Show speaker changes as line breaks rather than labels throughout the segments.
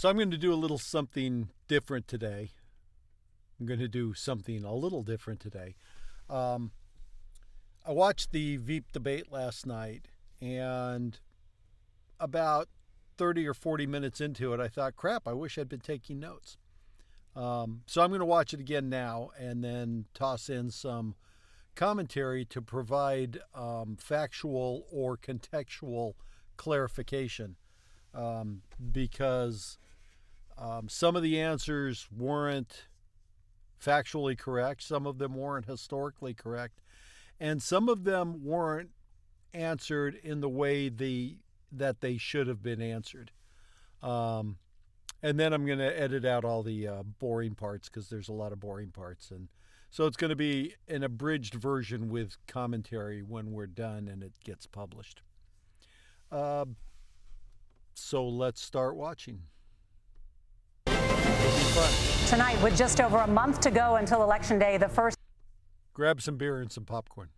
So I'm going to do a little something different today. I watched the Veep debate last night, and about 30 or 40 minutes into it, I thought, crap, I wish I'd been taking notes. So I'm going to watch it again now and then toss in some commentary to provide factual or contextual clarification, because some of the answers weren't factually correct, some of them weren't historically correct, and some of them weren't answered in the way that they should have been answered. And then I'm going to edit out all the boring parts, because there's a lot of boring parts. And so it's going to be an abridged version with commentary when we're done and it gets published. So let's start watching.
Tonight, with just over a month to go until Election Day, the first
Grab some beer and some popcorn.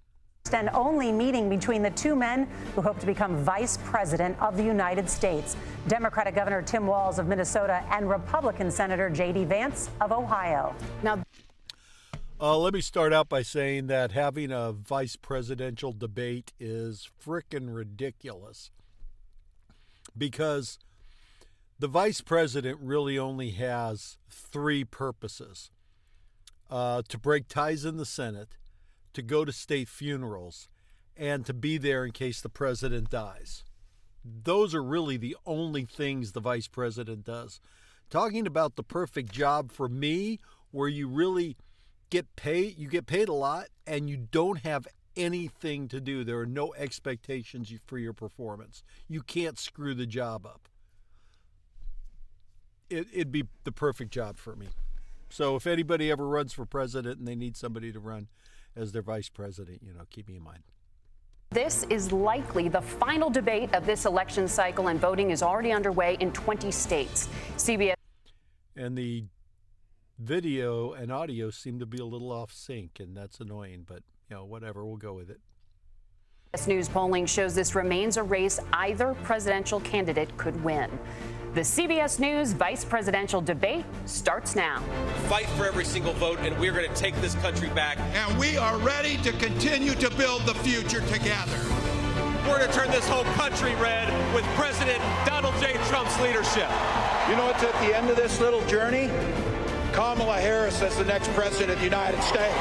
And only meeting between the two men who hope to become Vice President of the United States, Democratic Governor Tim Walz of Minnesota and Republican Senator J.D. Vance of Ohio. Now,
let me start out by saying that having a vice presidential debate is frickin' ridiculous, because the vice president really only has three purposes: to break ties in the Senate, to go to state funerals, and to be there in case the president dies. Those are really the only things the vice president does. Talking about the perfect job for me, where you really get paid a lot and you don't have anything to do. There are no expectations for your performance. You can't screw the job up. It'd be the perfect job for me. So if anybody ever runs for president and they need somebody to run as their vice president, keep me in mind.
This is likely the final debate of this election cycle, and voting is already underway in 20 states. CBS.
And the video and audio seem to be a little off sync, and that's annoying, but whatever, we'll go with it.
CBS News polling shows this remains a race either presidential candidate could win. The CBS News vice presidential debate starts now.
Fight for every single vote, and we're going to take this country back.
And we are ready to continue to build the future together.
We're going to turn this whole country red with President Donald J. Trump's leadership.
It's at the end of this little journey, Kamala Harris as the next president of the United States.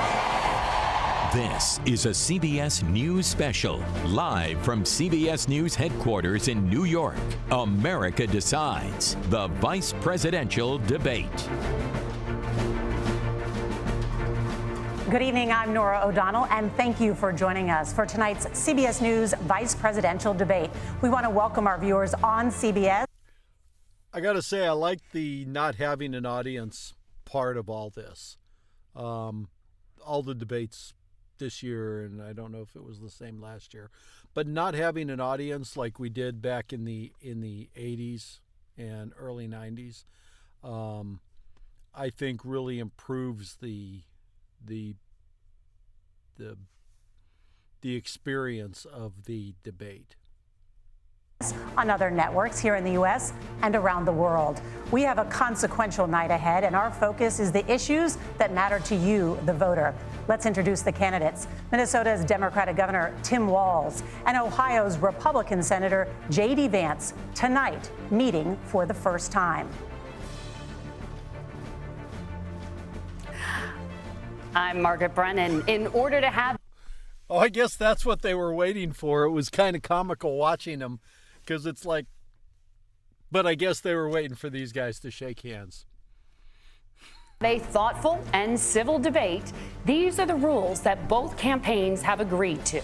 This is a CBS News special, live from CBS News headquarters in New York. America Decides, the vice presidential debate.
good evening. I'm Nora O'Donnell, and thank you for joining us for tonight's CBS News vice presidential debate. We want to welcome our viewers on CBS.
I got to say, I like the not having an audience part of all this. All the debates this year, and I don't know if it was the same last year, but not having an audience like we did back in the 80s and early 90s, I think really improves the experience of the debate.
On other networks here in the U.S. and around the world. We have a consequential night ahead, and our focus is the issues that matter to you, the voter. Let's introduce the candidates. Minnesota's Democratic Governor Tim Walz and Ohio's Republican Senator J.D. Vance, tonight meeting for the first time.
I'm Margaret Brennan. In order to have...
Oh, I guess that's what they were waiting for. It was kind of comical watching them, because it's like, but I guess they were waiting for these guys to shake hands.
A thoughtful and civil debate. These are the rules that both campaigns have agreed to.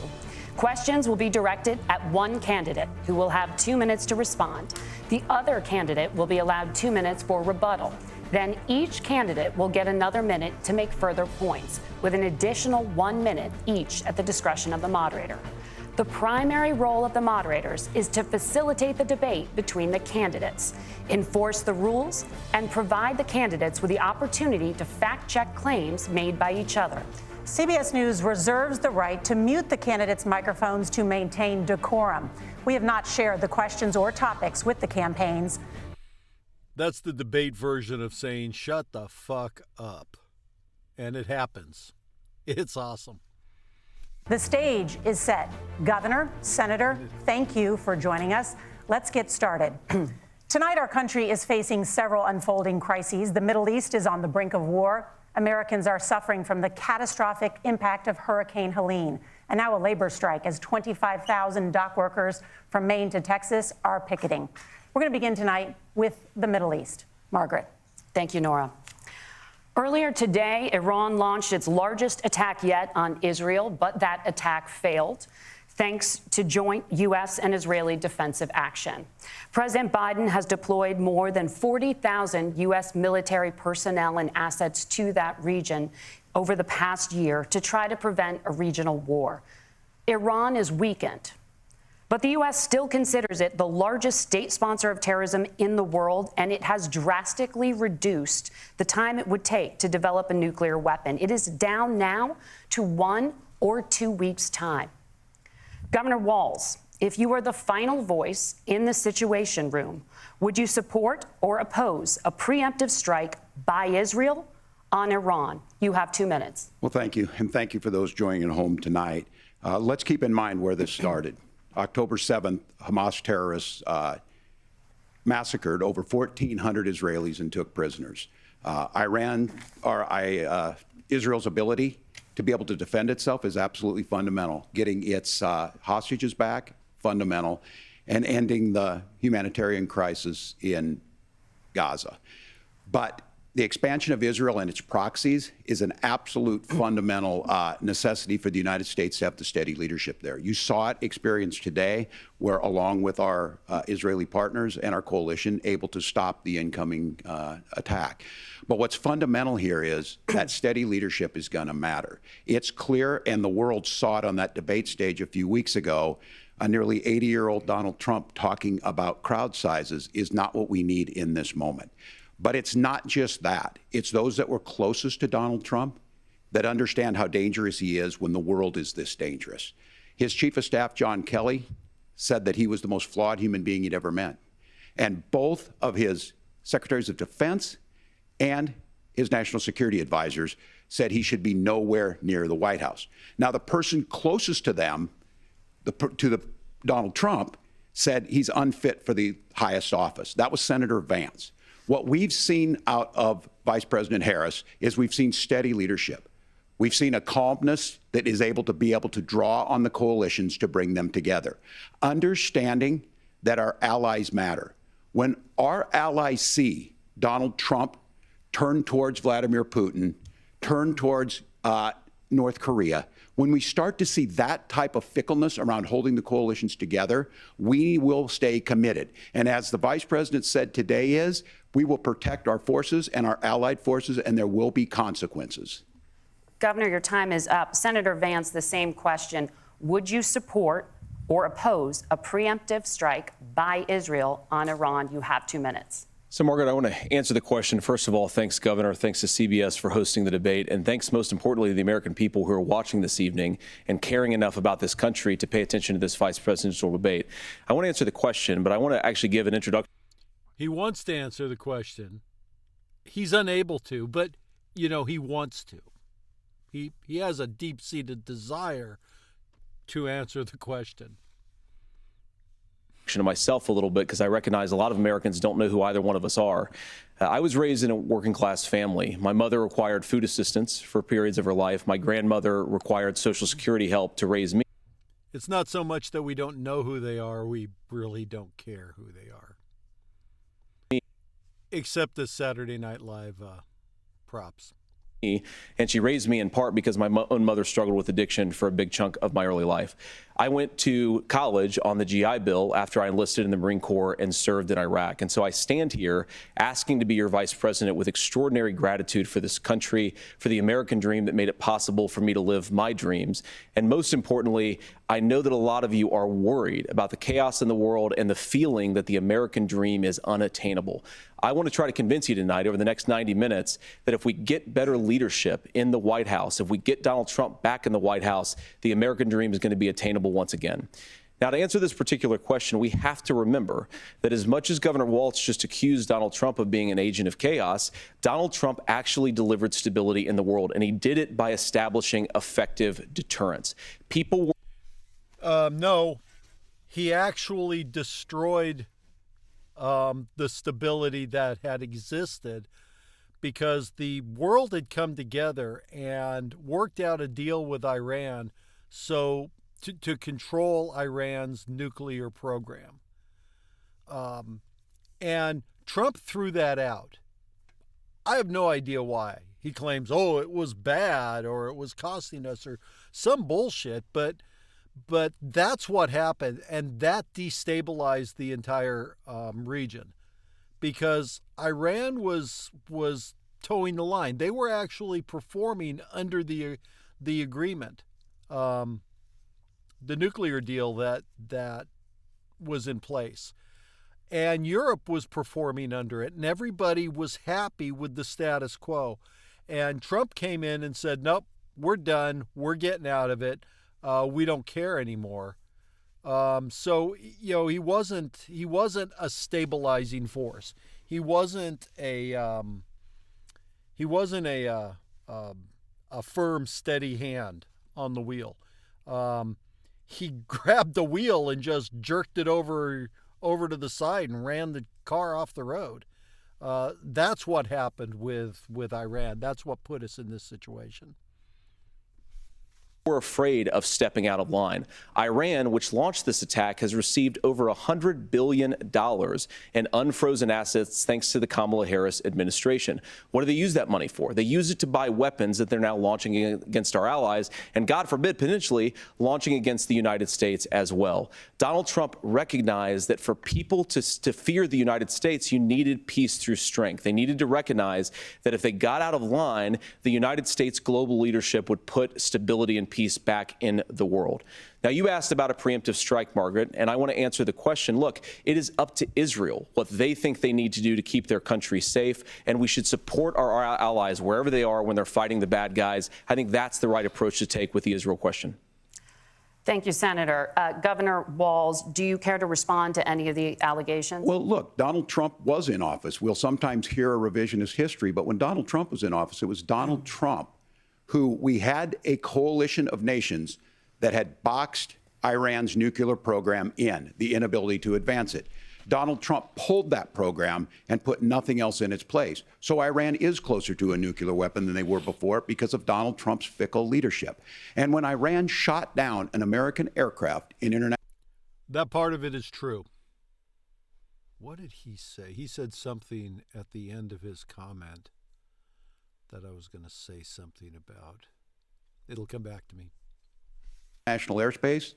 Questions will be directed at one candidate, who will have 2 minutes to respond. The other candidate will be allowed 2 minutes for rebuttal. Then each candidate will get another minute to make further points, with an additional 1 minute each at the discretion of the moderator. The primary role of the moderators is to facilitate the debate between the candidates, enforce the rules, and provide the candidates with the opportunity to fact-check claims made by each other.
CBS News reserves the right to mute the candidates' microphones to maintain decorum. We have not shared the questions or topics with the campaigns.
That's the debate version of saying, shut the fuck up. And it happens. It's awesome.
The stage is set. Governor, Senator, thank you for joining us. Let's get started. Tonight, our country is facing several unfolding crises. The Middle East is on the brink of war. Americans are suffering from the catastrophic impact of Hurricane Helene. And now a labor strike as 25,000 dock workers from Maine to Texas are picketing. We're going to begin tonight with the Middle East. Margaret.
Thank you, Nora. Earlier today, Iran launched its largest attack yet on Israel, but that attack failed, thanks to joint U.S. and Israeli defensive action. President Biden has deployed more than 40,000 U.S. military personnel and assets to that region over the past year to try to prevent a regional war. Iran is weakened, but the U.S. still considers it the largest state sponsor of terrorism in the world, and it has drastically reduced the time it would take to develop a nuclear weapon. It is down now to 1 or 2 weeks' time. Governor Walz, if you were the final voice in the Situation Room, would you support or oppose a preemptive strike by Israel on Iran? You have 2 minutes.
Well, thank you. And thank you for those joining at home tonight. Let's keep in mind where this started. October 7th, Hamas terrorists massacred over 1,400 Israelis and took prisoners. Israel's ability to be able to defend itself is absolutely fundamental. Getting its hostages back, fundamental, and ending the humanitarian crisis in Gaza. But the expansion of Israel and its proxies is an absolute fundamental necessity for the United States to have the steady leadership there. You saw it experienced today, where along with our Israeli partners and our coalition, able to stop the incoming attack. But what's fundamental here is that steady leadership is going to matter. It's clear, and the world saw it on that debate stage a few weeks ago, a nearly 80-year-old Donald Trump talking about crowd sizes is not what we need in this moment. But it's not just that. It's those that were closest to Donald Trump that understand how dangerous he is when the world is this dangerous. His chief of staff, John Kelly, said that he was the most flawed human being he'd ever met. And both of his secretaries of defense and his national security advisors said he should be nowhere near the White House. Now, the person closest to them, Donald Trump, said he's unfit for the highest office. That was Senator Vance. What we've seen out of Vice President Harris is we've seen steady leadership. We've seen a calmness that is able to draw on the coalitions to bring them together, understanding that our allies matter. When our allies see Donald Trump turn towards Vladimir Putin, turn towards North Korea, when we start to see that type of fickleness around holding the coalitions together, we will stay committed. And as the Vice President said today we will protect our forces and our allied forces, and there will be consequences.
Governor, your time is up. Senator Vance, the same question. Would you support or oppose a preemptive strike by Israel on Iran? You have 2 minutes.
So, Margaret, I want to answer the question. First of all, thanks, Governor. Thanks to CBS for hosting the debate. And thanks, most importantly, to the American people who are watching this evening and caring enough about this country to pay attention to this vice presidential debate. I want to answer the question, but I want to actually give an introduction.
He wants to answer the question. He's unable to, but, he wants to. He has a deep-seated desire to answer the question.
To myself a little bit, because I recognize a lot of Americans don't know who either one of us are. I was raised in a working class family. My mother required food assistance for periods of her life. My grandmother required Social Security help to raise me.
It's not so much that we don't know who they are, we really don't care who they are. Except the Saturday Night Live props.
And she raised me in part because my own mother struggled with addiction for a big chunk of my early life. I went to college on the GI Bill after I enlisted in the Marine Corps and served in Iraq. And so I stand here asking to be your vice president with extraordinary gratitude for this country, for the American dream that made it possible for me to live my dreams. And most importantly, I know that a lot of you are worried about the chaos in the world and the feeling that the American dream is unattainable. I want to try to convince you tonight over the next 90 minutes that if we get better leadership in the White House, if we get Donald Trump back in the White House, the American dream is going to be attainable once again. Now, to answer this particular question, we have to remember that as much as Governor Walz just accused Donald Trump of being an agent of chaos, Donald Trump actually delivered stability in the world, and he did it by establishing effective deterrence. People were
no, he actually destroyed the stability that had existed because the world had come together and worked out a deal with Iran to control Iran's nuclear program. And Trump threw that out. I have no idea why. He claims, oh, it was bad or it was costing us or some bullshit, but that's what happened, and that destabilized the entire region because Iran was towing the line. They were actually performing under the agreement, the nuclear deal that was in place. And Europe was performing under it, and everybody was happy with the status quo. And Trump came in and said, nope, we're done. We're getting out of it. We don't care anymore. So, you know, he wasn't a stabilizing force. He wasn't a firm, steady hand on the wheel. He grabbed the wheel and just jerked it over to the side and ran the car off the road. That's what happened with Iran. That's what put us in this situation.
We're afraid of stepping out of line. Iran, which launched this attack, has received over $100 billion in unfrozen assets thanks to the Kamala Harris administration. What do they use that money for? They use it to buy weapons that they're now launching against our allies and, God forbid, potentially launching against the United States as well. Donald Trump recognized that for people to fear the United States, you needed peace through strength. They needed to recognize that if they got out of line, the United States global leadership would put stability and peace back in the world. Now, you asked about a preemptive strike, Margaret, and I want to answer the question. Look, it is up to Israel what they think they need to do to keep their country safe, and we should support our allies wherever they are when they're fighting the bad guys. I think that's the right approach to take with the Israel question.
Thank you, Senator. Governor Walz, do you care to respond to any of the allegations?
Well, look, Donald Trump was in office. We'll sometimes hear a revisionist history, but when Donald Trump was in office, it was Donald Trump who we had a coalition of nations that had boxed Iran's nuclear program in, the inability to advance it. Donald Trump pulled that program and put nothing else in its place. So Iran is closer to a nuclear weapon than they were before because of Donald Trump's fickle leadership. And when Iran shot down an American aircraft in international...
That part of it is true. What did he say? He said something at the end of his comment that I was going to say something about. It'll come back to me.
National airspace,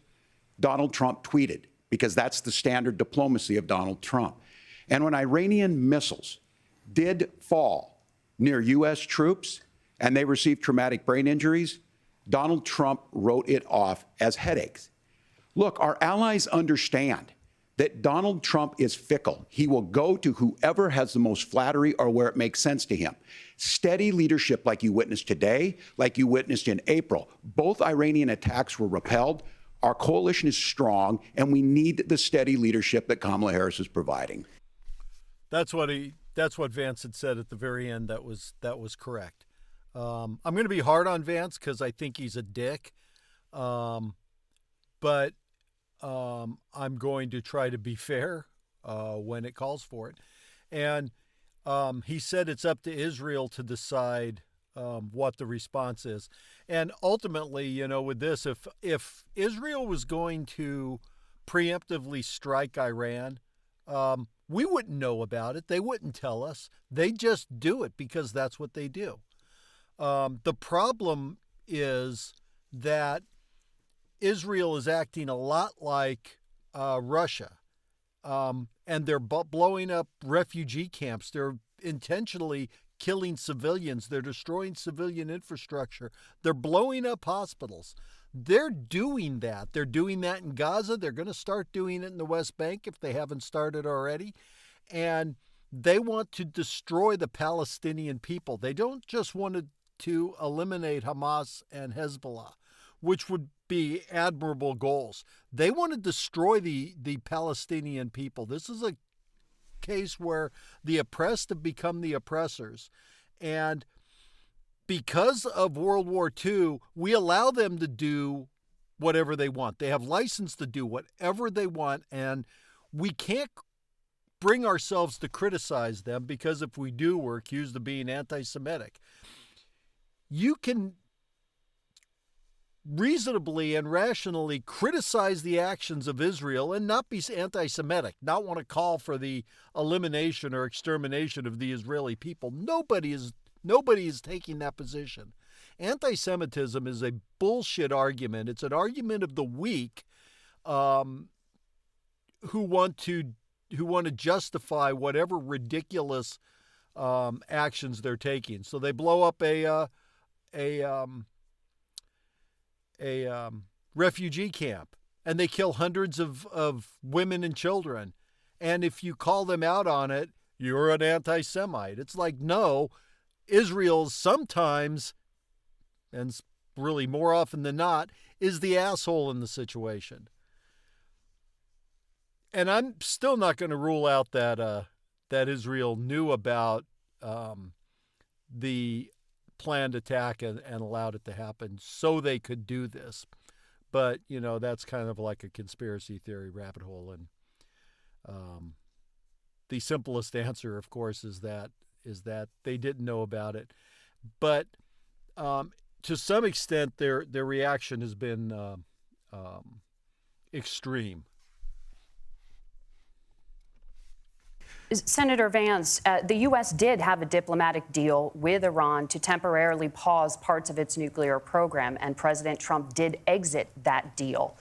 Donald Trump tweeted, because that's the standard diplomacy of Donald Trump. And when Iranian missiles did fall near U.S. troops and they received traumatic brain injuries, Donald Trump wrote it off as headaches. Look, our allies understand that Donald Trump is fickle. He will go to whoever has the most flattery or where it makes sense to him. Steady leadership like you witnessed today, like you witnessed in April. Both Iranian attacks were repelled. Our coalition is strong, and we need the steady leadership that Kamala Harris is providing.
That's what Vance had said at the very end. That was correct. I'm going to be hard on Vance because I think he's a dick. But I'm going to try to be fair when it calls for it. And he said it's up to Israel to decide what the response is. And ultimately, you know, with this, if Israel was going to preemptively strike Iran, we wouldn't know about it. They wouldn't tell us. They just do it because that's what they do. The problem is that Israel is acting a lot like Russia, and they're blowing up refugee camps. They're intentionally killing civilians. They're destroying civilian infrastructure. They're blowing up hospitals. They're doing that. They're doing that in Gaza. They're going to start doing it in the West Bank if they haven't started already. And they want to destroy the Palestinian people. They don't just want to eliminate Hamas and Hezbollah. which would be admirable goals. They want to destroy the Palestinian people. This is a case where the oppressed have become the oppressors. And because of World War II, we allow them to do whatever they want. They have license to do whatever they want, and we can't bring ourselves to criticize them, because if we do, we're accused of being anti-Semitic. You can reasonably and rationally criticize the actions of Israel and not be anti-Semitic, not want to call for the elimination or extermination of the Israeli people. Nobody is taking that position. Anti-Semitism is a bullshit argument. It's an argument of the weak who want to justify whatever ridiculous actions they're taking. So they blow up a refugee camp, and they kill hundreds of women and children. And if you call them out on it, you're an anti-Semite. It's like, no, Israel sometimes, and really more often than not, is the asshole in the situation. And I'm still not going to rule out that Israel knew about the planned attack and allowed it to happen so they could do this. But, that's kind of like a conspiracy theory rabbit hole. And the simplest answer, of course, is that they didn't know about it. But to some extent, their reaction has been extreme.
Senator Vance, the U.S. did have a diplomatic deal with Iran to temporarily pause parts of its nuclear program, and President Trump did exit that deal.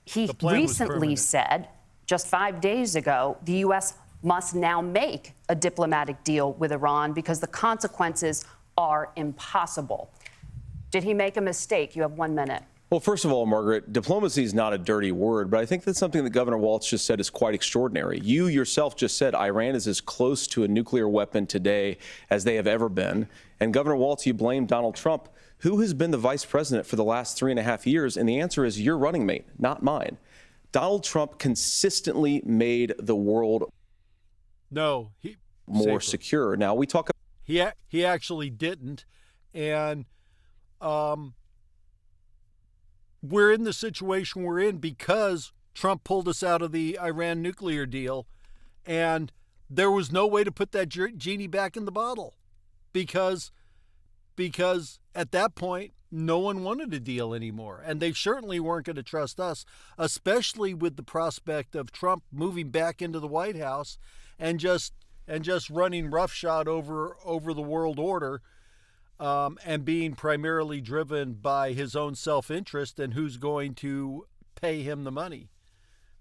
He recently said, just 5 days ago, the U.S. must now make a diplomatic deal with Iran because the consequences are impossible. Did he make a mistake? You have 1 minute.
Well, first of all, Margaret, diplomacy is not a dirty word, but I think that's something that Governor Walz just said is quite extraordinary. You yourself just said Iran is as close to a nuclear weapon today as they have ever been. And Governor Walz, you blame Donald Trump, who has been the vice president for the last 3.5 years. And the answer is your running mate, not mine. Donald Trump consistently made the world more secure. Now, we talk about...
He actually didn't. And... we're in the situation we're in because Trump pulled us out of the Iran nuclear deal, and there was no way to put that genie back in the bottle because at that point, no one wanted a deal anymore, and they certainly weren't going to trust us, especially with the prospect of Trump moving back into the White House and just running roughshod over the world order. And being primarily driven by his own self-interest and who's going to pay him the money.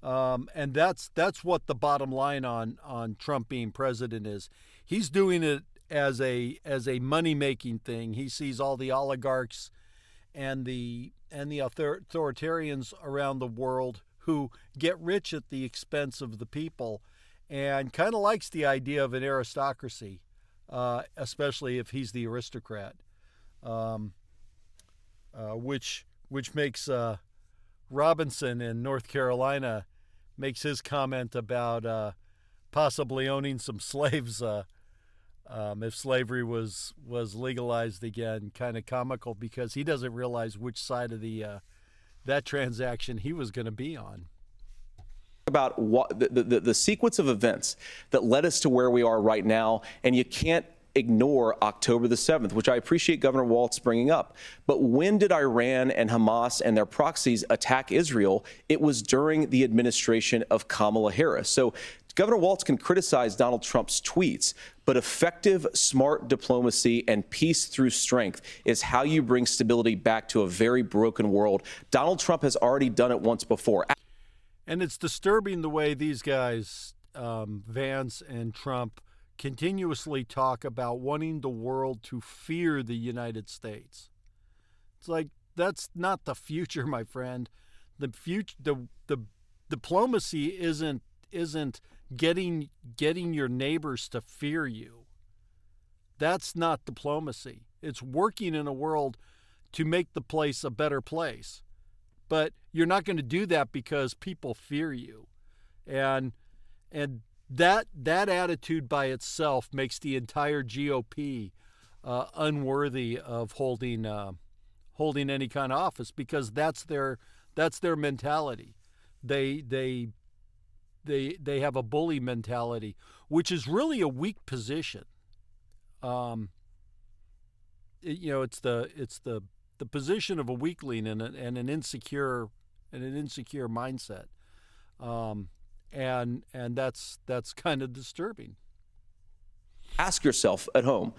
And that's what the bottom line on Trump being president is. He's doing it as a money-making thing. He sees all the oligarchs and the authoritarians around the world who get rich at the expense of the people, and kind of likes the idea of an aristocracy. Especially if he's the aristocrat, which makes Robinson in North Carolina makes his comment about possibly owning some slaves if slavery was legalized again, kind of comical, because he doesn't realize which side of that transaction he was going to be on.
About what the sequence of events that led us to where we are right now, and you can't ignore October the 7th, which I appreciate Governor Walz bringing up. But when did Iran and Hamas and their proxies attack Israel? It was during the administration of Kamala Harris. So Governor Walz can criticize Donald Trump's tweets, but effective, smart diplomacy and peace through strength is how you bring stability back to a very broken world. Donald Trump has already done it once before.
And it's disturbing the way these guys, Vance and Trump, continuously talk about wanting the world to fear the United States. It's like, that's not the future, my friend. The future, the diplomacy isn't getting your neighbors to fear you. That's not diplomacy. It's working in a world to make the place a better place. But you're not going to do that because people fear you. And that attitude by itself makes the entire GOP unworthy of holding any kind of office, because that's their mentality. They have a bully mentality, which is really a weak position. It's the position of a weakling and an insecure mindset, and that's kind of disturbing.
Ask yourself at home,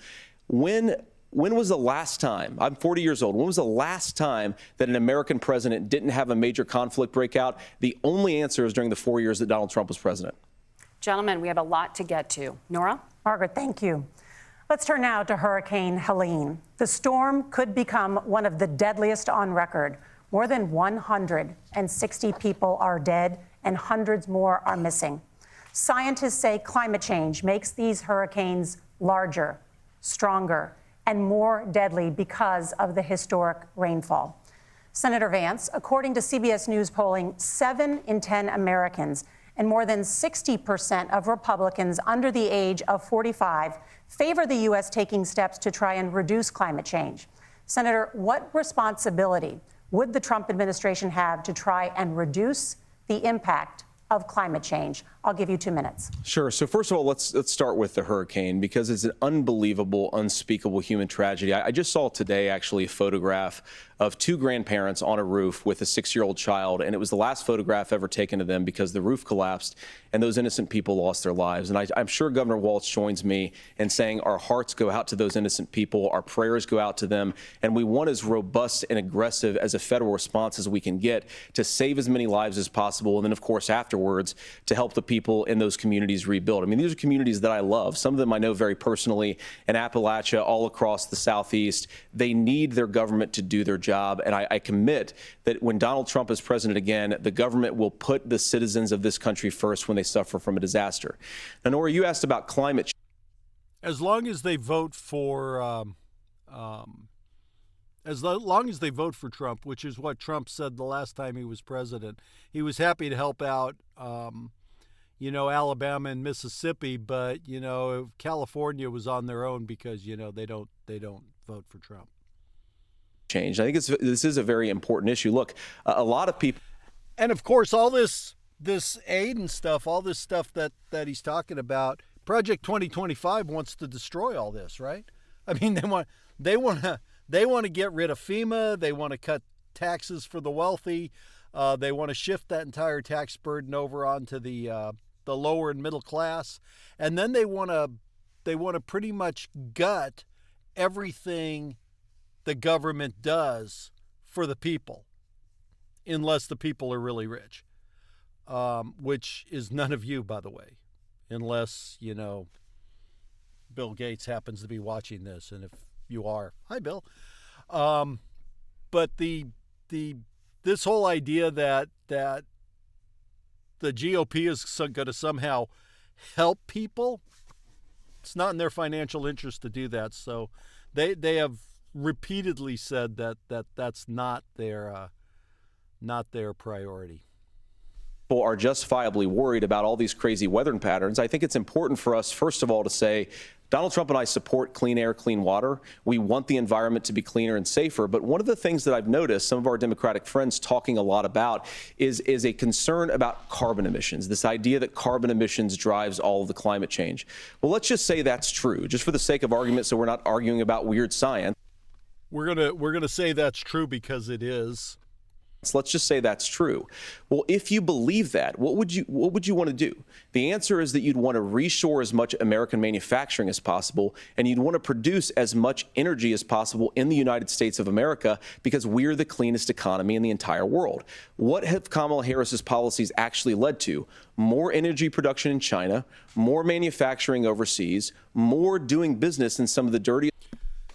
when was the last time, I'm 40 years old, when was the last time that an American president didn't have a major conflict break out? The only answer is during the 4 years that Donald Trump was president.
Gentlemen, we have a lot to get to. Nora?
Margaret, thank you. Let's turn now to Hurricane Helene. The storm could become one of the deadliest on record. More than 160 people are dead and hundreds more are missing. Scientists say climate change makes these hurricanes larger, stronger, and more deadly because of the historic rainfall. Senator Vance, according to CBS News polling, 7 in 10 Americans and more than 60% of Republicans under the age of 45 favor the U.S. taking steps to try and reduce climate change. Senator, what responsibility would the Trump administration have to try and reduce the impact of climate change? I'll give you 2 minutes.
Sure. So first of all, let's start with the hurricane, because it's an unbelievable, unspeakable human tragedy. I just saw today, actually, a photograph of 2 grandparents on a roof with a 6-year-old child, and it was the last photograph ever taken of them because the roof collapsed and those innocent people lost their lives. And I'm sure Governor Walz joins me in saying our hearts go out to those innocent people, our prayers go out to them, and we want as robust and aggressive as a federal response as we can get to save as many lives as possible, and then, of course, afterwards, to help the people in those communities rebuild. I mean, these are communities that I love. Some of them I know very personally in Appalachia, all across the Southeast. They need their government to do their job, and I commit that when Donald Trump is president again, the government will put the citizens of this country first when they suffer from a disaster. Now, Nora, you asked about climate change.
As long as they vote for Trump, which is what Trump said the last time he was president, he was happy to help out Alabama and Mississippi, but California was on their own because they don't vote for Trump.
Change. I think this is a very important issue. Look, a lot of people,
and of course, all this aid and stuff, all this stuff that he's talking about, Project 2025 wants to destroy all this, right? I mean, they want to get rid of FEMA. They want to cut taxes for the wealthy. They want to shift that entire tax burden over onto the lower and middle class, and then they want to pretty much gut everything the government does for the people, unless the people are really rich, which is none of you, by the way, unless Bill Gates happens to be watching this, and if you are, hi Bill. But this whole idea that the GOP is going to somehow help people, it's not in their financial interest to do that. So they have repeatedly said that's not their priority.
People are justifiably worried about all these crazy weather patterns. I think it's important for us, first of all, to say Donald Trump and I support clean air, clean water. We want the environment to be cleaner and safer. But one of the things that I've noticed some of our Democratic friends talking a lot about is a concern about carbon emissions, this idea that carbon emissions drives all of the climate change. Well, let's just say that's true, just for the sake of argument, so we're not arguing about weird science.
We're gonna say that's true because it is.
So let's just say that's true. Well, if you believe that, what would you want to do? The answer is that you'd want to reshore as much American manufacturing as possible, and you'd want to produce as much energy as possible in the United States of America, because we're the cleanest economy in the entire world. What have Kamala Harris's policies actually led to? More energy production in China, more manufacturing overseas, more doing business in some of the dirtiest.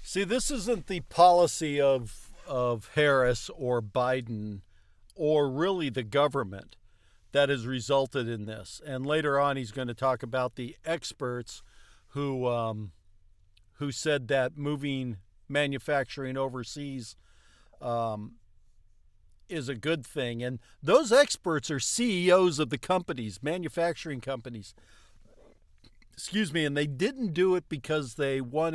See, this isn't the policy of Harris or Biden or really the government that has resulted in this. And later on, he's going to talk about the experts who said that moving manufacturing overseas is a good thing. And those experts are CEOs of the companies, manufacturing companies. Excuse me, and they didn't do it because they thought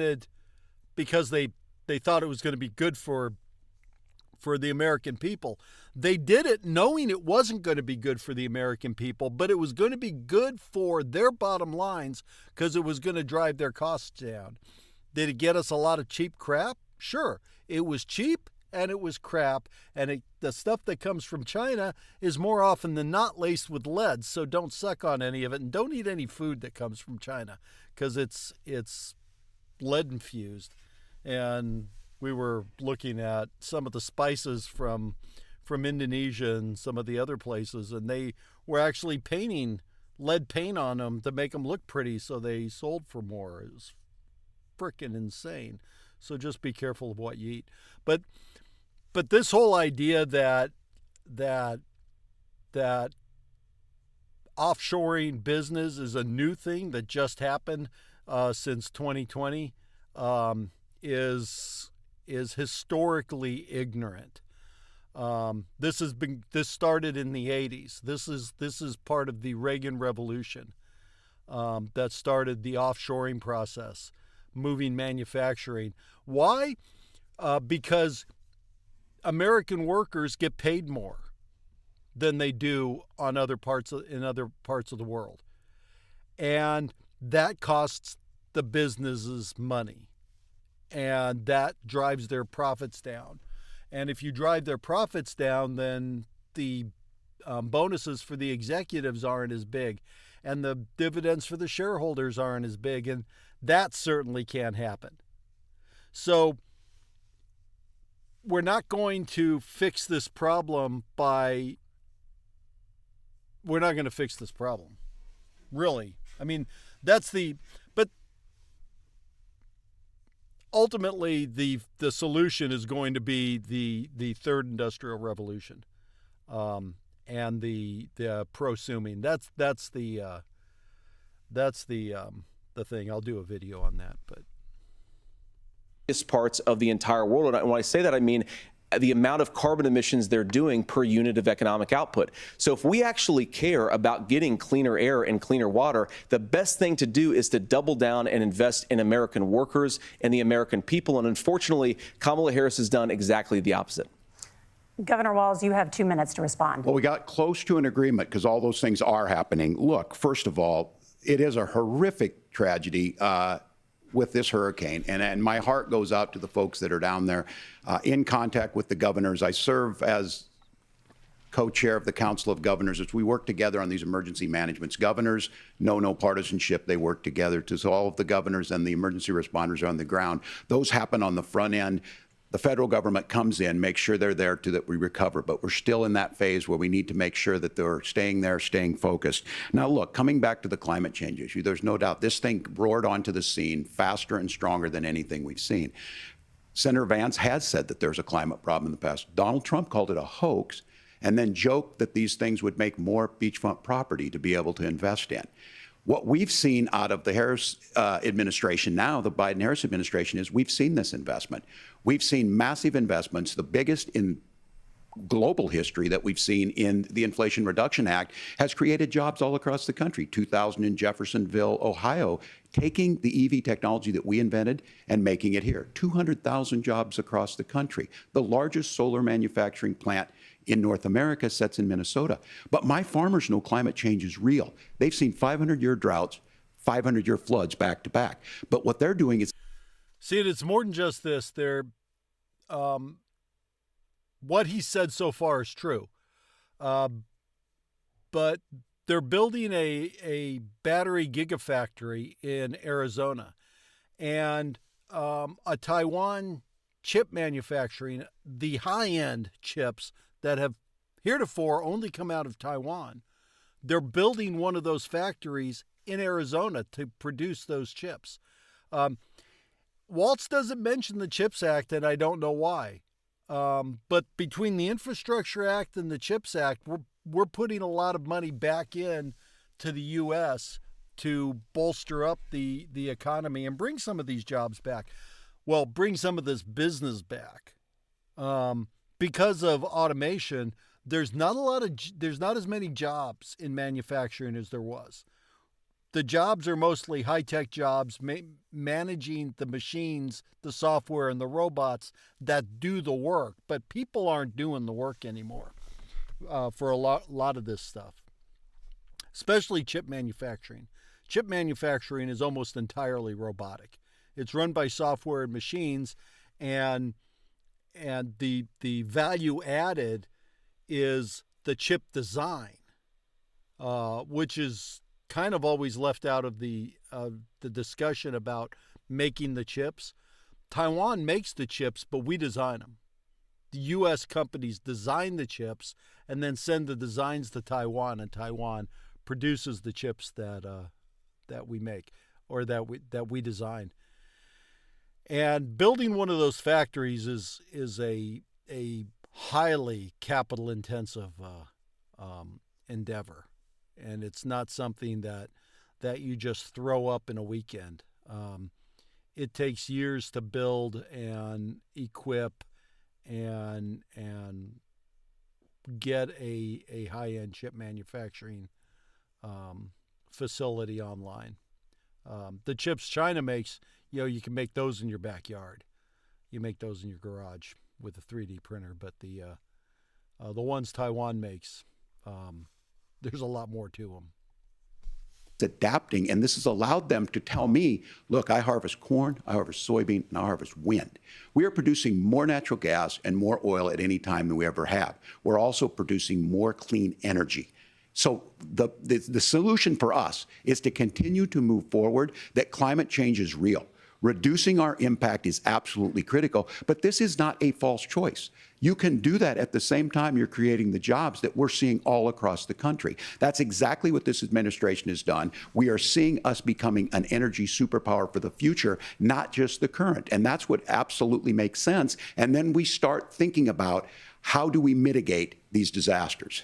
it was going to be good for the American people. They did it knowing it wasn't going to be good for the American people, but it was going to be good for their bottom lines because it was going to drive their costs down. Did it get us a lot of cheap crap? Sure. It was cheap and it was crap, and the stuff that comes from China is more often than not laced with lead, so don't suck on any of it, and don't eat any food that comes from China because it's lead infused. And we were looking at some of the spices from Indonesia and some of the other places, and they were actually painting lead paint on them to make them look pretty so they sold for more. It was freaking insane. So just be careful of what you eat. But this whole idea that offshoring business is a new thing that just happened since 2020 is historically ignorant. This started in the 80s. This is part of the Reagan Revolution that started the offshoring process, moving manufacturing. Why? Because American workers get paid more than they do in other parts of the world, and that costs the businesses money, and that drives their profits down. And if you drive their profits down, then the bonuses for the executives aren't as big, and the dividends for the shareholders aren't as big, and that certainly can't happen. So we're not going to fix this problem we're not going to fix this problem, really. I mean, but ultimately the solution is going to be the third industrial revolution, and the prosuming. That's the thing. I'll do a video on that, but
parts of the entire world. And when I say that, I mean the amount of carbon emissions they're doing per unit of economic output. So if we actually care about getting cleaner air and cleaner water, the best thing to do is to double down and invest in American workers and the American people. And unfortunately, Kamala Harris has done exactly the opposite.
Governor Walz, you have 2 minutes to respond.
Well, we got close to an agreement because all those things are happening. Look, first of all, it is a horrific tragedy with this hurricane, and my heart goes out to the folks that are down there in contact with the governors. I serve as co-chair of the Council of Governors as we work together on these emergency managements. Governors know no partisanship. They work together. So all of the governors and the emergency responders are on the ground. Those happen on the front end. The federal government comes in, makes sure they're there to that we recover, but we're still in that phase where we need to make sure that they're staying there, staying focused. Now, look, coming back to the climate change issue, there's no doubt this thing roared onto the scene faster and stronger than anything we've seen. Senator Vance has said that there's a climate problem in the past. Donald Trump called it a hoax and then joked that these things would make more beachfront property to be able to invest in. What we've seen out of the Harris administration now, the Biden-Harris administration, is we've seen this investment. We've seen massive investments, the biggest in global history that we've seen in the Inflation Reduction Act, has created jobs all across the country. 2,000 in Jeffersonville, Ohio, taking the EV technology that we invented and making it here. 200,000 jobs across the country. The largest solar manufacturing plant in North America sits in Minnesota. But my farmers know climate change is real. They've seen 500-year droughts, 500-year floods back to back. But what they're doing is...
See, it's more than just this. What he said so far is true. But they're building a battery gigafactory in Arizona. And a Taiwan chip manufacturing, the high-end chips that have heretofore only come out of Taiwan. They're building one of those factories in Arizona to produce those chips. Walz doesn't mention the CHIPS Act, and I don't know why. But between the Infrastructure Act and the CHIPS Act, we're putting a lot of money back in to the U.S. to bolster up the economy and bring some of these jobs back. Well, bring some of this business back. Because of automation, there's not as many jobs in manufacturing as there was. The jobs are mostly high-tech jobs, managing the machines, the software, and the robots that do the work. But people aren't doing the work anymore for a lot of this stuff, especially chip manufacturing. Chip manufacturing is almost entirely robotic. It's run by software and machines, and the value added is the chip design, which is kind of always left out of the discussion about making the chips. Taiwan makes the chips, but we design them. The U.S. companies design the chips and then send the designs to Taiwan, and Taiwan produces the chips that we make or that we design. And building one of those factories is a highly capital intensive endeavor. And it's not something that you just throw up in a weekend. It takes years to build and equip and get a high-end chip manufacturing facility online. The chips China makes, you can make those in your backyard. You make those in your garage with a 3D printer. But the ones Taiwan makes, there's a lot more to them.
It's adapting, and this has allowed them to tell me, look, I harvest corn, I harvest soybean, and I harvest wind. We are producing more natural gas and more oil at any time than we ever have. We're also producing more clean energy. So the solution for us is to continue to move forward, that climate change is real. Reducing our impact is absolutely critical, but this is not a false choice. You can do that at the same time you're creating the jobs that we're seeing all across the country. That's exactly what this administration has done. We are seeing us becoming an energy superpower for the future, not just the current. And that's what absolutely makes sense. And then we start thinking about how do we mitigate these disasters.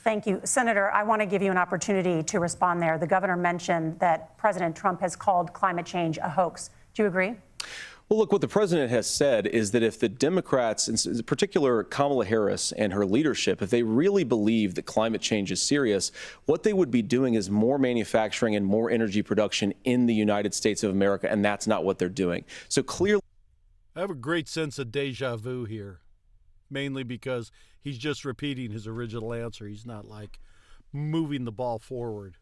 Thank you. Senator, I want to give you an opportunity to respond there. The governor mentioned that President Trump has called climate change a hoax. Do you agree?
Well, look, what the president has said is that if the Democrats, in particular Kamala Harris and her leadership, if they really believe that climate change is serious, what they would be doing is more manufacturing and more energy production in the United States of America, and that's not what they're doing. So clearly,
I have a great sense of deja vu here, mainly because he's just repeating his original answer. He's not like moving the ball forward.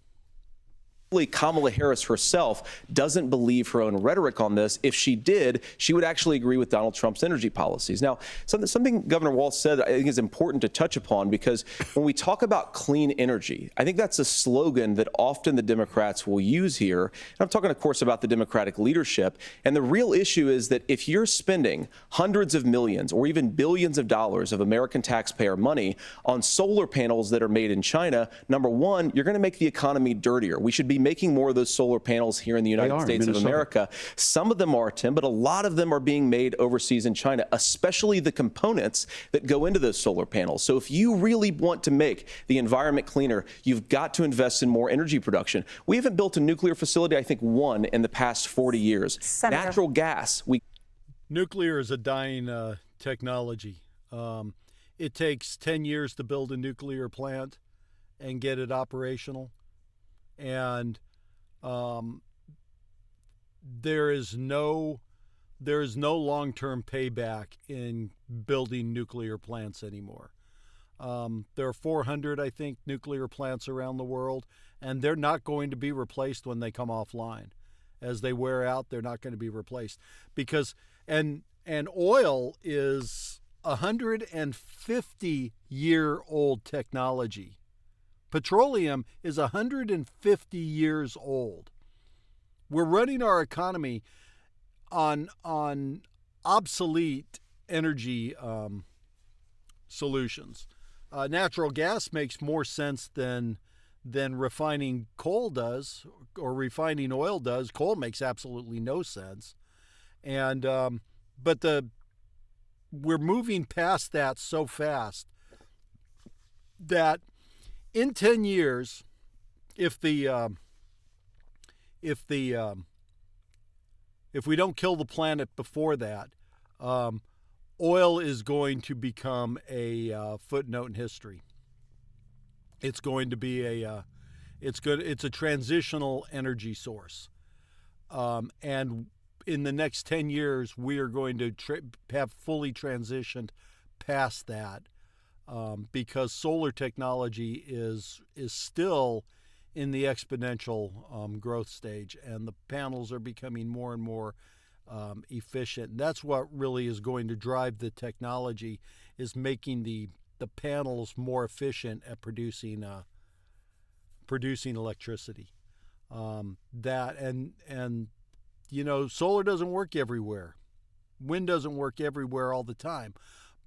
Kamala Harris herself doesn't believe her own rhetoric on this. If she did, she would actually agree with Donald Trump's energy policies. Now, something Governor Walz said I think is important to touch upon, because when we talk about clean energy, I think that's a slogan that often the Democrats will use here. And I'm talking, of course, about the Democratic leadership. And the real issue is that if you're spending hundreds of millions or even billions of dollars of American taxpayer money on solar panels that are made in China, number one, you're going to make the economy dirtier. We should be making more of those solar panels here in the United States of America. Some of them are, Tim, but a lot of them are being made overseas in China, especially the components that go into those solar panels. So if you really want to make the environment cleaner, you've got to invest in more energy production. We haven't built a nuclear facility, I think, one in the past 40 years.
Senator.
Natural gas.
Nuclear is a dying technology. It takes 10 years to build a nuclear plant and get it operational. And there is no long-term payback in building nuclear plants anymore. There are 400, I think, nuclear plants around the world, and they're not going to be replaced when they come offline. As they wear out, they're not going to be replaced because and oil is 150-year-old technology. Petroleum is 150 years old. We're running our economy on obsolete energy solutions. Natural gas makes more sense than refining coal does or refining oil does. Coal makes absolutely no sense. And but we're moving past that so fast that in 10 years, if we don't kill the planet before that, oil is going to become a footnote in history. It's going to be it's a transitional energy source, and in the next 10 years, we are going to have fully transitioned past that, because solar technology is still in the exponential growth stage, and the panels are becoming more and more efficient. And that's what really is going to drive the technology, is making the panels more efficient at producing electricity. That and you know, solar doesn't work everywhere. Wind doesn't work everywhere all the time.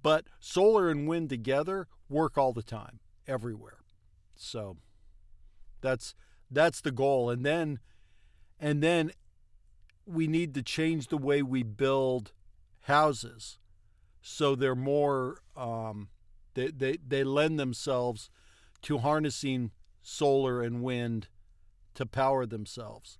But solar and wind together work all the time, everywhere. So that's the goal. And then we need to change the way we build houses so they're more they lend themselves to harnessing solar and wind to power themselves.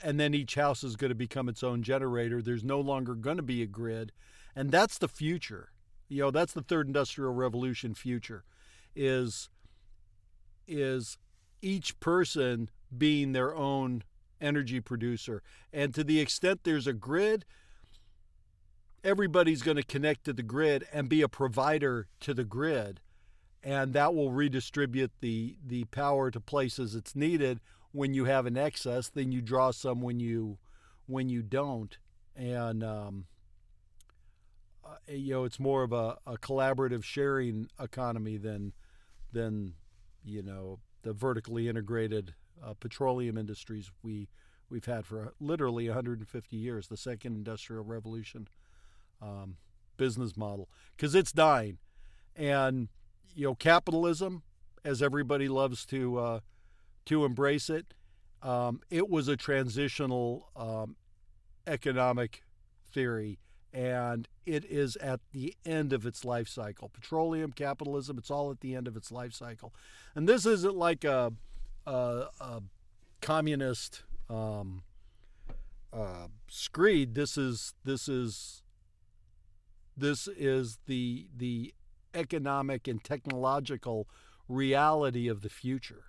And then each house is going to become its own generator. There's no longer going to be a grid. And that's the future. You know, that's the third industrial revolution future, is each person being their own energy producer. And to the extent there's a grid, everybody's going to connect to the grid and be a provider to the grid. And that will redistribute the power to places it's needed. When you have an excess, then you draw some when you don't. And you know, it's more of a collaborative sharing economy than you know, the vertically integrated petroleum industries we've had for literally 150 years, the second industrial revolution business model, because it's dying. And you know, capitalism, as everybody loves to embrace it, it was a transitional economic theory, and it is at the end of its life cycle. Petroleum, capitalism, it's all at the end of its life cycle. And this isn't like a communist screed. This is the economic and technological reality of the future.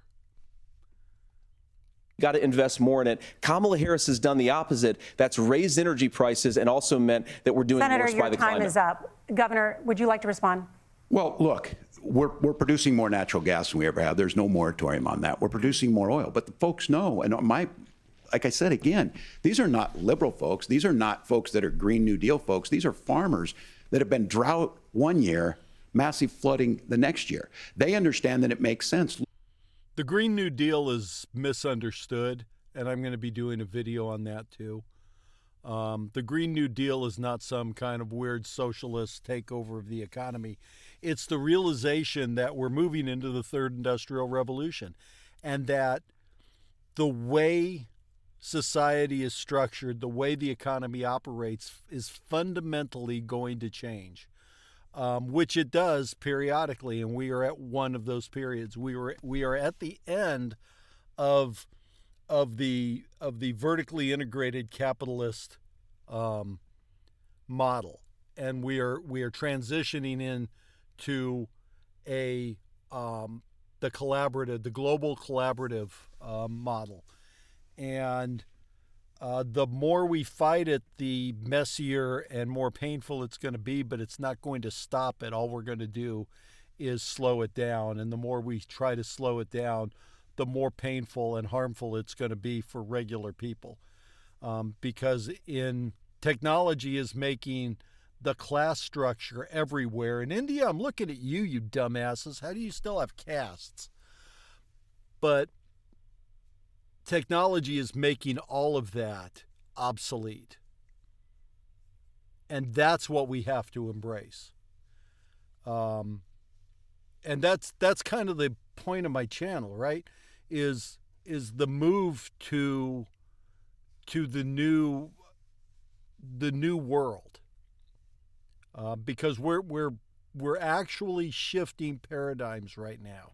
Got to invest more in it. Kamala Harris has done the opposite. That's raised energy prices and also meant that we're doing
Senator,
worse by the climate.
Senator, your time is up. Governor, would you like to respond?
Well, look, we're producing more natural gas than we ever have. There's no moratorium on that. We're producing more oil. But the folks know, and like I said again, these are not liberal folks. These are not folks that are Green New Deal folks. These are farmers that have been drought one year, massive flooding the next year. They understand that it makes sense.
The Green New Deal is misunderstood, and I'm going to be doing a video on that too. The Green New Deal is not some kind of weird socialist takeover of the economy. It's the realization that we're moving into the third industrial revolution, and that the way society is structured, the way the economy operates, is fundamentally going to change. Which it does periodically, and we are at one of those periods. We are at the end of the vertically integrated capitalist model, and we are transitioning into the global collaborative model, and the more we fight it, the messier and more painful it's going to be, but it's not going to stop it. All we're going to do is slow it down. And the more we try to slow it down, the more painful and harmful it's going to be for regular people. Because technology is making the class structure everywhere. In India, I'm looking at you dumbasses. How do you still have castes? But technology is making all of that obsolete. And that's what we have to embrace. And that's kind of the point of my channel, right? Is the move to the new world. Because we're actually shifting paradigms right now.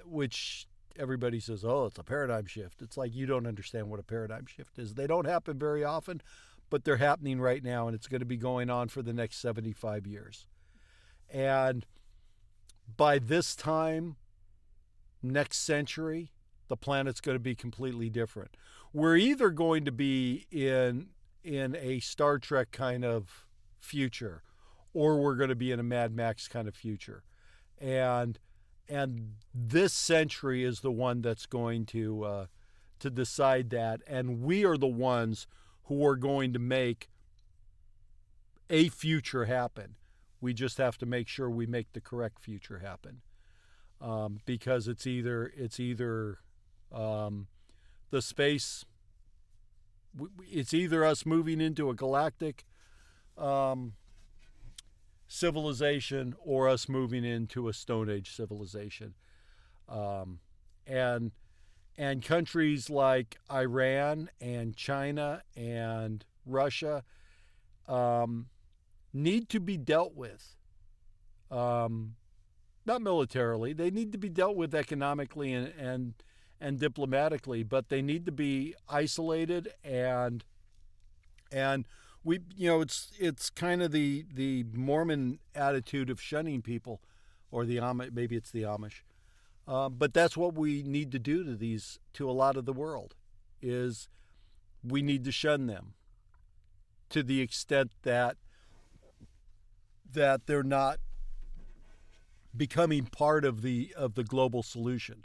Which everybody says, oh, it's a paradigm shift. It's like, you don't understand what a paradigm shift is. They don't happen very often, but they're happening right now, and it's going to be going on for the next 75 years. And by this time, next century, the planet's going to be completely different. We're either going to be in a Star Trek kind of future, or we're going to be in a Mad Max kind of future. And this century is the one that's going to decide that, and we are the ones who are going to make a future happen. We just have to make sure we make the correct future happen, because it's either the space. It's either us moving into a galactic civilization or us moving into a Stone Age civilization, and countries like Iran and China and Russia need to be dealt with, not militarily. They need to be dealt with economically and diplomatically, but they need to be isolated and we, it's kind of the Mormon attitude of shunning people, or the Amish, maybe it's the Amish, but that's what we need to do to a lot of the world, is we need to shun them to the extent that they're not becoming part of the global solution.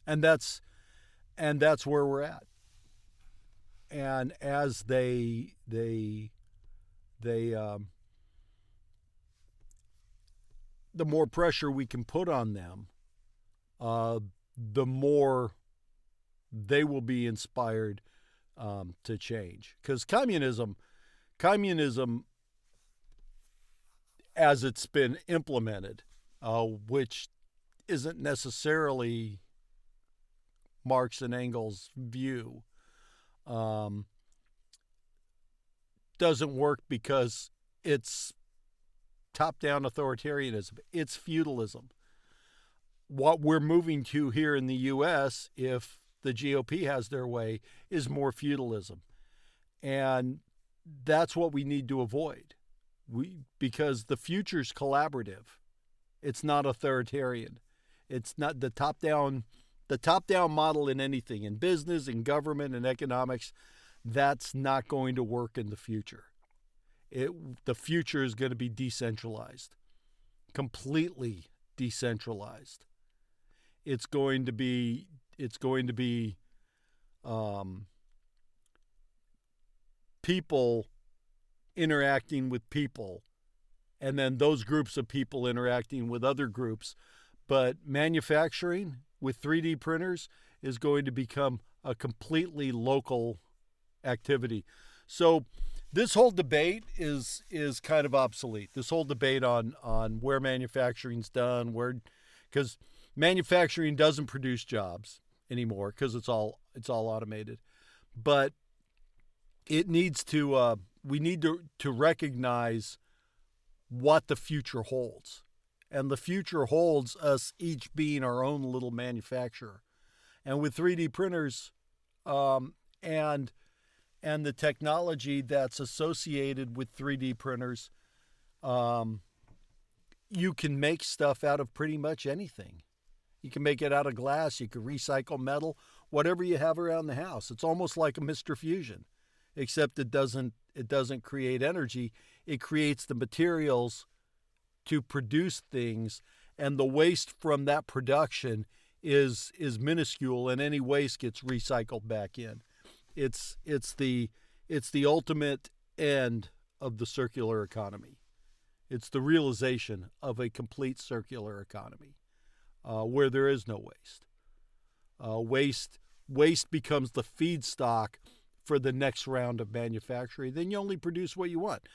And that's where we're at. And as the more pressure we can put on them, the more they will be inspired to change. Because communism, as it's been implemented, which isn't necessarily Marx and Engels' view, doesn't work because it's top-down authoritarianism. It's feudalism. What we're moving to here in the U.S., if the GOP has their way, is more feudalism. And that's what we need to avoid. Because the future's collaborative. It's not authoritarian. It's not the top-down model in anything, in business, in government, in economics. That's not going to work in the future. The future is going to be decentralized, completely decentralized. It's going to be people interacting with people, and then those groups of people interacting with other groups. But manufacturing with 3D printers is going to become a completely local activity. So this whole debate is kind of obsolete. This whole debate on where manufacturing's done, because manufacturing doesn't produce jobs anymore because it's all automated. But it needs to we need to recognize what the future holds. And the future holds us each being our own little manufacturer. And with 3D printers and the technology that's associated with 3D printers, you can make stuff out of pretty much anything. You can make it out of glass. You can recycle metal, whatever you have around the house. It's almost like a Mr. Fusion, except it doesn't create energy. It creates the materials to produce things, and the waste from that production is minuscule, and any waste gets recycled back in. It's the ultimate end of the circular economy. It's the realization of a complete circular economy, where there is no waste. Waste becomes the feedstock for the next round of manufacturing. Then you only produce what you want.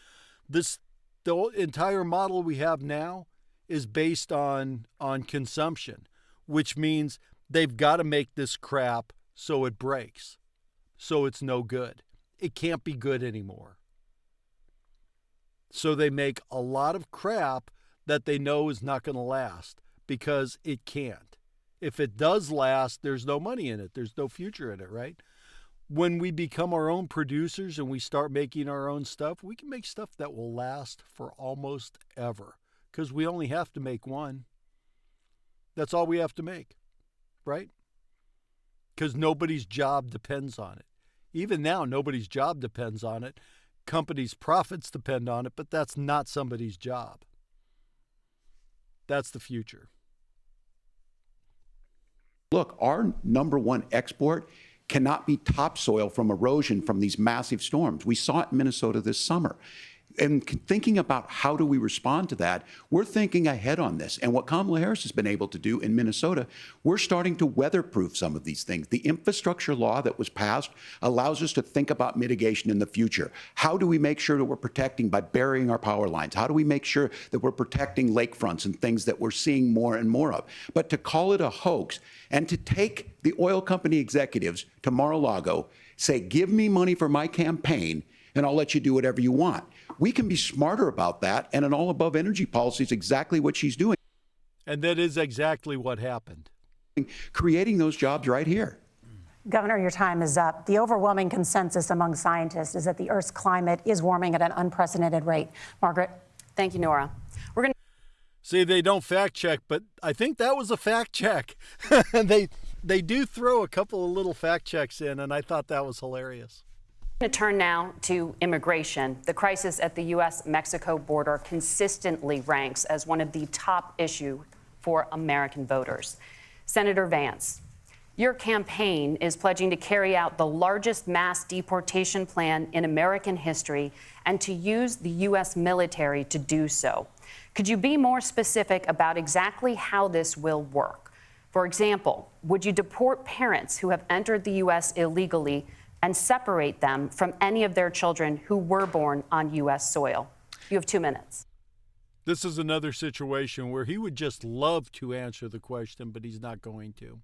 The entire model we have now is based on consumption, which means they've got to make this crap so it breaks, so it's no good. It can't be good anymore. So they make a lot of crap that they know is not going to last because it can't. If it does last, there's no money in it. There's no future in it, right? when we become our own producers and we start making our own stuff, we can make stuff that will last for almost ever because we only have to make one. That's all we have to make, right? Because nobody's job depends on it. Even now, nobody's job depends on it. Companies' profits depend on it, but that's not somebody's job. That's the future.
Look, our number one export cannot be topsoil from erosion from these massive storms. We saw it in Minnesota this summer. And thinking about how do we respond to that, we're thinking ahead on this. And what Kamala Harris has been able to do in Minnesota, we're starting to weatherproof some of these things. The infrastructure law that was passed allows us to think about mitigation in the future. How do we make sure that we're protecting by burying our power lines? How do we make sure that we're protecting lakefronts and things that we're seeing more and more of? But to call it a hoax and to take the oil company executives to Mar-a-Lago, say, give me money for my campaign, and I'll let you do whatever you want. We can be smarter about that, and an all-above energy policy is exactly what she's doing.
And that is exactly what happened.
Creating those jobs right here.
Governor, your time is up. The overwhelming consensus among scientists is that the Earth's climate is warming at an unprecedented rate. Margaret?
Thank you, Nora. We're going to
see, they don't fact check, but I think that was a fact check. They do throw a couple of little fact checks in, and I thought that was hilarious.
to turn now to immigration. The crisis at the U.S.-Mexico border consistently ranks as one of the top issues for American voters. Senator Vance, your campaign is pledging to carry out the largest mass deportation plan in American history and to use the U.S. military to do so. Could you be more specific about exactly how this will work? For example, would you deport parents who have entered the U.S. illegally and separate them from any of their children who were born on U.S. soil? You have 2 minutes.
This is another situation where he would just love to answer the question, but he's not going to.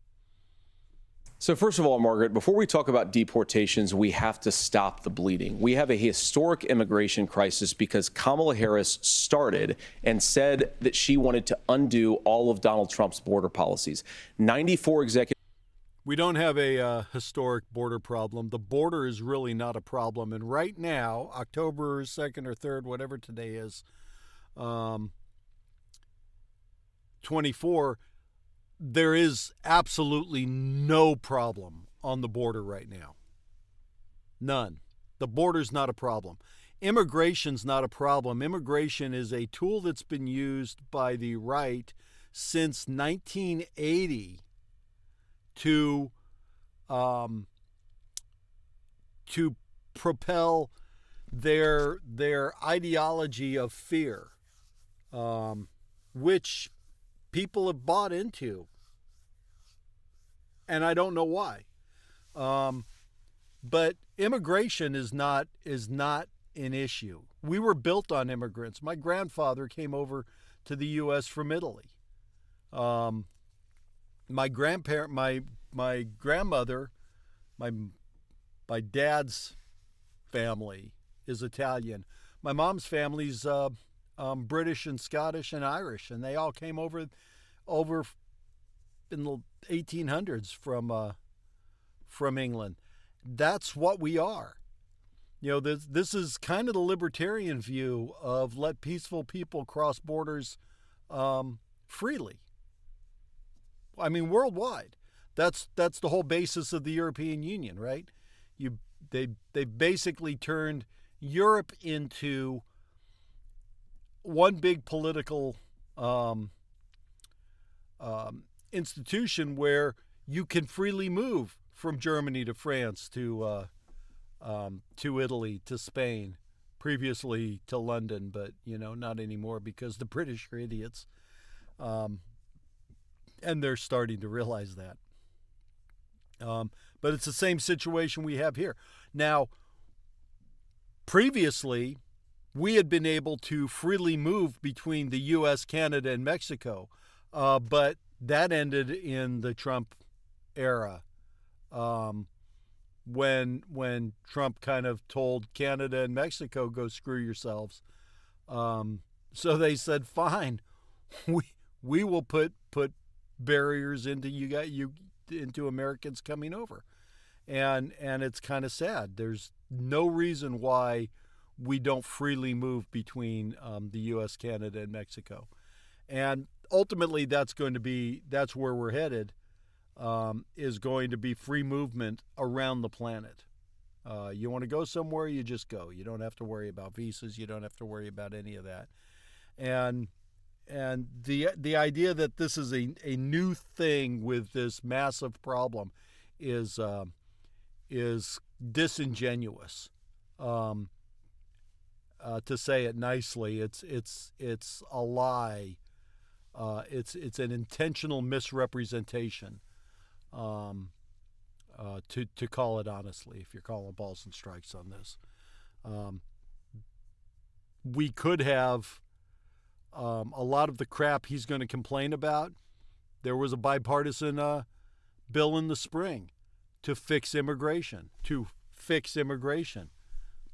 So first of all, Margaret, before we talk about deportations, we have to stop the bleeding. We have a historic immigration crisis because Kamala Harris started and said that she wanted to undo all of Donald Trump's border policies. 94 executive.
We don't have a historic border problem. The border is really not a problem. And right now, October 2nd or 3rd, whatever today is, 24, there is absolutely no problem on the border right now. None. The border's not a problem. Immigration's not a problem. Immigration is a tool that's been used by the right since 1980 to propel their ideology of fear, which people have bought into, and I don't know why. But immigration is not an issue. We were built on immigrants. My grandfather came over to the U.S. from Italy. My grandmother, my dad's family is Italian. My mom's family's British and Scottish and Irish, and they all came over in the 1800s from England. That's what we are. You know, this is kind of the libertarian view of let peaceful people cross borders freely. I mean, worldwide. That's the whole basis of the European Union, right? They basically turned Europe into one big political institution where you can freely move from Germany to France to Italy to Spain, previously to London, but not anymore because the British are idiots, and they're starting to realize that. But it's the same situation we have here now. Previously, we had been able to freely move between the U.S., Canada, and Mexico, but that ended in the Trump era, when Trump kind of told Canada and Mexico, go screw yourselves. So they said, fine, we will put barriers into into Americans coming over. and it's kind of sad. There's no reason why we don't freely move between the U.S., Canada, and Mexico. And ultimately, that's where we're headed, is going to be free movement around the planet. You want to go somewhere, you just go. You don't have to worry about visas. You don't have to worry about any of that. And the idea that this is a new thing with this massive problem is disingenuous. To say it nicely, it's a lie. It's an intentional misrepresentation. To call it honestly, if you're calling balls and strikes on this, we could have a lot of the crap he's going to complain about. There was a bipartisan bill in the spring to fix immigration,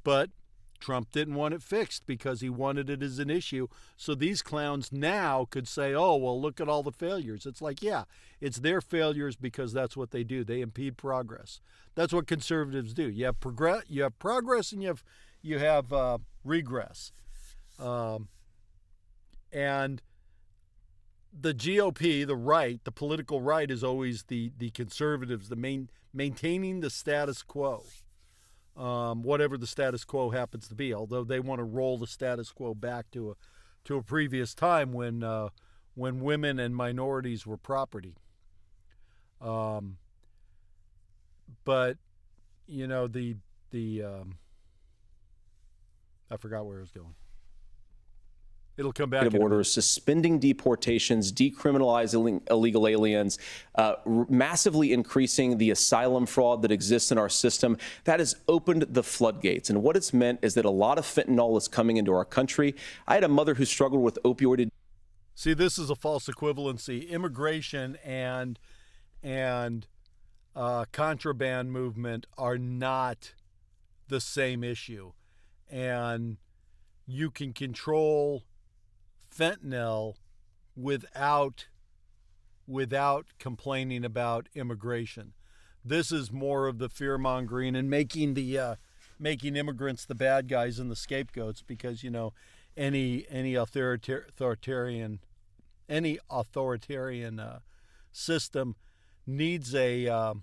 but Trump didn't want it fixed because he wanted it as an issue. So these clowns now could say, oh, well, look at all the failures. It's like, yeah, it's their failures because that's what they do. They impede progress. That's what conservatives do. You have progress, and you have regress. And the GOP, the right, the political right, is always the conservatives, maintaining the status quo. Whatever the status quo happens to be, although they want to roll the status quo back to a previous time when women and minorities were property. But you know, I forgot where I was going. It'll come back.
Orders suspending deportations, decriminalizing illegal aliens, massively increasing the asylum fraud that exists in our system. That has opened the floodgates. And what it's meant is that a lot of fentanyl is coming into our country. I had a mother who struggled with opioid.
See, this is a false equivalency. Immigration and contraband movement are not the same issue. And you can control fentanyl without complaining about immigration. This is more of the fear-mongering and making immigrants the bad guys and the scapegoats, because any authoritarian system needs a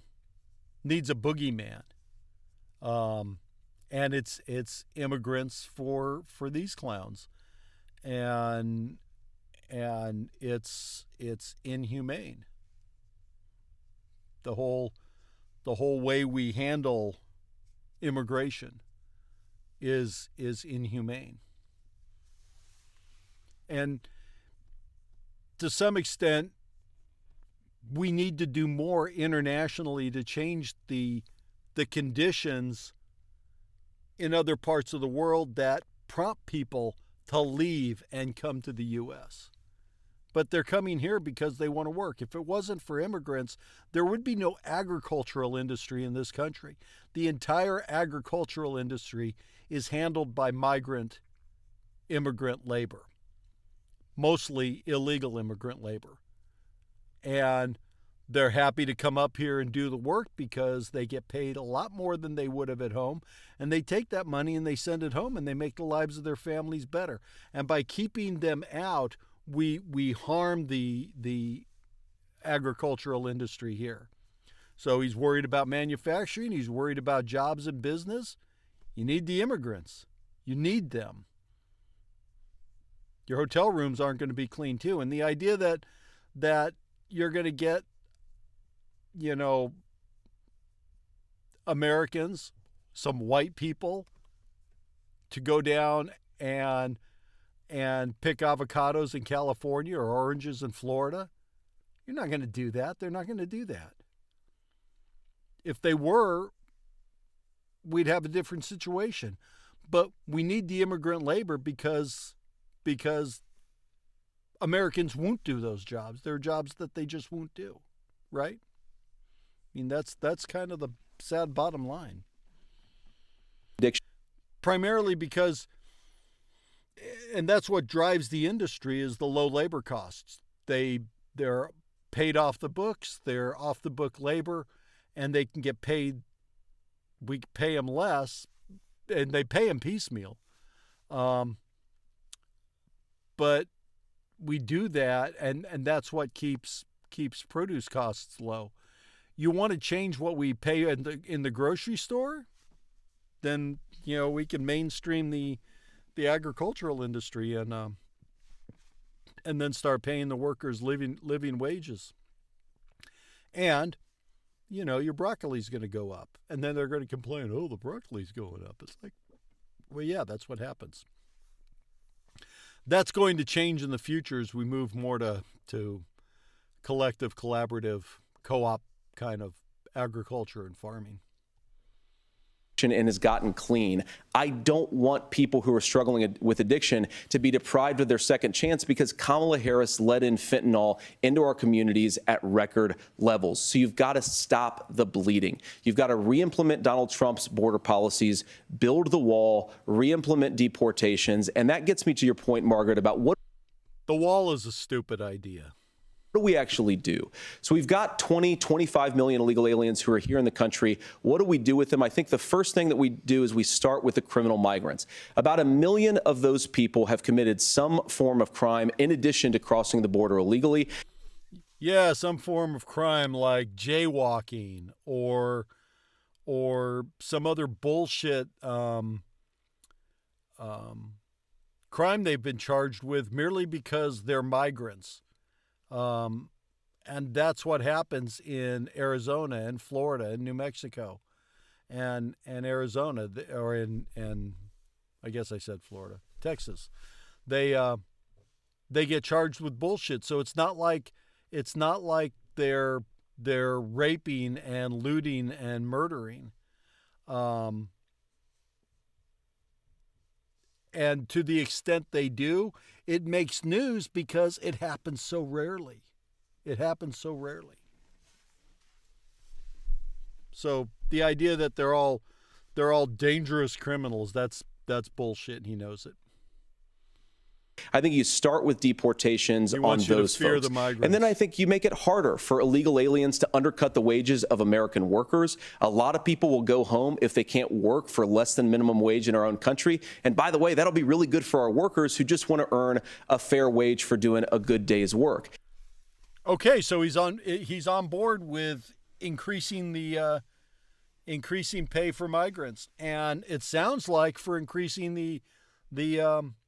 boogeyman, and it's immigrants for these clowns. And it's inhumane. The whole way we handle immigration is inhumane. And to some extent, we need to do more internationally to change the conditions in other parts of the world that prompt people to leave and come to the U.S. But they're coming here because they want to work. If it wasn't for immigrants, there would be no agricultural industry in this country. The entire agricultural industry is handled by immigrant labor, mostly illegal immigrant labor. And they're happy to come up here and do the work because they get paid a lot more than they would have at home. And they take that money and they send it home, and they make the lives of their families better. And by keeping them out, we harm the agricultural industry here. So he's worried about manufacturing. He's worried about jobs and business. You need the immigrants. You need them. Your hotel rooms aren't going to be clean too. And the idea that you're going to get, Americans, some white people, to go down and pick avocados in California or oranges in Florida. You're not going to do that. They're not going to do that. If they were, we'd have a different situation. But we need the immigrant labor because Americans won't do those jobs. There are jobs that they just won't do, right? I mean, that's kind of the sad bottom line. Primarily because, and that's what drives the industry, is the low labor costs. They're paid off the books, they're off the book labor, and they can get paid we pay them less, and they pay them piecemeal. But we do that, and that's what keeps produce costs low. You want to change what we pay in the grocery store? Then we can mainstream the agricultural industry and then start paying the workers living wages. And your broccoli's going to go up, and then they're going to complain, oh, the broccoli's going up. It's like, well, yeah, that's what happens. That's going to change in the future as we move more to collective, collaborative, co-op kind of agriculture and farming.
And has gotten clean. I don't want people who are struggling with addiction to be deprived of their second chance because Kamala Harris let in fentanyl into our communities at record levels. So you've got to stop the bleeding. You've got to re-implement Donald Trump's border policies, build the wall, re-implement deportations. And that gets me to your point, Margaret, about what
the wall is a stupid idea.
What do we actually do? So we've got 25 million illegal aliens who are here in the country. What do we do with them? I think the first thing that we do is we start with the criminal migrants. About 1 million of those people have committed some form of crime in addition to crossing the border illegally.
Yeah, some form of crime like jaywalking or some other bullshit crime they've been charged with merely because they're migrants. And that's what happens in Arizona and Florida and New Mexico and Arizona, or in I guess I said Florida, Texas. They get charged with bullshit. So it's not like they're raping and looting and murdering. And to the extent they do, it makes news because it happens so rarely. It happens so rarely. So the idea that they're all dangerous criminals, that's bullshit, and he knows it.
I think you start with deportations on those folks. And then I think you make it harder for illegal aliens to undercut the wages of American workers. A lot of people will go home if they can't work for less than minimum wage in our own country. And by the way, that'll be really good for our workers who just want to earn a fair wage for doing a good day's work.
Okay, so he's on board with increasing pay for migrants, and it sounds like for increasing the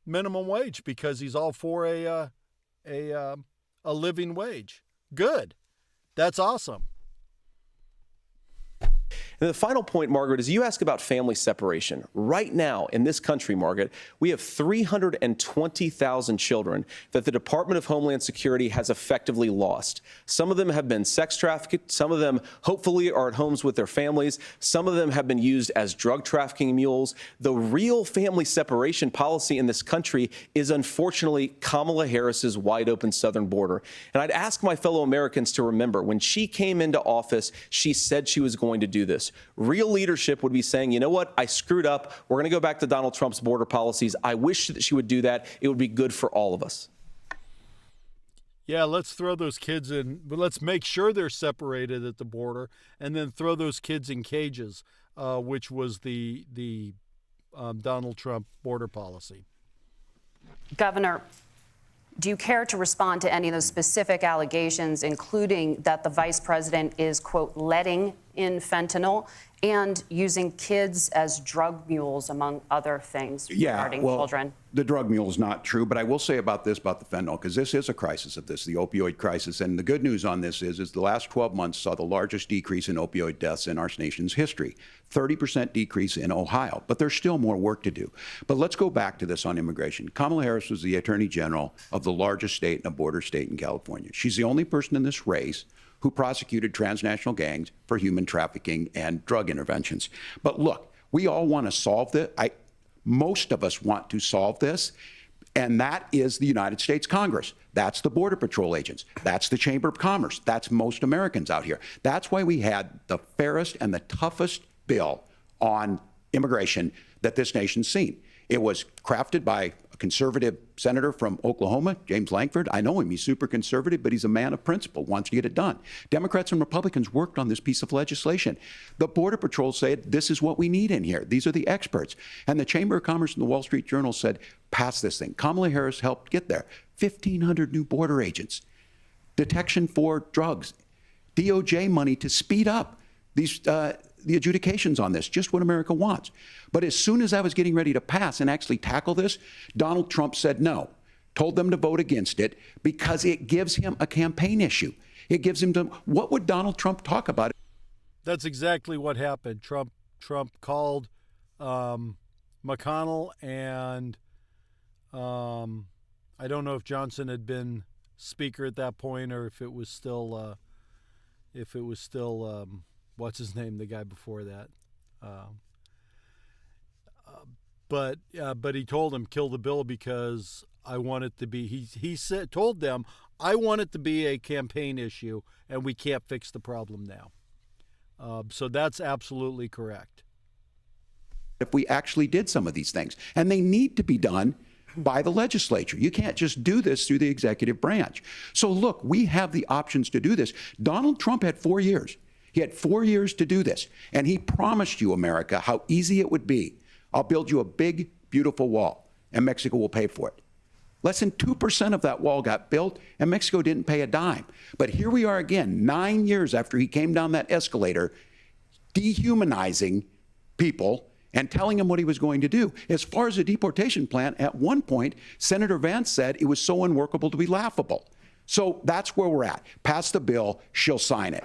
minimum wage, because he's all for a living wage. Good. That's awesome.
And the final point, Margaret, is you ask about family separation. Right now in this country, Margaret, we have 320,000 children that the Department of Homeland Security has effectively lost. Some of them have been sex trafficked. Some of them hopefully are at homes with their families. Some of them have been used as drug trafficking mules. The real family separation policy in this country is unfortunately Kamala Harris's wide open southern border. And I'd ask my fellow Americans to remember when she came into office, she said she was going to do this. Real leadership would be saying, you know what, I screwed up. We're going to go back to Donald Trump's border policies. I wish that she would do that. It would be good for all of us.
Yeah, let's throw those kids in, but let's make sure they're separated at the border, and then throw those kids in cages, which was the Donald Trump border policy.
Governor, do you care to respond to any of those specific allegations, including that the vice president is, quote, letting in fentanyl and using kids as drug mules, among other things regarding children?
The drug mule is not true, but I will say about the fentanyl, because this is a crisis of this, the opioid crisis. And the good news on this is the last 12 months saw the largest decrease in opioid deaths in our nation's history, 30% decrease in Ohio. But there's still more work to do. But let's go back to this on immigration. Kamala Harris was the Attorney General of the largest state and a border state in California. She's the only person in this race who prosecuted transnational gangs for human trafficking and drug interventions. But look, we all want to solve this. Most of us want to solve this, and that is the United States Congress. That's the Border Patrol agents. That's the Chamber of Commerce. That's most Americans out here. That's why we had the fairest and the toughest bill on immigration that this nation's seen. It was crafted by a conservative senator from Oklahoma, James Lankford. I know him. He's super conservative, but he's a man of principle, wants to get it done. Democrats and Republicans worked on this piece of legislation. The Border Patrol said, this is what we need in here. These are the experts. And the Chamber of Commerce and the Wall Street Journal said, pass this thing. Kamala Harris helped get there. 1,500 new border agents, detection for drugs, DOJ money to speed up these the adjudications on this, just what America wants. But as soon as I was getting ready to pass and actually tackle this, Donald Trump said no, told them to vote against it because it gives him a campaign issue. It gives him to, what would Donald Trump talk about?
That's exactly what happened. Trump called McConnell and I don't know if Johnson had been speaker at that point or if it was still what's his name, the guy before that. But he told him, kill the bill because I want it to be, told them, I want it to be a campaign issue and we can't fix the problem now. So that's absolutely correct.
If we actually did some of these things, and they need to be done by the legislature. You can't just do this through the executive branch. So look, we have the options to do this. Donald Trump had 4 years. He had 4 years to do this, and he promised you, America, how easy it would be. I'll build you a big, beautiful wall, and Mexico will pay for it. Less than 2% of that wall got built, and Mexico didn't pay a dime. But here we are again, 9 years after he came down that escalator, dehumanizing people and telling them what he was going to do. As far as the deportation plan, at one point, Senator Vance said it was so unworkable to be laughable. So that's where we're at. Pass the bill, she'll sign it.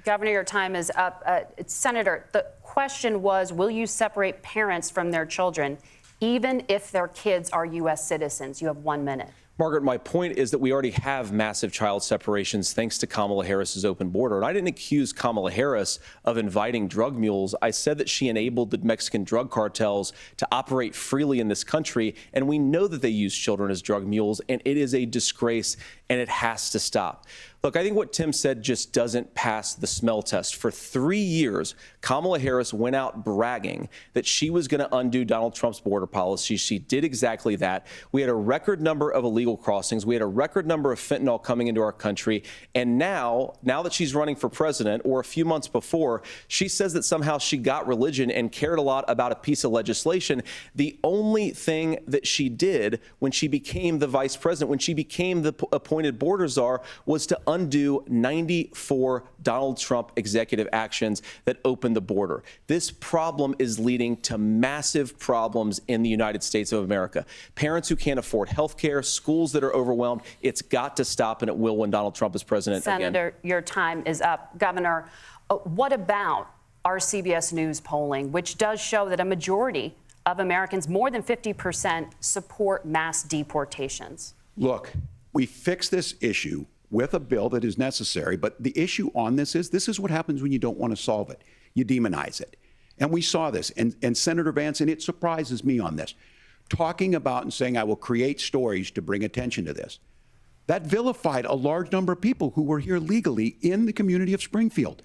Governor, your time is up. Senator, the question was, will you separate parents from their children, even if their kids are U.S. citizens? You have 1 minute.
Margaret, my point is that we already have massive child separations thanks to Kamala Harris's open border. And I didn't accuse Kamala Harris of inviting drug mules. I said that she enabled the Mexican drug cartels to operate freely in this country. And we know that they use children as drug mules, and it is a disgrace, and it has to stop. Look, I think what Tim said just doesn't pass the smell test. For 3 years, Kamala Harris went out bragging that she was going to undo Donald Trump's border policy. She did exactly that. We had a record number of illegal crossings. We had a record number of fentanyl coming into our country. And now that she's running for president, or a few months before, she says that somehow she got religion and cared a lot about a piece of legislation. The only thing that she did when she became the vice president, when she became the appointed border czar, was to undo 94 Donald Trump executive actions that opened the border. This problem is leading to massive problems in the United States of America. Parents who can't afford health care, schools that are overwhelmed. It's got to stop, and it will when Donald Trump is president again.
Senator, your time is up. Governor, what about our CBS News polling, which does show that a majority of Americans, more than 50%, support mass deportations?
Look, we fix this issue with a bill that is necessary, but the issue on this is what happens when you don't want to solve it. You demonize it. And we saw this, and Senator Vance, and it surprises me on this, talking about and saying, I will create stories to bring attention to this. That vilified a large number of people who were here legally in the community of Springfield.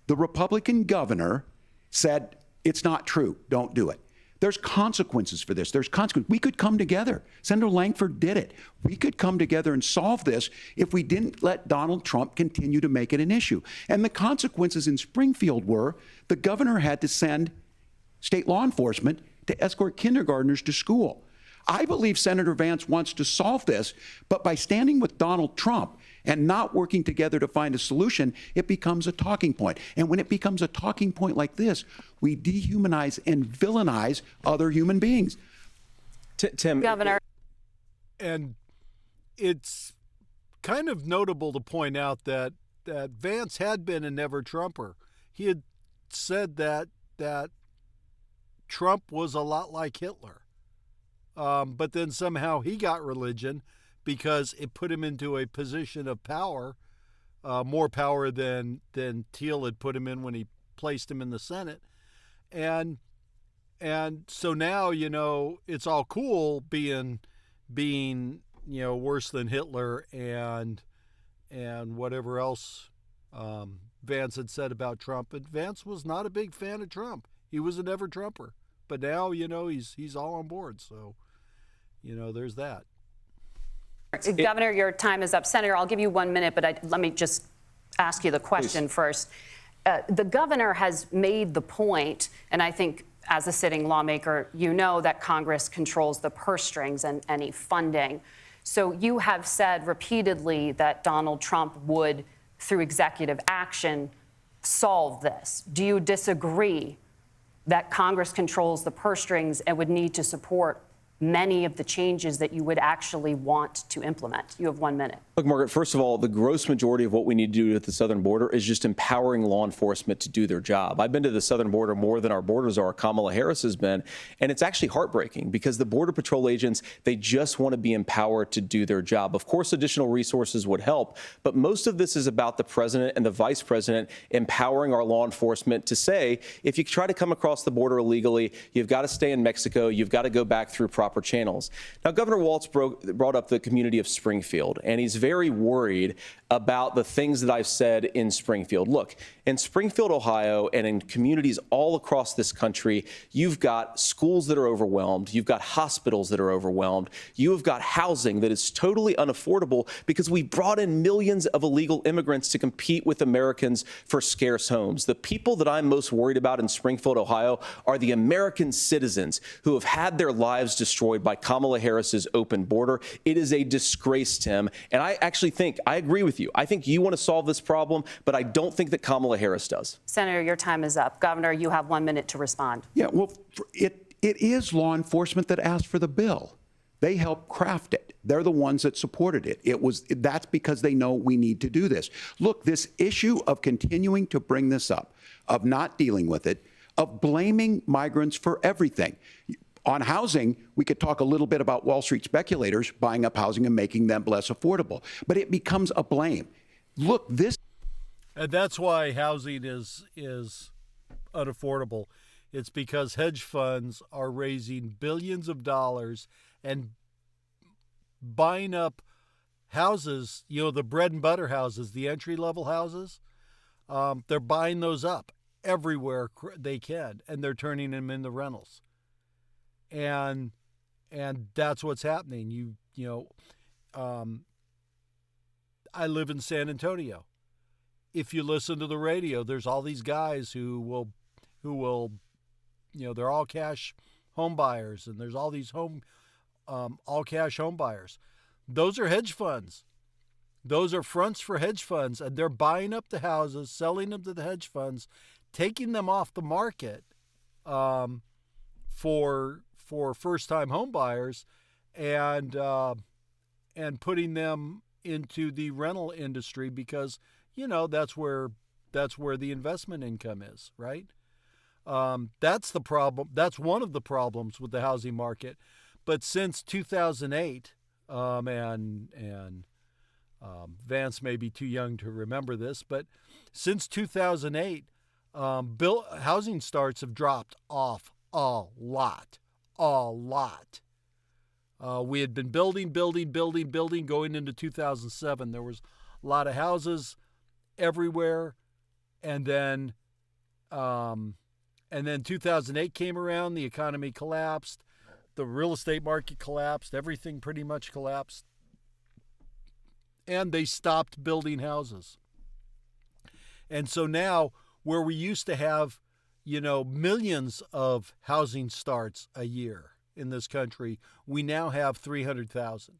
The Republican governor said, it's not true, don't do it. There's consequences for this. There's consequences. We could come together. Senator Lankford did it. We could come together and solve this if we didn't let Donald Trump continue to make it an issue. And the consequences in Springfield were the governor had to send state law enforcement to escort kindergartners to school. I believe Senator Vance wants to solve this, but by standing with Donald Trump and not working together to find a solution, it becomes a talking point. And when it becomes a talking point like this, we dehumanize and villainize other human beings.
Tim,
Governor.
And it's kind of notable to point out that Vance had been a never-Trumper. He had said that Trump was a lot like Hitler. But then somehow he got religion because it put him into a position of power, more power than Thiel had put him in when he placed him in the Senate. And so now, it's all cool being worse than Hitler and whatever else Vance had said about Trump. And Vance was not a big fan of Trump. He was a never-Trumper. But now, he's all on board. So, there's that.
Governor, your time is up. Senator, I'll give you 1 minute, but let me just ask you the question first. The governor has made the point, and I think as a sitting lawmaker, you know that Congress controls the purse strings and any funding. So you have said repeatedly that Donald Trump would, through executive action, solve this. Do you disagree that Congress controls the purse strings and would need to support many of the changes that you would actually want to implement? You have 1 minute.
Look, Margaret, first of all, the gross majority of what we need to do at the southern border is just empowering law enforcement to do their job. I've been to the southern border more than our borders are. Kamala Harris has been. And it's actually heartbreaking because the Border Patrol agents, they just want to be empowered to do their job. Of course, additional resources would help, but most of this is about the president and the vice president empowering our law enforcement to say, if you try to come across the border illegally, you've got to stay in Mexico, you've got to go back through proper channels. Now, Governor Walz brought up the community of Springfield, and he's very worried about the things that I've said in Springfield. Look, in Springfield, Ohio, and in communities all across this country, you've got schools that are overwhelmed. You've got hospitals that are overwhelmed. You have got housing that is totally unaffordable because we brought in millions of illegal immigrants to compete with Americans for scarce homes. The people that I'm most worried about in Springfield, Ohio, are the American citizens who have had their lives destroyed by Kamala Harris's open border. It is a disgrace, Tim. And I actually think, I agree with you. I think you want to solve this problem, but I don't think that Kamala Harris does.
Senator, your time is up. Governor, you have 1 minute to respond.
Yeah, well, it is law enforcement that asked for the bill. They helped craft it. They're the ones that supported it. That's because they know we need to do this. Look, this issue of continuing to bring this up, of not dealing with it, of blaming migrants for everything. On housing, we could talk a little bit about Wall Street speculators buying up housing and making them less affordable, but it becomes a blame. Look, this.
And that's why housing is unaffordable. It's because hedge funds are raising billions of dollars and buying up houses, the bread and butter houses, the entry-level houses. They're buying those up everywhere they can, and they're turning them into rentals. And that's what's happening. I live in San Antonio. If you listen to the radio, there's all these guys who will, they're all cash home buyers, and there's all these all cash home buyers. Those are hedge funds. Those are fronts for hedge funds, and they're buying up the houses, selling them to the hedge funds, taking them off the market for first-time home buyers, and putting them into the rental industry because that's where the investment income is, right? That's the problem. That's one of the problems with the housing market. But since 2008, and Vance may be too young to remember this, but since 2008, housing starts have dropped off a lot. We had been building going into 2007. There was a lot of houses everywhere, and then 2008 came around. The economy collapsed, the real estate market collapsed, everything pretty much collapsed, and they stopped building houses. And so now, where we used to have millions of housing starts a year in this country, we now have 300,000.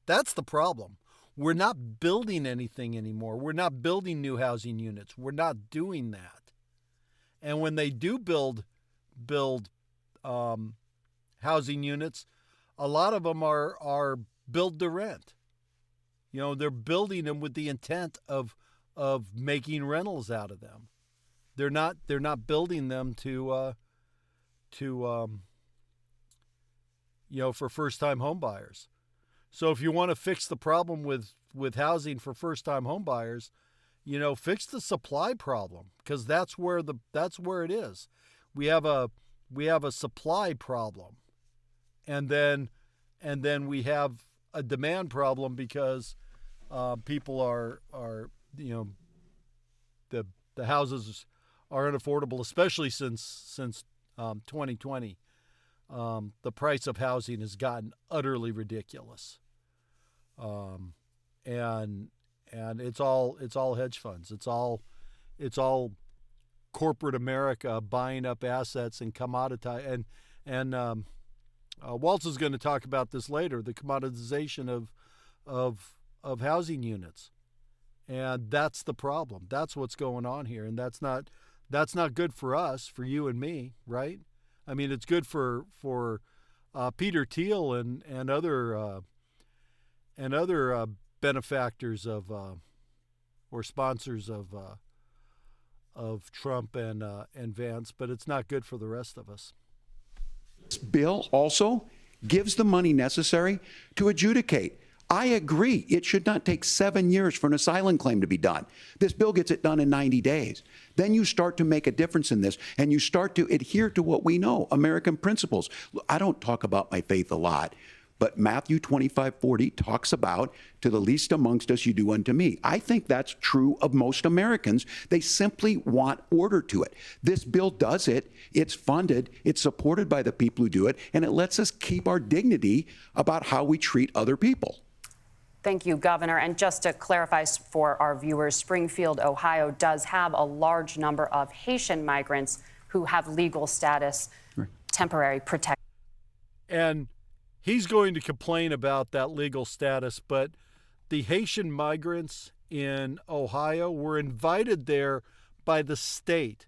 That's the problem. We're not building anything anymore. We're not building new housing units. We're not doing that. And when they do build housing units, a lot of them are build to rent. They're building them with the intent of making rentals out of them. They're not building them for first-time home buyers. So if you want to fix the problem with housing for first-time home buyers, fix the supply problem, because that's where it is. We have a supply problem, and then we have a demand problem because people are the houses are unaffordable, especially since 2020. the price of housing has gotten utterly ridiculous. And it's all hedge funds. It's all corporate America buying up assets and commoditize. And Walz is going to talk about this later, the commoditization of housing units. And that's the problem. That's what's going on here. And that's not good for us, for you and me, right? I mean, it's good for Peter Thiel and other benefactors of or sponsors of Trump and Vance, but it's not good for the rest of us.
This bill also gives the money necessary to adjudicate. I agree. It should not take 7 years for an asylum claim to be done. This bill gets it done in 90 days. Then you start to make a difference in this, and you start to adhere to what we know, American principles. I don't talk about my faith a lot, but Matthew 25:40 talks about, to the least amongst us you do unto me. I think that's true of most Americans. They simply want order to it. This bill does it. It's funded. It's supported by the people who do it, and it lets us keep our dignity about how we treat other people.
Thank you, Governor. And just to clarify for our viewers, Springfield, Ohio does have a large number of Haitian migrants who have legal status, right, temporary protection.
And he's going to complain about that legal status, but the Haitian migrants in Ohio were invited there by the state.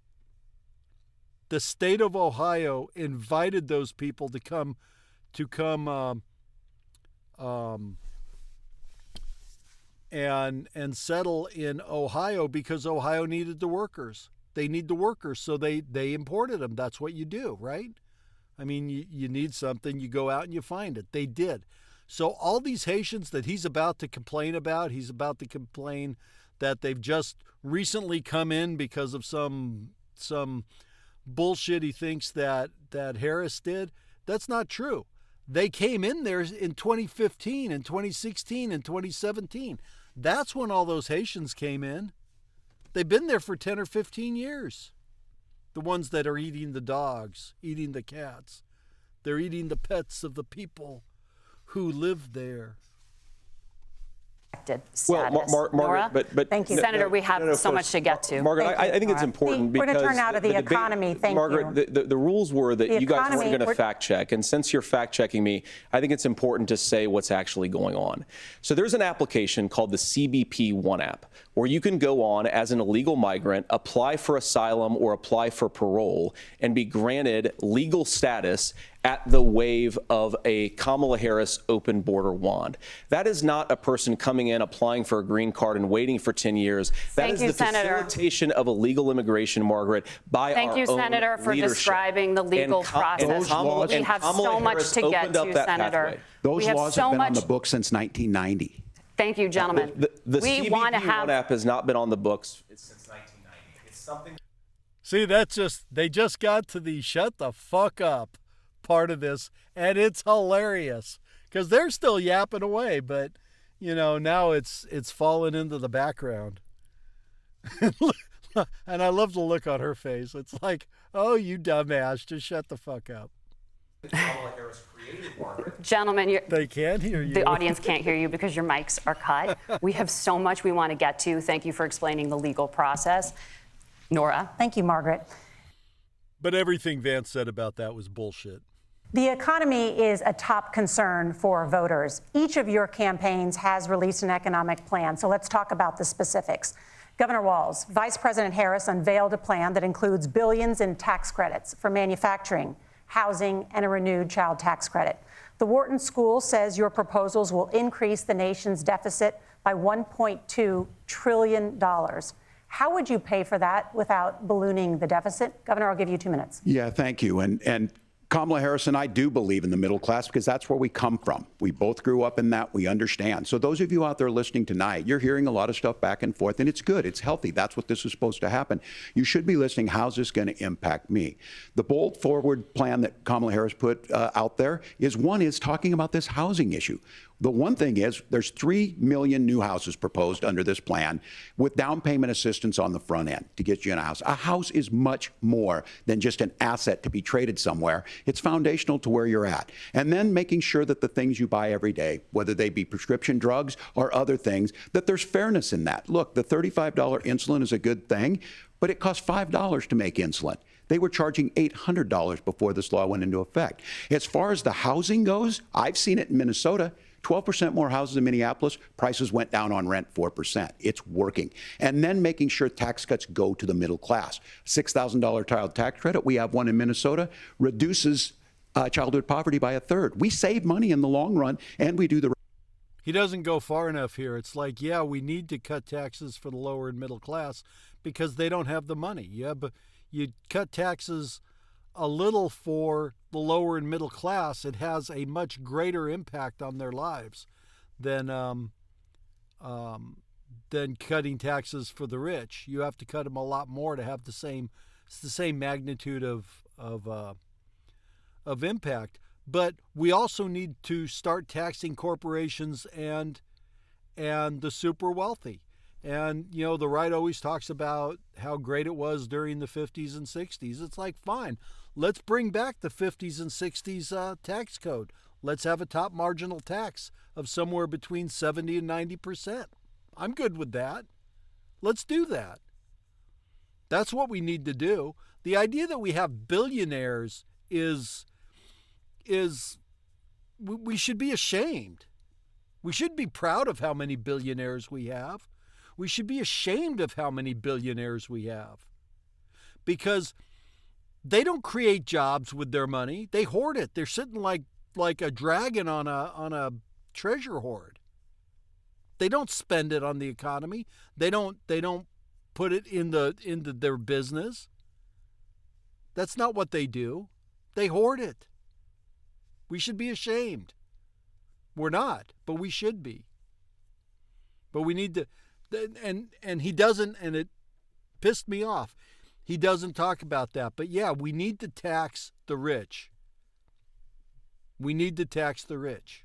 The state of Ohio invited those people to come and settle in Ohio because Ohio needed the workers. They need the workers, so they imported them. That's what you do, right? I mean, you need something, you go out and you find it. They did. So all these Haitians that he's about to complain about, he's about to complain that they've just recently come in because of some bullshit he thinks that Harris did. That's not true. They came in there in 2015 and 2016 and 2017. That's when all those Haitians came in. They've been there for 10 or 15 years. The ones that are eating the dogs, eating the cats. They're eating the pets of the people who live there.
Well,
Margaret, but
thank you, Senator. We have so much to get to.
Margaret, I think it's important because
we're going to turn now to the economy. Thank you,
Margaret. The rules were that you guys weren't going to fact check, and since you're fact checking me, I think it's important to say what's actually going on. So there's an application called the CBP One app, where you can go on as an illegal migrant, apply for asylum or apply for parole, and be granted legal status at the wave of a Kamala Harris open border wand. That is not a person coming in, applying for a green card and waiting for 10 years. That is the facilitation of illegal immigration, Margaret, by our own leadership.
Thank you, Senator, for describing the legal process. We have so much to get to, Senator.
Those laws have been on the books since 1990.
Thank you, gentlemen.
The CBP One app has not been on the books since 1990. It's something.
See, they just got to the shut the fuck up part of this, and it's hilarious because they're still yapping away, but now it's fallen into the background. And I love the look on her face. It's like, oh, you dumbass, just shut the fuck up.
Gentlemen,
they can't hear you.
The audience can't hear you because your mics are cut. We have so much we want to get to. Thank you for explaining the legal process. Nora.
Thank you, Margaret.
But everything Vance said about that was bullshit.
The economy is a top concern for voters. Each of your campaigns has released an economic plan, so let's talk about the specifics. Governor Walz, Vice President Harris unveiled a plan that includes billions in tax credits for manufacturing, housing, and a renewed child tax credit. The Wharton School says your proposals will increase the nation's deficit by $1.2 trillion. How would you pay for that without ballooning the deficit? Governor, I'll give you 2 minutes.
Yeah, thank you. And Kamala Harris and I do believe in the middle class because that's where we come from. We both grew up in that. We understand. So those of you out there listening tonight, you're hearing a lot of stuff back and forth, and it's good. It's healthy. That's what this is supposed to happen. You should be listening. How's this going to impact me? The bold forward plan that Kamala Harris put out there is talking about this housing issue. The one thing is there's 3 million new houses proposed under this plan with down payment assistance on the front end to get you in a house. A house is much more than just an asset to be traded somewhere. It's foundational to where you're at. And then making sure that the things you buy every day, whether they be prescription drugs or other things, that there's fairness in that. Look, the $35 insulin is a good thing, but it costs $5 to make insulin. They were charging $800 before this law went into effect. As far as the housing goes, I've seen it in Minnesota. 12% more houses in Minneapolis, prices went down on rent 4%. It's working. And then making sure tax cuts go to the middle class. $6,000 child tax credit, we have one in Minnesota, reduces childhood poverty by a third. We save money in the long run, and we do the...
He doesn't go far enough here. It's like, yeah, we need to cut taxes for the lower and middle class because they don't have the money. Yeah, but you cut taxes a little for the lower and middle class, it has a much greater impact on their lives than cutting taxes for the rich. You have to cut them a lot more to have the same magnitude of impact. But we also need to start taxing corporations and the super wealthy. And, you know, the right always talks about how great it was during the 50s and 60s. It's like, fine, let's bring back the 50s and 60s tax code. Let's have a top marginal tax of somewhere between 70 and 90%. I'm good with that. Let's do that. That's what we need to do. The idea that we have billionaires is we should be ashamed. We should be proud of how many billionaires we have. We should be ashamed of how many billionaires we have, because they don't create jobs with their money. They hoard it. They're sitting like a dragon on a treasure hoard. They don't spend it on the economy. They don't put it into their business. That's not what they do. They hoard it. We should be ashamed. We're not, but we should be. But we need to. And he doesn't, and it pissed me off. He doesn't talk about that. But yeah, we need to tax the rich. We need to tax the rich.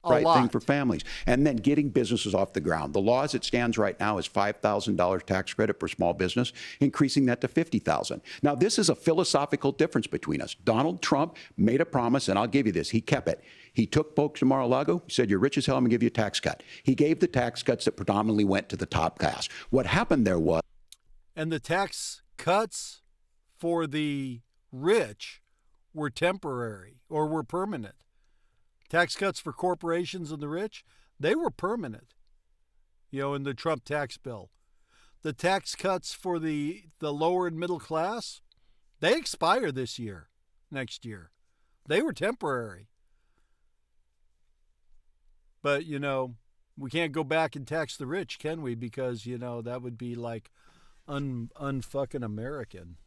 Right thing for families. And then getting businesses off the ground. The law as it stands right now is $5,000 tax credit for small business, increasing that to $50,000. Now, this is a philosophical difference between us. Donald Trump made a promise, and I'll give you this. He kept it. He took folks to Mar-a-Lago, said, you're rich as hell, I'm going to give you a tax cut. He gave the tax cuts that predominantly went to the top class. What happened there was...
And the tax cuts for the rich were temporary or were permanent. Tax cuts for corporations and the rich, they were permanent, in the Trump tax bill. The tax cuts for the lower and middle class, they expire next year. They were temporary. But, we can't go back and tax the rich, can we? Because, that would be like unfucking American.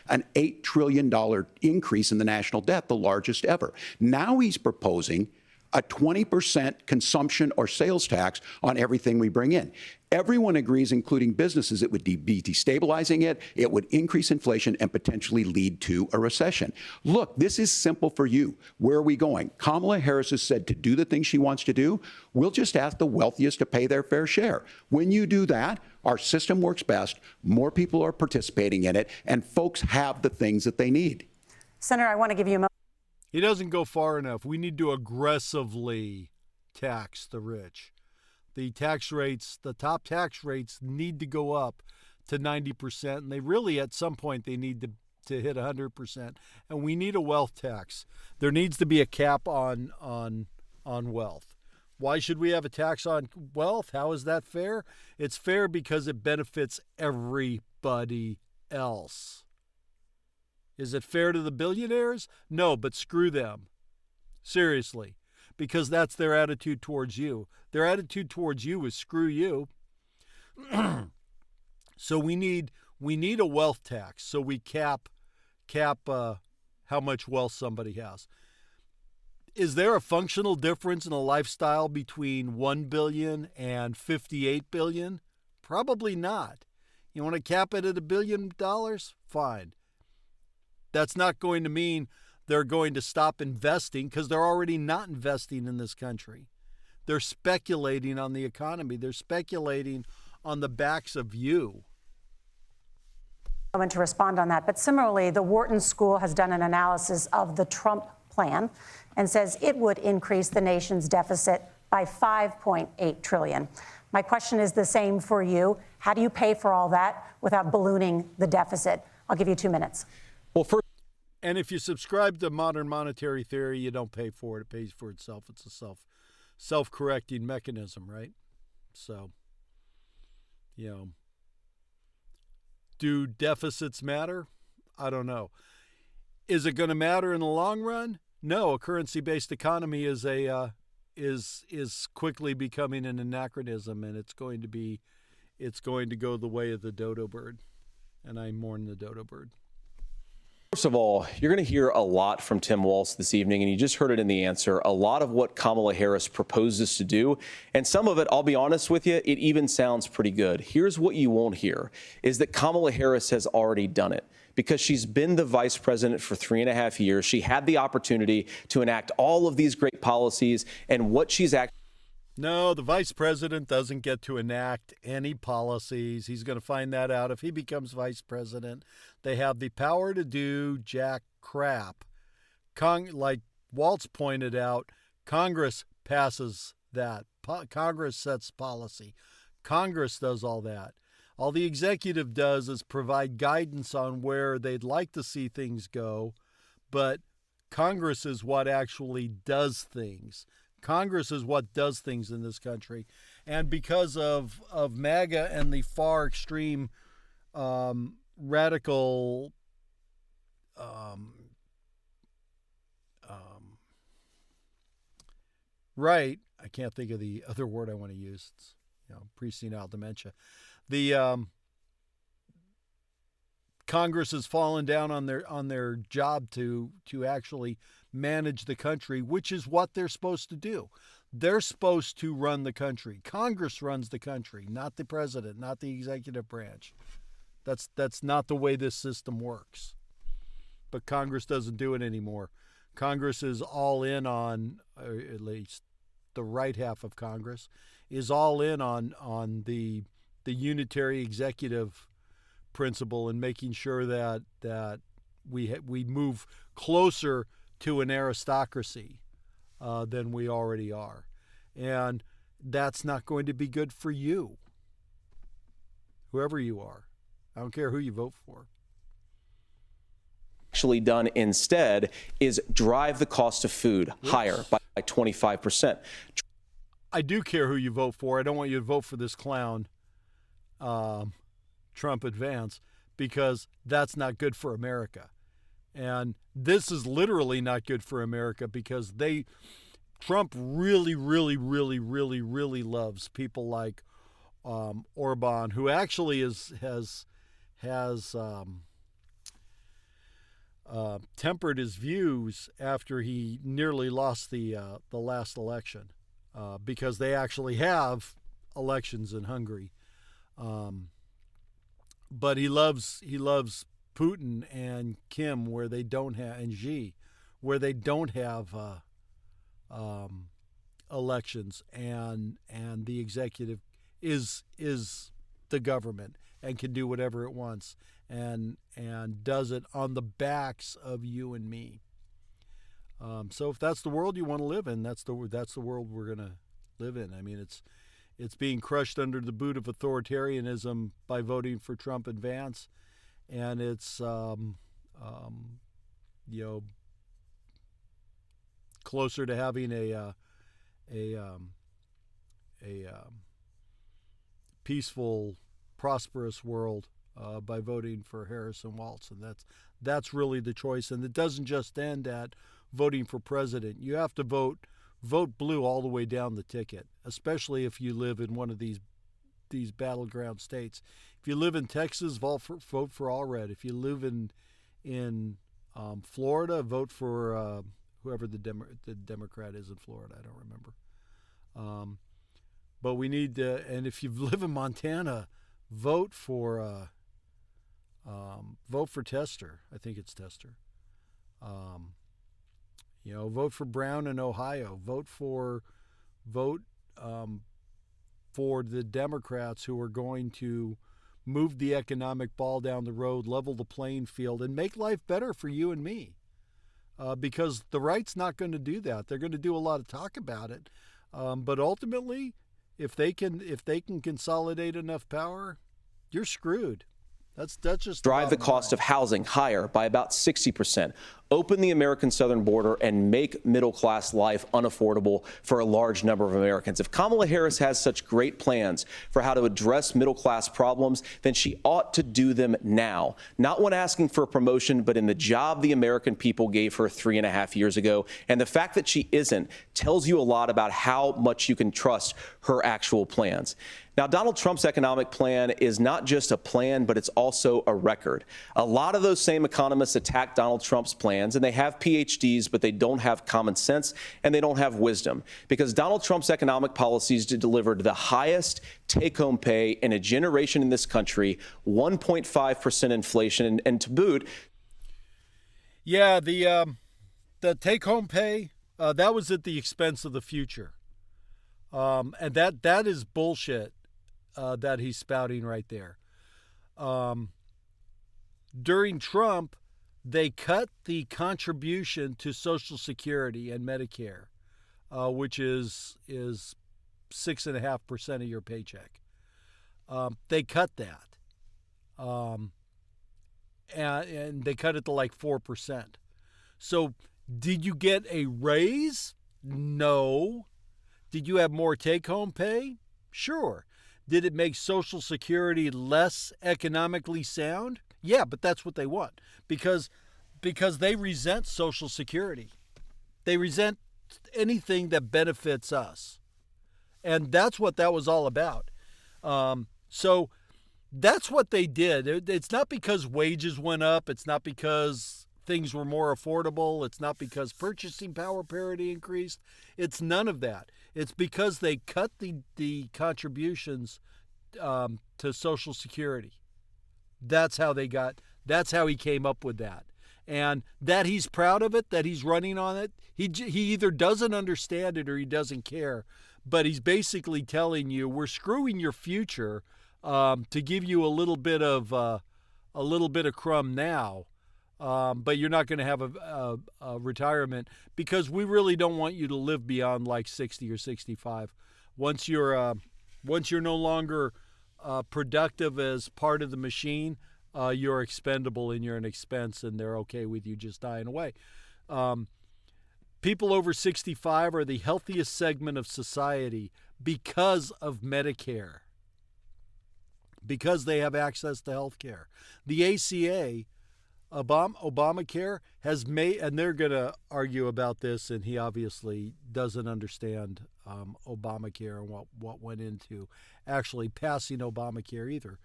An $8 trillion increase in the national debt, the largest ever. Now he's proposing a 20% consumption or sales tax on everything we bring in. Everyone agrees, including businesses, it would be destabilizing it, it would increase inflation and potentially lead to a recession. Look, this is simple for you. Where are we going? Kamala Harris has said to do the things she wants to do, we'll just ask the wealthiest to pay their fair share. When you do that, our system works best, more people are participating in it, and folks have the things that they need.
Senator, I want to give you a moment.
He doesn't go far enough. We need to aggressively tax the rich. The tax rates, the top tax rates need to go up to 90%, and they really, at some point, they need to hit 100%. And we need a wealth tax. There needs to be a cap on wealth. Why should we have a tax on wealth? How is that fair? It's fair because it benefits everybody else. Is it fair to the billionaires? No, but screw them. Seriously. Because that's their attitude towards you. Their attitude towards you is screw you. So we need a wealth tax. So we cap how much wealth somebody has. Is there a functional difference in a lifestyle between $1 billion and $58 billion? Probably not. You want to cap it at $1 billion? Fine. That's not going to mean They're going to stop investing because they're already not investing in this country. They're speculating on the economy. They're speculating on the backs of you.
To respond on that. But similarly, the Wharton School has done an analysis of the Trump plan and says it would increase the nation's deficit by $5.8 trillion. My question is the same for you. How do you pay for all that without ballooning the deficit? I'll give you 2 minutes.
Well, first,
and if you subscribe to modern monetary theory, you don't pay for it. It pays for itself. It's a self-correcting mechanism, right? So, do deficits matter? I don't know. Is it going to matter in the long run? No. A currency-based economy is quickly becoming an anachronism, and it's going to go the way of the dodo bird, and I mourn the dodo bird.
First of all, you're going to hear a lot from Tim Walz this evening, and you just heard it in the answer, a lot of what Kamala Harris proposes to do. And some of it, I'll be honest with you, it even sounds pretty good. Here's what you won't hear, is that Kamala Harris has already done it. Because she's been the vice president for 3.5 years. She had the opportunity to enact all of these great policies, and what she's actually...
No, the vice president doesn't get to enact any policies. He's going to find that out if he becomes vice president. They have the power to do jack crap. Like Waltz pointed out, Congress passes that. Congress sets policy. Congress does all that. All the executive does is provide guidance on where they'd like to see things go, but Congress is what actually does things. Congress is what does things in this country. And because of MAGA and the far extreme radical right, I can't think of the other word I want to use. It's, presenile dementia. The Congress has fallen down on their job to actually manage the country, which is what they're supposed to do. They're supposed to run the country. Congress runs the country, not the president, not the executive branch. That's not the way this system works. But Congress doesn't do it anymore. Congress is all in on, or at least the right half of Congress, is all in on the unitary executive principle and making sure that we move closer to an aristocracy than we already are. And that's not going to be good for you, whoever you are. I don't care who you vote for.
Actually done instead is drive the cost of food higher by 25%.
I do care who you vote for. I don't want you to vote for this clown, Trump Vance, because that's not good for America. And this is literally not good for America because Trump really, really, really, really, really loves people like Orban, who actually has tempered his views after he nearly lost the last election, because they actually have elections in Hungary. But he loves Putin and Kim where they don't have, and Xi, where they don't have elections, and the executive is the government and can do whatever it wants and does it on the backs of you and me. So if that's the world you want to live in, that's the world we're going to live in. I mean, it's being crushed under the boot of authoritarianism by voting for Trump and Vance, and it's closer to having a peaceful, prosperous world by voting for Harris and Walz, and that's really the choice. And it doesn't just end at voting for president. You have to vote blue all the way down the ticket, especially if you live in one of these battleground states. If you live in Texas, vote for all red. If you live in Florida, vote for whoever the Democrat is in Florida. I don't remember. But we need to, and if you live in Montana, vote for Tester. I think it's Tester. Vote for Brown in Ohio. Vote for the Democrats who are going to move the economic ball down the road, level the playing field, and make life better for you and me. Because the right's not going to do that. They're going to do a lot of talk about it, but ultimately, if they can consolidate enough power, you're screwed. That's just
drive the cost of housing higher by about 60%, open the American southern border, and make middle-class life unaffordable for a large number of Americans. If Kamala Harris has such great plans for how to address middle-class problems, then she ought to do them now, not when asking for a promotion, but in the job the American people gave her 3.5 years ago. And the fact that she isn't tells you a lot about how much you can trust her actual plans. Now, Donald Trump's economic plan is not just a plan, but it's also a record. A lot of those same economists attack Donald Trump's plans, and they have PhDs, but they don't have common sense and they don't have wisdom, because Donald Trump's economic policies delivered the highest take-home pay in a generation in this country, 1.5% inflation, and to boot.
Yeah, the take-home pay, that was at the expense of the future. And that is bullshit. That he's spouting right there. During Trump, they cut the contribution to Social Security and Medicare, which is 6.5% of your paycheck. They cut that, and they cut it to like 4%. So, did you get a raise? No. Did you have more take-home pay? Sure. Did it make Social Security less economically sound? Yeah, but that's what they want, because they resent Social Security. They resent anything that benefits us. And that's what that was all about. So that's what they did. It's not because wages went up. It's not because things were more affordable. It's not because purchasing power parity increased. It's none of that. It's because they cut the contributions to Social Security. That's how he came up with that. And that he's proud of it, that he's running on it. He either doesn't understand it or he doesn't care. But he's basically telling you, we're screwing your future to give you a little bit of crumb now. But you're not going to have a retirement, because we really don't want you to live beyond like 60 or 65. Once you're no longer productive as part of the machine, you're expendable and you're an expense, and they're okay with you just dying away. People over 65 are the healthiest segment of society because of Medicare, because they have access to health care. The ACA, Obamacare, has made, and they're going to argue about this, and he obviously doesn't understand Obamacare and what went into actually passing Obamacare either,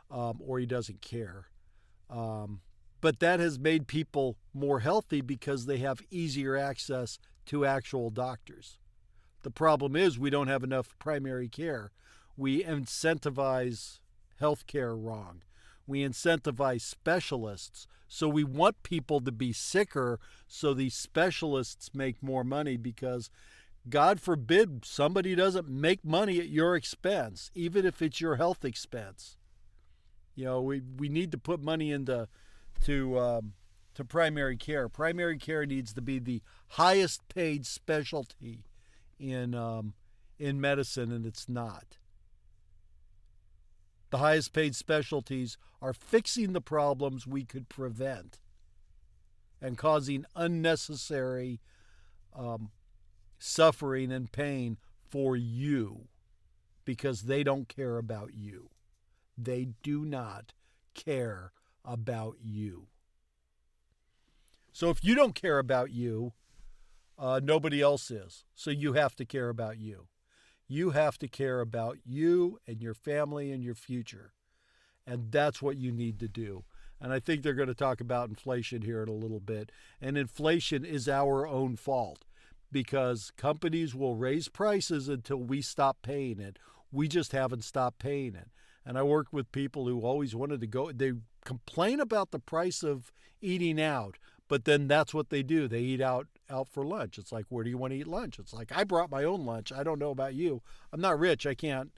or he doesn't care. But that has made people more healthy because they have easier access to actual doctors. The problem is we don't have enough primary care. We incentivize health care wrong. We incentivize specialists. So we want people to be sicker so these specialists make more money, because God forbid somebody doesn't make money at your expense, even if it's your health expense. We need to put money into primary care. Primary care needs to be the highest paid specialty in medicine, and it's not. The highest paid specialties are fixing the problems we could prevent and causing unnecessary suffering and pain for you, because they don't care about you. They do not care about you. So if you don't care about you, nobody else is. So you have to care about you. You have to care about you and your family and your future. And that's what you need to do. And I think they're going to talk about inflation here in a little bit. And inflation is our own fault, because companies will raise prices until we stop paying it. We just haven't stopped paying it. And I work with people who always wanted to go. They complain about the price of eating out, but then that's what they do. They eat out out for lunch. It's like, where do you want to eat lunch? It's like, I brought my own lunch. I don't know about you. I'm not rich. I can't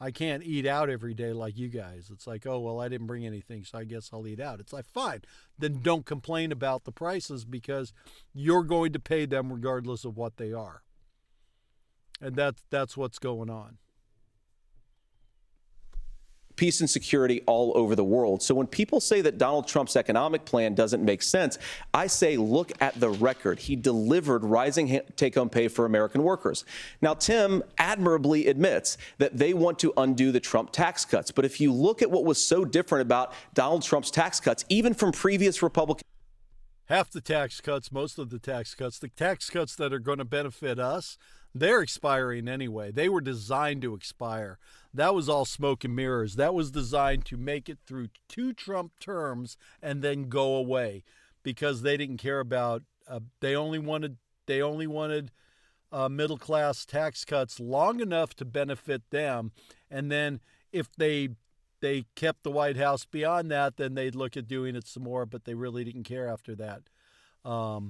eat out every day like you guys. It's like, oh, well, I didn't bring anything, so I guess I'll eat out. It's like, fine. Then don't complain about the prices, because you're going to pay them regardless of what they are. And that's what's going on.
Peace and security all over the world. So when people say that Donald Trump's economic plan doesn't make sense, I say, look at the record. He delivered rising take-home pay for American workers. Now, Tim admirably admits that they want to undo the Trump tax cuts. But if you look at what was so different about Donald Trump's tax cuts, even from previous Republican...
Half the tax cuts, most of the tax cuts that are going to benefit us, they're expiring anyway. They were designed to expire. That was all smoke and mirrors. That was designed to make it through 2 Trump terms and then go away, because they didn't care about. They only wanted middle class tax cuts long enough to benefit them, and then if they kept the White House beyond that, then they'd look at doing it some more. But they really didn't care after that. But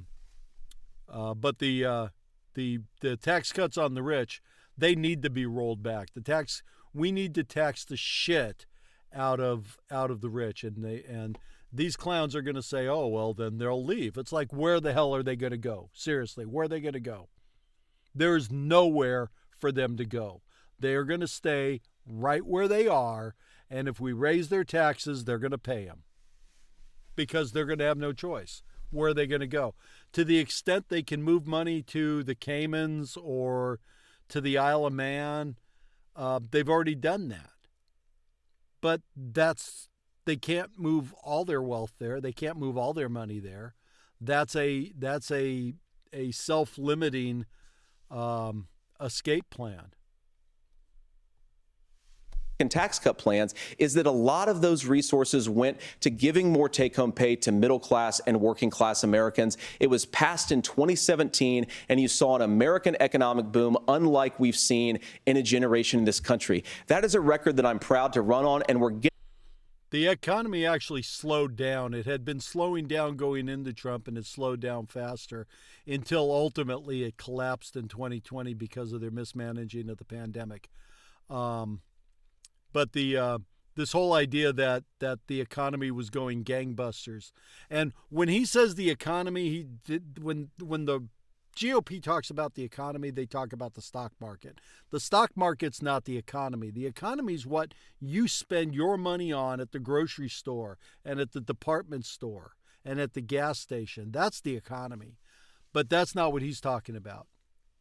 the tax cuts on the rich, they need to be rolled back. We need to tax the shit out of the rich, and these clowns are going to say, oh, well, then they'll leave. It's like, where the hell are they going to go? Seriously, where are they going to go? There's nowhere for them to go. They are going to stay right where they are, and if we raise their taxes, they're going to pay them, because they're going to have no choice. Where are they going to go? To the extent they can move money to the Caymans or to the Isle of Man, they've already done that. But they can't move all their wealth there. They can't move all their money there. That's a self-limiting escape plan.
Tax cut plans is that a lot of those resources went to giving more take-home pay to middle-class and working-class Americans. It was passed in 2017, and you saw an American economic boom unlike we've seen in a generation in this country. That is a record that I'm proud to run on, and we're getting...
The economy actually slowed down. It had been slowing down going into Trump, and it slowed down faster until ultimately it collapsed in 2020 because of their mismanaging of the pandemic. But this whole idea that the economy was going gangbusters, and when he says the economy, when the GOP talks about the economy, they talk about the stock market. The stock market's not the economy. The economy is what you spend your money on at the grocery store and at the department store and at the gas station. That's the economy. But that's not what he's talking about.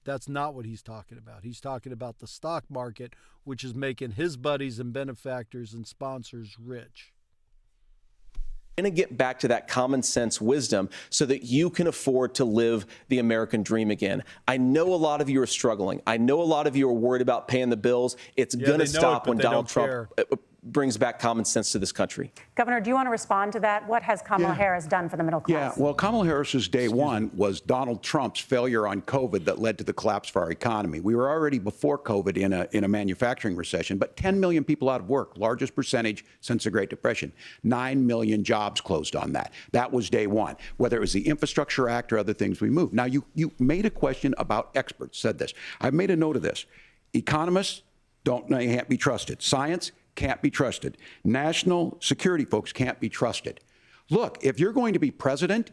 That's not what he's talking about. He's talking about the stock market, which is making his buddies and benefactors and sponsors rich.
Going to get back to that common sense wisdom so that you can afford to live the American dream again. I know a lot of you are struggling. I know a lot of you are worried about paying the bills. It's going to stop when Donald Trump brings back common sense to this country.
Governor, do you want to respond to that? What has Kamala Harris done for the middle class?
Yeah, well, Kamala Harris's day one was Donald Trump's failure on COVID that led to the collapse of our economy. We were already before COVID in a manufacturing recession, but 10 million people out of work, largest percentage since the Great Depression. 9 million jobs closed on that. That was day one, whether it was the Infrastructure Act or other things we moved. Now, you made a question about experts, said this. I've made a note of this. Economists can't be trusted. Science can't be trusted. National security folks can't be trusted. Look, if you're going to be president,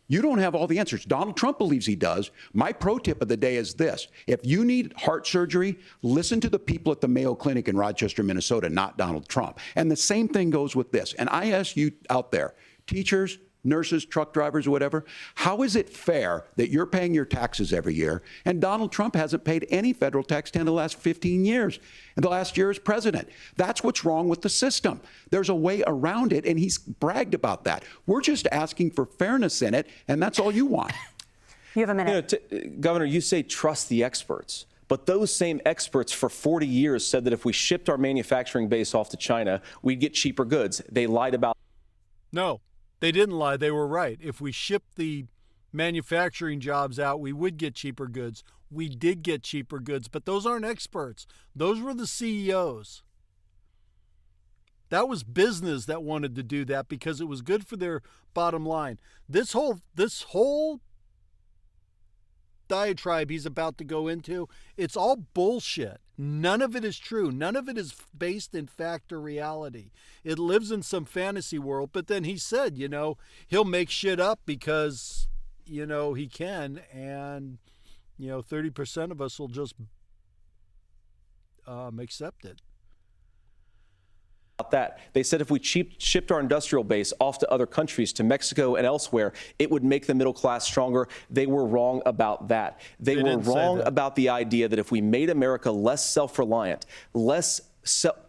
you don't have all the answers. Donald Trump believes he does. My pro tip of the day is this. If you need heart surgery, listen to the people at the Mayo Clinic in Rochester, Minnesota, not Donald Trump. And the same thing goes with this. And I ask you out there, teachers, nurses, truck drivers, whatever, how is it fair that you're paying your taxes every year and Donald Trump hasn't paid any federal tax in the last 15 years, and the last year as president? That's what's wrong with the system. There's a way around it, and he's bragged about that. We're just asking for fairness in it, and that's all you want.
You have a minute.
Governor, you say trust the experts. But those same experts for 40 years said that if we shipped our manufacturing base off to China, we'd get cheaper goods. They lied about...
No. They didn't lie. They were right. If we shipped the manufacturing jobs out, we would get cheaper goods. We did get cheaper goods, but those aren't experts. Those were the CEOs. That was business that wanted to do that because it was good for their bottom line. This whole diatribe he's about to go into, it's all bullshit. None of it is true. None of it is based in fact or reality. It lives in some fantasy world. But then he said, he'll make shit up because, he can. And, 30% of us will just accept it.
That they said if we shipped our industrial base off to other countries, to Mexico and elsewhere, it would make the middle class stronger. They were wrong about that. They were wrong about the idea that if we made America less self-reliant, less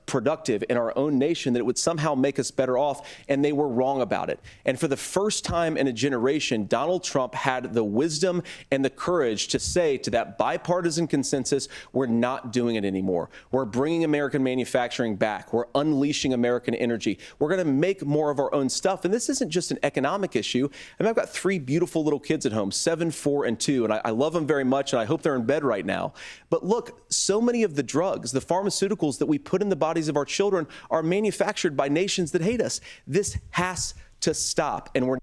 productive in our own nation, that it would somehow make us better off, and they were wrong about it. And for the first time in a generation, Donald Trump had the wisdom and the courage to say to that bipartisan consensus, we're not doing it anymore. We're bringing American manufacturing back. We're unleashing American energy. We're going to make more of our own stuff. And this isn't just an economic issue. I mean, I've got 3 beautiful little kids at home, 7, 4, and 2, and I love them very much, and I hope they're in bed right now. But look, so many of the drugs, the pharmaceuticals that we put in the bodies of our children are manufactured by nations that hate us. This has to stop. And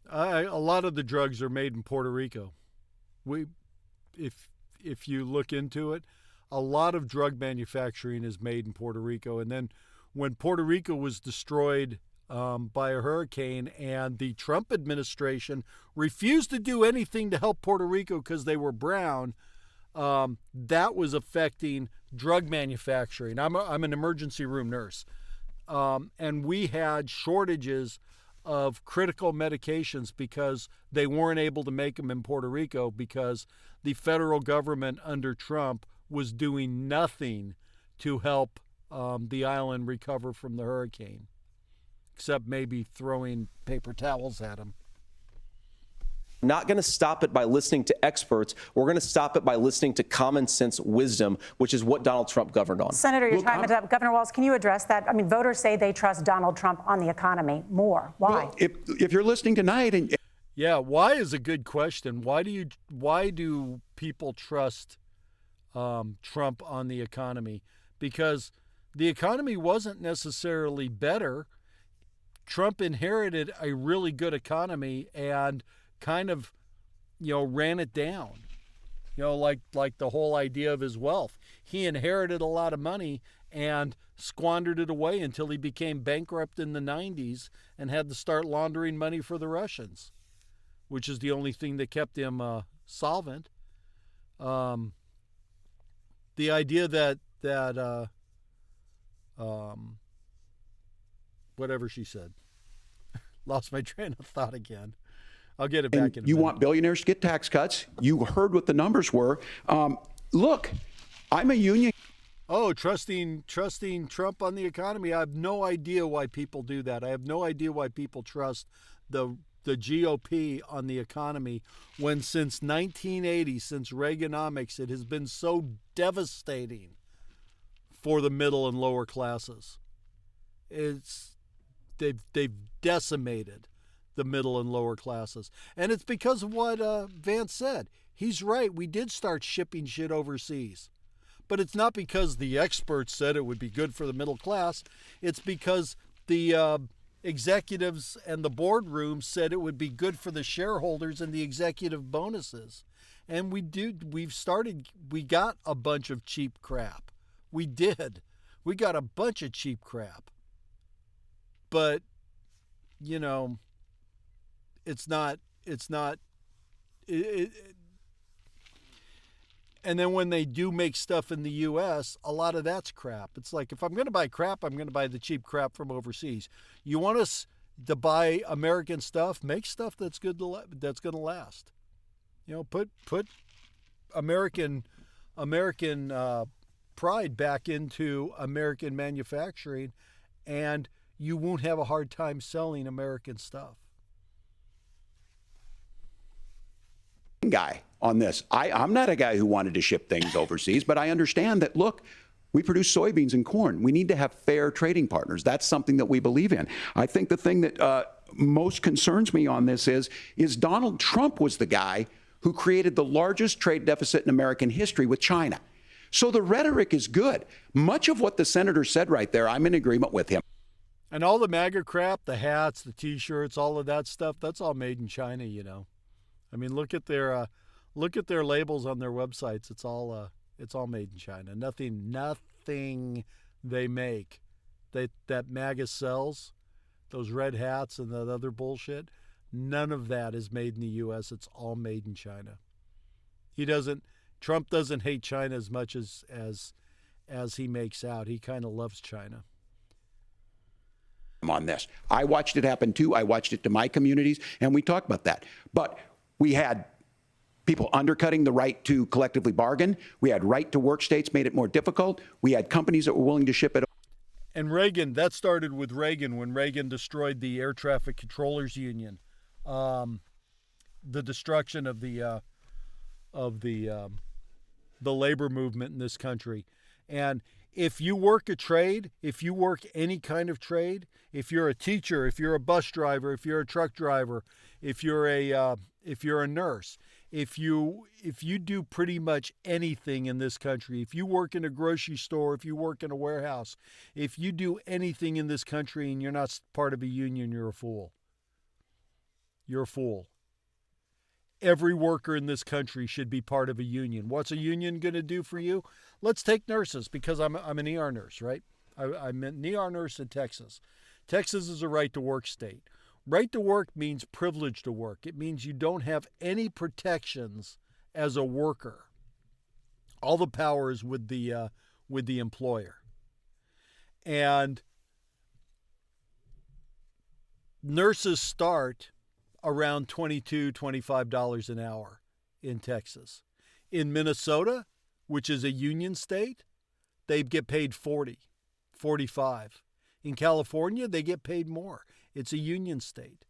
a lot of the drugs are made in Puerto Rico. If you look into it, a lot of drug manufacturing is made in Puerto Rico. And then when Puerto Rico was destroyed by a hurricane, and the Trump administration refused to do anything to help Puerto Rico because they were brown, that was affecting drug manufacturing. I'm an emergency room nurse, and we had shortages of critical medications because they weren't able to make them in Puerto Rico because the federal government under Trump was doing nothing to help the island recover from the hurricane, except maybe throwing paper towels at them.
Not going to stop it by listening to experts. We're going to stop it by listening to common sense wisdom, which is what Donald Trump governed on.
Senator, your time is up. Governor Walz, can you address that? I mean, voters say they trust Donald Trump on the economy more. Why?
Well, if you're listening tonight, and
yeah, why is a good question. Why do people trust Trump on the economy? Because the economy wasn't necessarily better. Trump inherited a really good economy and kind of, ran it down, like the whole idea of his wealth. He inherited a lot of money and squandered it away until he became bankrupt in the 90s and had to start laundering money for the Russians, which is the only thing that kept him solvent. The idea that whatever she said, lost my train of thought again. I'll get it back in a minute.
You want billionaires to get tax cuts. You heard what the numbers were. Look, I'm a union.
Oh, trusting Trump on the economy. I have no idea why people do that. I have no idea why people trust the GOP on the economy when since 1980, since Reaganomics, it has been so devastating for the middle and lower classes. They've decimated the middle and lower classes. And it's because of what Vance said. He's right. We did start shipping shit overseas. But it's not because the experts said it would be good for the middle class. It's because the executives and the boardroom said it would be good for the shareholders and the executive bonuses. And we got a bunch of cheap crap. We did. We got a bunch of cheap crap. But, it's not, and then when they do make stuff in the U.S., a lot of that's crap. It's like, if I'm going to buy crap, I'm going to buy the cheap crap from overseas. You want us to buy American stuff? Make stuff that's good that's going to last. Put American pride back into American manufacturing, and you won't have a hard time selling American stuff.
Guy on this. I'm not a guy who wanted to ship things overseas, but I understand that, look, we produce soybeans and corn. We need to have fair trading partners. That's something that we believe in. I think the thing that most concerns me on this is Donald Trump was the guy who created the largest trade deficit in American history with China. So the rhetoric is good. Much of what the senator said right there, I'm in agreement with him.
And all the MAGA crap, the hats, the T-shirts, all of that stuff, that's all made in China, I mean, look at their Look at their labels on their websites. It's all made in China. Nothing they make that MAGA sells, those red hats and that other bullshit, none of that is made in the U.S. It's all made in China. Trump doesn't hate China as much as he makes out. He kind of loves China.
On this, I watched it happen too. I watched it to my communities, and we talked about that. But we had people undercutting the right to collectively bargain. We had right to work states made it more difficult. We had companies that were willing to ship it.
And Reagan, that started with Reagan when Reagan destroyed the Air Traffic Controllers Union, the destruction of the labor movement in this country. And if you work a trade, if you work any kind of trade, if you're a teacher, if you're a bus driver, if you're a truck driver, if you're a nurse, if you do pretty much anything in this country, if you work in a grocery store, if you work in a warehouse, if you do anything in this country and you're not part of a union, you're a fool. You're a fool. Every worker in this country should be part of a union. What's a union going to do for you? Let's take nurses, because I'm an ER nurse, right? I'm an ER nurse in Texas. Texas is a right-to-work state. Right to work means privilege to work. It means you don't have any protections as a worker. All the power is with the employer. And nurses start around $22, $25 an hour in Texas. In Minnesota, which is a union state, they get paid $40, $45. In California, they get paid more. It's a union state.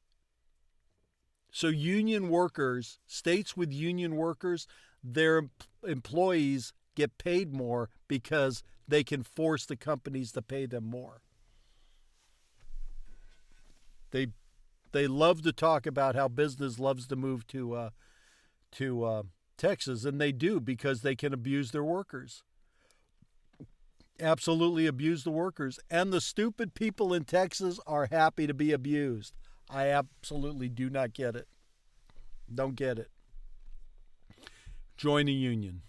So union workers, states with union workers, their employees get paid more because they can force the companies to pay them more. They love to talk about how business loves to move to Texas, and they do, because they can abuse their workers. Absolutely abuse the workers. And the stupid people in Texas are happy to be abused. I absolutely do not get it. Don't get it. Join a union.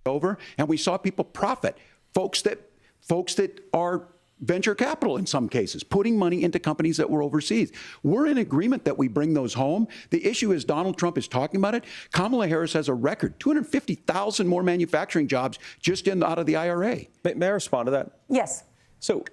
Over, and we saw people profit. Folks that are venture capital in some cases, putting money into companies that were overseas. We're in agreement that we bring those home. The issue is Donald Trump is talking about it. Kamala Harris has a record, 250,000 more manufacturing jobs just out of the IRA.
May I respond to that?
Yes.
So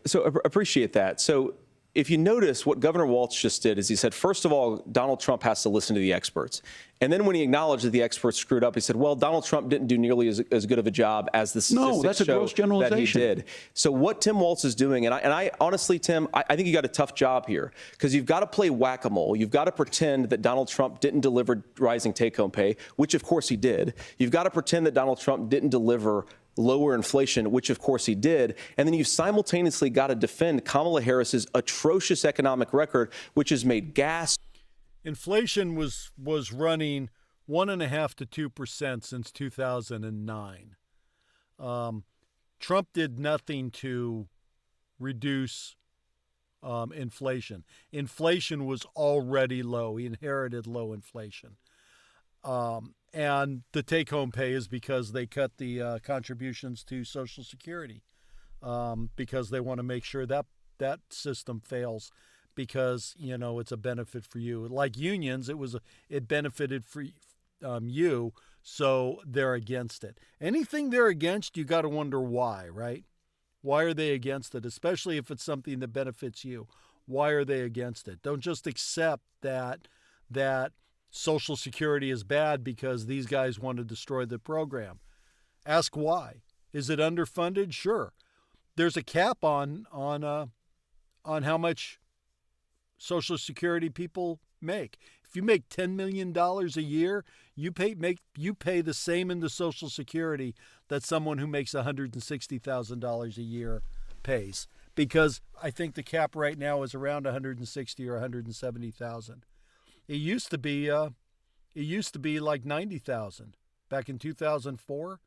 appreciate that. So if you notice, what Governor Walz just did is he said, first of all, Donald Trump has to listen to the experts. And then when he acknowledged that the experts screwed up, he said, well, Donald Trump didn't do nearly as good of a job as the statistics
that's a gross generalization.
that he did. So what Tim Walz is doing, and I honestly, Tim, I think you got a tough job here, because you've got to play whack-a-mole. You've got to pretend that Donald Trump didn't deliver rising take-home pay, which of course he did. You've got to pretend that Donald Trump didn't deliver lower inflation, which of course he did. And then you've simultaneously got to defend Kamala Harris's atrocious economic record, which has made gas.
Inflation was running 1.5% to 2% since 2009. Trump did nothing to reduce inflation. Inflation was already low. He inherited low inflation. And the take-home pay is because they cut the contributions to Social Security, because they want to make sure that that system fails, because it's a benefit for you. Like unions, it benefited for you, so they're against it. Anything they're against, you got to wonder why, right? Why are they against it? Especially if it's something that benefits you. Why are they against it? Don't just accept that Social Security is bad because these guys want to destroy the program. Ask why. Is it underfunded? Sure. There's a cap on how much Social Security people make. If you make $10 million a year, you pay the same into Social Security that someone who makes $160,000 a year pays, because I think the cap right now is around $160,000 or $170,000. It used to be like $90,000 back in 2004.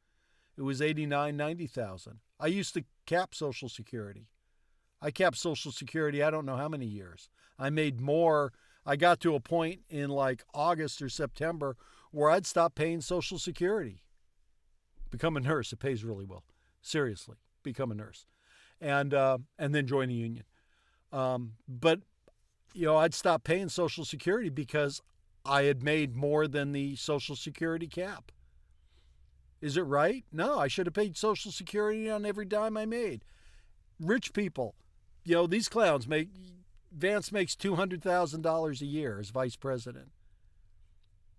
It was $89,000, $90,000. I used to cap Social Security. I capped Social Security I don't know how many years. I made more. I got to a point in like August or September where I'd stop paying Social Security. Become a nurse. It pays really well. Seriously, become a nurse. And then join the union. But, I'd stop paying Social Security because I had made more than the Social Security cap. Is it right? No, I should have paid Social Security on every dime I made. Rich people, these clowns Vance makes $200,000 a year as vice president.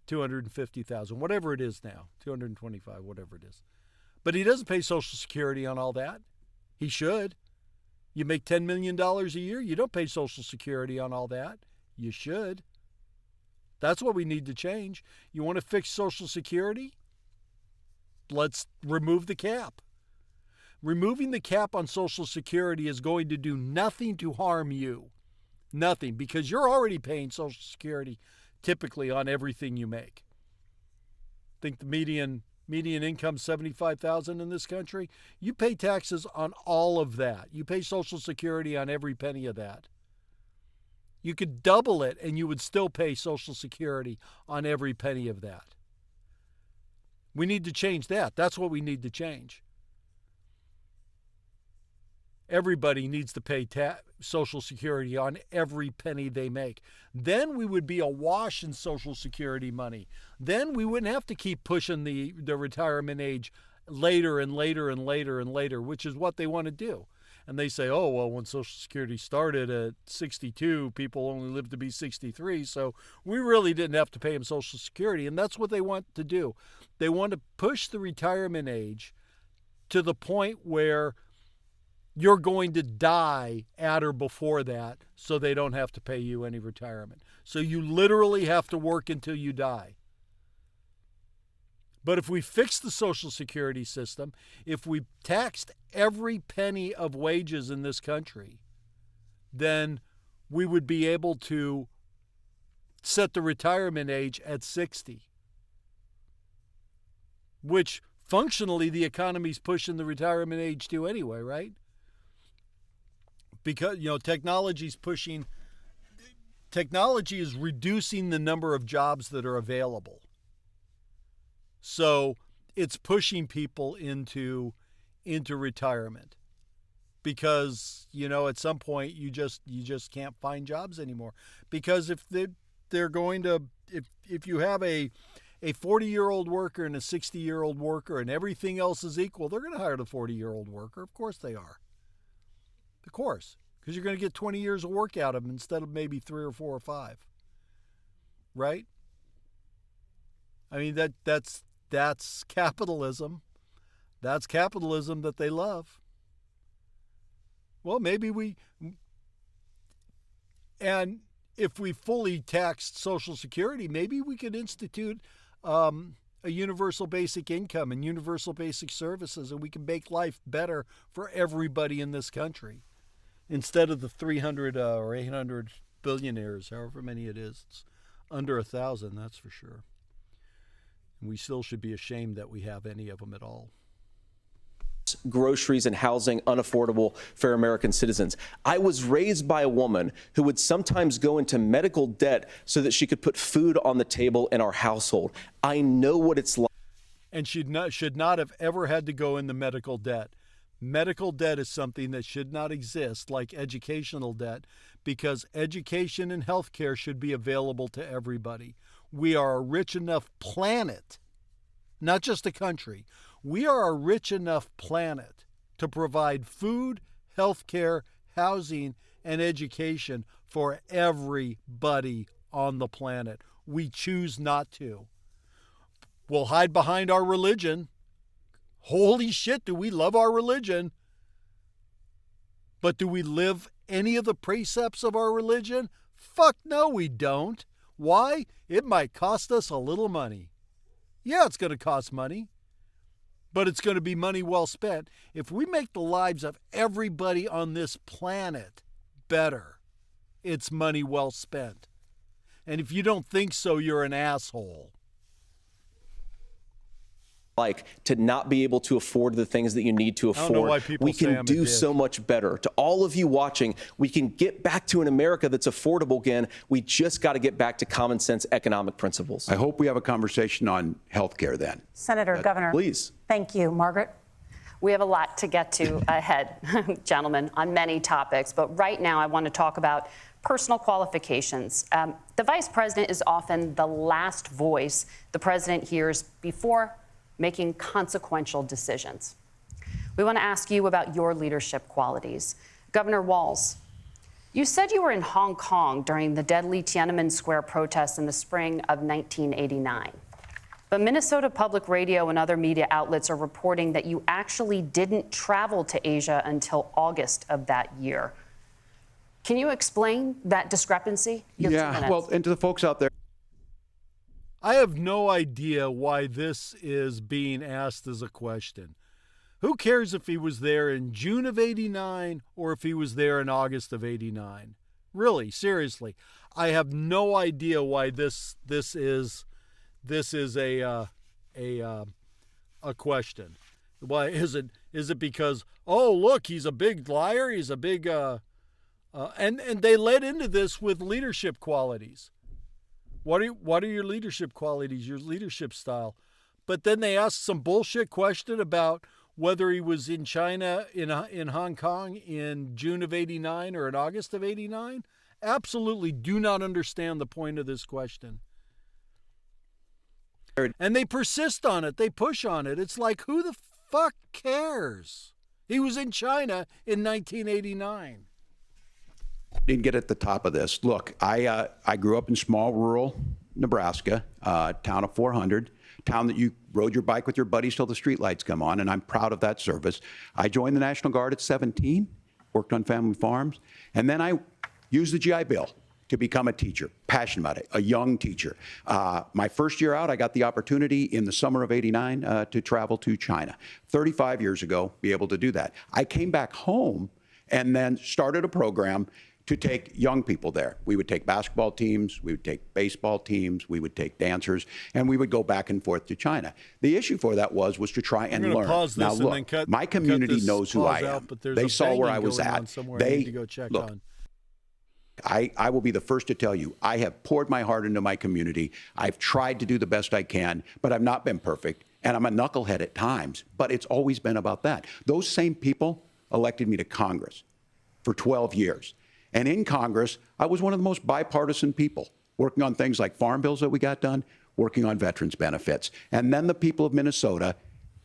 $250,000, whatever it is now, $225,000, whatever it is. But he doesn't pay Social Security on all that. He should. You make $10 million a year, you don't pay Social Security on all that. You should. That's what we need to change. You want to fix Social Security? Let's remove the cap. Removing the cap on Social Security is going to do nothing to harm you. Nothing, because you're already paying Social Security typically on everything you make. I think the median income is $75,000 in this country. You pay taxes on all of that. You pay Social Security on every penny of that. You could double it and you would still pay Social Security on every penny of that. We need to change that. That's what we need to change. Everybody needs to pay Social Security on every penny they make. Then we would be awash in Social Security money. Then we wouldn't have to keep pushing the retirement age later and later and later and later, which is what they want to do. And they say, oh, well, when Social Security started at 62, people only lived to be 63, so we really didn't have to pay them Social Security. And that's what they want to do. They want to push the retirement age to the point where you're going to die at or before that, so they don't have to pay you any retirement. So you literally have to work until you die. But if we fix the Social Security system, if we taxed every penny of wages in this country, then we would be able to set the retirement age at 60, which functionally the economy's pushing the retirement age to anyway, right? Because, technology is reducing the number of jobs that are available. So it's pushing people into retirement because, at some point you just can't find jobs anymore. Because if they're going to, if you have a 40-year-old worker and a 60-year-old worker and everything else is equal, they're going to hire the 40-year-old worker. Of course they are. Of course, because you're going to get 20 years of work out of them instead of maybe 3 or 4 or 5. Right? I mean, that's capitalism. That's capitalism that they love. Well, and if we fully taxed Social Security, maybe we could institute a universal basic income and universal basic services, and we can make life better for everybody in this country. Instead of the 300 or 800 billionaires, however many it is, it's under 1,000, that's for sure. And we still should be ashamed that we have any of them at all.
Groceries and housing unaffordable for American citizens. I was raised by a woman who would sometimes go into medical debt so that she could put food on the table in our household. I know what it's like.
And should not have ever had to go into medical debt. Medical debt is something that should not exist, like educational debt, because education and health care should be available to everybody. We are a rich enough planet, not just a country. We are a rich enough planet to provide food, health care, housing, and education for everybody on the planet. We choose not to. We'll hide behind our religion. Holy shit, do we love our religion? But do we live any of the precepts of our religion? Fuck no, we don't. Why? It might cost us a little money. Yeah, it's going to cost money, but it's going to be money well spent. If we make the lives of everybody on this planet better, it's money well spent. And if you don't think so, you're an asshole.
like to not be able to afford the things that you need to
I don't know why
afford.
people
We
say I'm
can
a
do
dick.
so much better. To all of you watching, we can get back to an America that's affordable again. We just got to get back to common sense economic principles.
I hope we have a conversation on health care then.
Senator, Governor.
Please.
Thank you. Margaret?
We have a lot to get to ahead, gentlemen, on many topics. But right now, I want to talk about personal qualifications. The vice president is often the last voice the president hears before making consequential decisions. We want to ask you about your leadership qualities. Governor Walz, you said you were in Hong Kong during the deadly Tiananmen Square protests in the spring of 1989. But Minnesota Public Radio and other media outlets are reporting that you actually didn't travel to Asia until August of that year. Can you explain that discrepancy?
Yeah, well, and to the folks out there,
I have no idea why this is being asked as a question. Who cares if he was there in June of '89 or if he was there in August of '89? Really, seriously, I have no idea why this is a question. Why is it because, oh look, he's a big liar, he's a big and they led into this with leadership qualities. What are your leadership qualities, your leadership style? But then they asked some bullshit question about whether he was in China, in Hong Kong in June of '89 or in August of '89. Absolutely do not understand the point of this question. And they persist on it. They push on it. It's like, who the fuck cares? He was in China in 1989.
didn't get at the top of this. Look, I grew up in small rural Nebraska, town of 400, town that you rode your bike with your buddies till the streetlights come on, and I'm proud of that service. I joined the National Guard at 17, worked on family farms, and then I used the GI Bill to become a teacher, passionate about it, a young teacher. My first year out, I got the opportunity in the summer of '89 to travel to China. 35 years ago, be able to do that. I came back home and then started a program to take young people there. We would take basketball teams, we would take baseball teams, we would take dancers, and we would go back and forth to China. The issue for that was to try and learn.
Pause this
now
and
look,
then cut,
my community
cut this
knows who I
pause
am.
out, but there's
they
a
saw where
banging
I was
going
at.
on somewhere
They
I need to go check
look,
on.
I will be the first to tell you, I have poured my heart into my community. I've tried to do the best I can, but I've not been perfect. And I'm a knucklehead at times, but it's always been about that. Those same people elected me to Congress for 12 years. And in Congress, I was one of the most bipartisan people, working on things like farm bills that we got done, working on veterans benefits. And then the people of Minnesota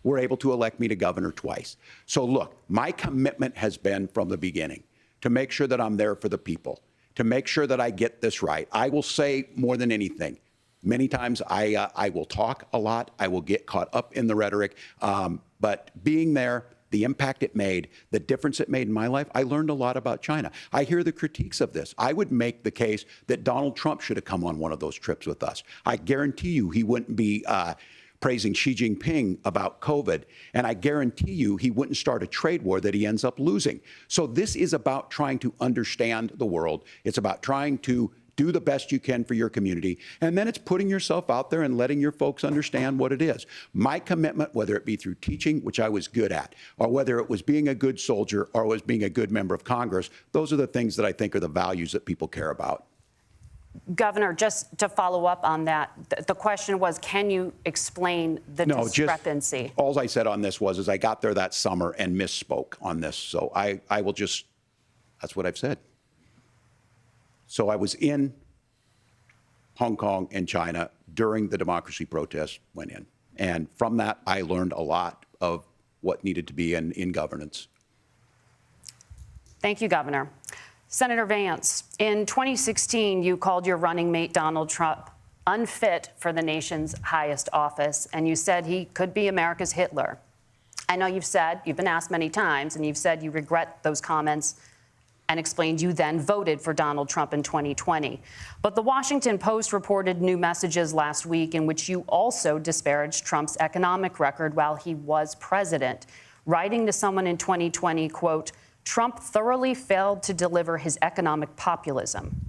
were able to elect me to governor twice. So look, my commitment has been from the beginning to make sure that I'm there for the people, to make sure that I get this right. I will say more than anything, many times I will talk a lot. I will get caught up in the rhetoric. But being there, the impact it made, the difference it made in my life, I learned a lot about China. I hear the critiques of this. I would make the case that Donald Trump should have come on one of those trips with us. I guarantee you he wouldn't be praising Xi Jinping about COVID. And I guarantee you he wouldn't start a trade war that he ends up losing. So this is about trying to understand the world. It's about trying to do the best you can for your community. And then it's putting yourself out there and letting your folks understand what it is. My commitment, whether it be through teaching, which I was good at, or whether it was being a good soldier or was being a good member of Congress, those are the things that I think are the values that people care about.
Governor, just to follow up on that, the question was, can you explain the discrepancy?
All I said on this was I got there that summer and misspoke on this. So I will just, that's what I've said. So I was in Hong Kong and China during the democracy protests went in. And from that, I learned a lot of what needed to be in governance.
Thank you, Governor. Senator Vance, in 2016, you called your running mate, Donald Trump, unfit for the nation's highest office, and you said he could be America's Hitler. I know you've been asked many times, and you've said you regret those comments and explained you then voted for Donald Trump in 2020. But the Washington Post reported new messages last week in which you also disparaged Trump's economic record while he was president, writing to someone in 2020, quote, Trump thoroughly failed to deliver his economic populism.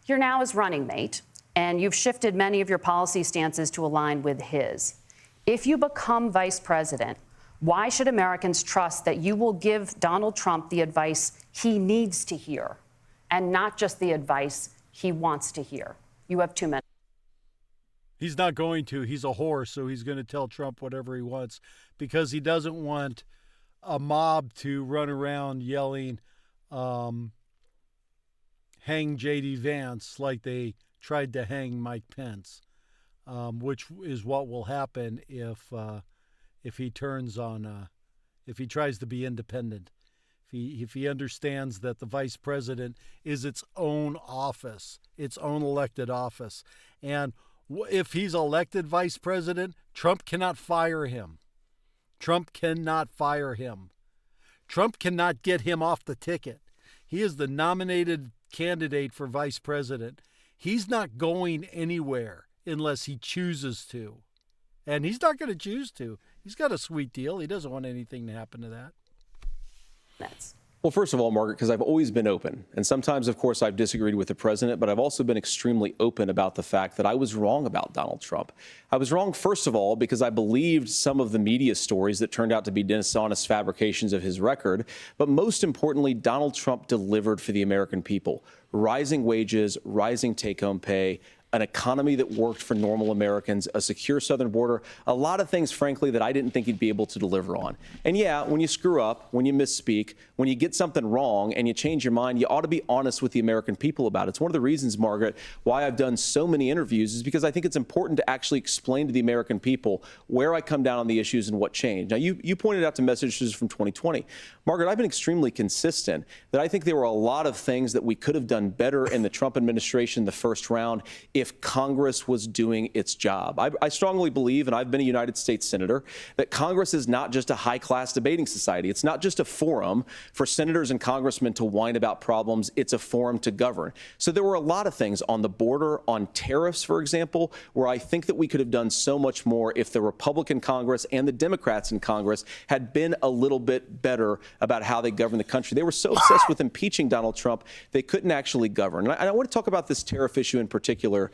You're now his running mate, and you've shifted many of your policy stances to align with his. If you become vice president, why should Americans trust that you will give Donald Trump the advice he needs to hear and not just the advice he wants to hear? You have 2 minutes.
He's not going to. He's a whore, so he's going to tell Trump whatever he wants because he doesn't want a mob to run around yelling, hang J.D. Vance like they tried to hang Mike Pence, which is what will happen if he turns on, if he tries to be independent. If he understands that the vice president is its own office, its own elected office. And if he's elected vice president, Trump cannot fire him. Trump cannot fire him. Trump cannot get him off the ticket. He is the nominated candidate for vice president. He's not going anywhere unless he chooses to. And he's not going to choose to. He's got a sweet deal. He doesn't want anything to happen to that.
Well, first of all, Margaret, because I've always been open. And sometimes, of course, I've disagreed with the president, but I've also been extremely open about the fact that I was wrong about Donald Trump. I was wrong, first of all, because I believed some of the media stories that turned out to be dishonest fabrications of his record. But most importantly, Donald Trump delivered for the American people. Rising wages, rising take-home pay, an economy that worked for normal Americans, a secure southern border, a lot of things, frankly, that I didn't think he'd be able to deliver on. And yeah, when you screw up, when you misspeak, when you get something wrong and you change your mind, you ought to be honest with the American people about it. It's one of the reasons, Margaret, why I've done so many interviews is because I think it's important to actually explain to the American people where I come down on the issues and what changed. Now, you pointed out to messages from 2020. Margaret, I've been extremely consistent that I think there were a lot of things that we could have done better in the Trump administration the first round if Congress was doing its job. I strongly believe, and I've been a United States Senator, that Congress is not just a high-class debating society. It's not just a forum for senators and congressmen to whine about problems. It's a forum to govern. So there were a lot of things on the border, on tariffs, for example, where I think that we could have done so much more if the Republican Congress and the Democrats in Congress had been a little bit better about how they govern the country. They were so obsessed with impeaching Donald Trump, they couldn't actually govern. And I want to talk about this tariff issue in particular,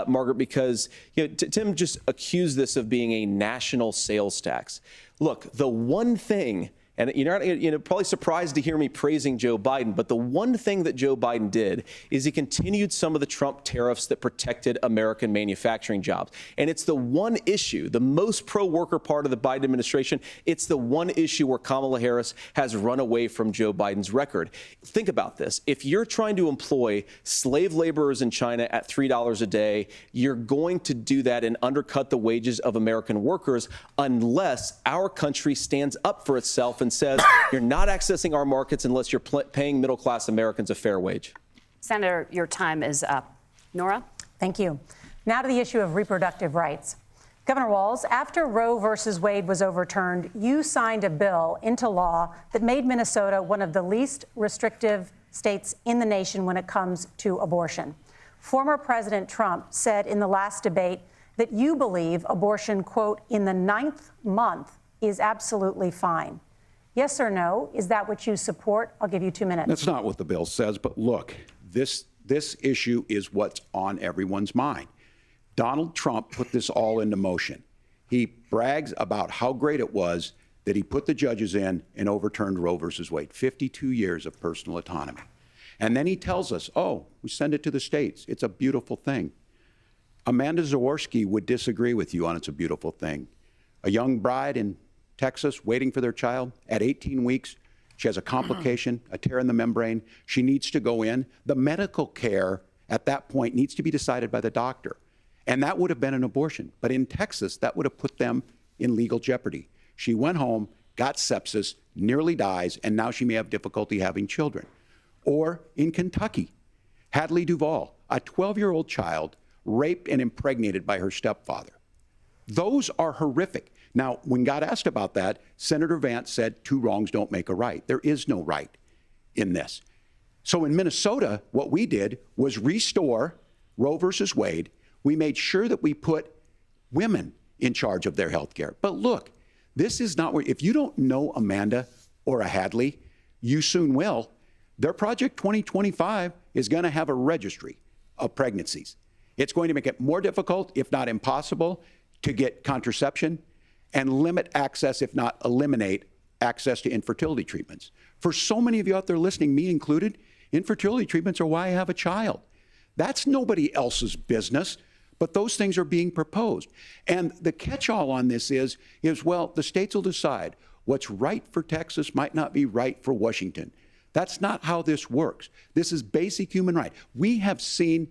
Margaret, because Tim just accused this of being a national sales tax. Look, the one thing, and you're probably surprised to hear me praising Joe Biden, but the one thing that Joe Biden did is he continued some of the Trump tariffs that protected American manufacturing jobs. And it's the one issue, the most pro-worker part of the Biden administration, it's the one issue where Kamala Harris has run away from Joe Biden's record. Think about this. If you're trying to employ slave laborers in China at $3 a day, you're going to do that and undercut the wages of American workers unless our country stands up for itself and says you're not accessing our markets unless you're paying middle-class Americans a fair wage.
Senator, your time is up. Nora?
Thank you. Now to the issue of reproductive rights. Governor Walz, after Roe versus Wade was overturned, you signed a bill into law that made Minnesota one of the least restrictive states in the nation when it comes to abortion. Former President Trump said in the last debate that you believe abortion, quote, in the 9th month is absolutely fine. Yes or no? Is that what you support? I'll give you 2 minutes.
That's not what the bill says. But look, this issue is what's on everyone's mind. Donald Trump put this all into motion. He brags about how great it was that he put the judges in and overturned Roe versus Wade, 52 years of personal autonomy. And then he tells us, oh, we send it to the states. It's a beautiful thing. Amanda Zaworski would disagree with you on it's a beautiful thing. A young bride in Texas waiting for their child at 18 weeks. She has a complication, a tear in the membrane. She needs to go in. The medical care at that point needs to be decided by the doctor. And that would have been an abortion. But in Texas, that would have put them in legal jeopardy. She went home, got sepsis, nearly dies, and now she may have difficulty having children. Or in Kentucky, Hadley Duvall, a 12-year-old child raped and impregnated by her stepfather. Those are horrific. Now, when God asked about that, Senator Vance said 2 wrongs don't make a right. There is no right in this. So in Minnesota, what we did was restore Roe versus Wade. We made sure that we put women in charge of their health care. But look, this is not where, if you don't know Amanda or a Hadley, you soon will. Their Project 2025 is going to have a registry of pregnancies. It's going to make it more difficult, if not impossible, to get contraception and limit access, if not eliminate access to infertility treatments. For so many of you out there listening, me included, infertility treatments are why I have a child. That's nobody else's business, but those things are being proposed. And the catch-all on this is, well, the states will decide what's right for Texas might not be right for Washington. That's not how this works. This is basic human right. We have seen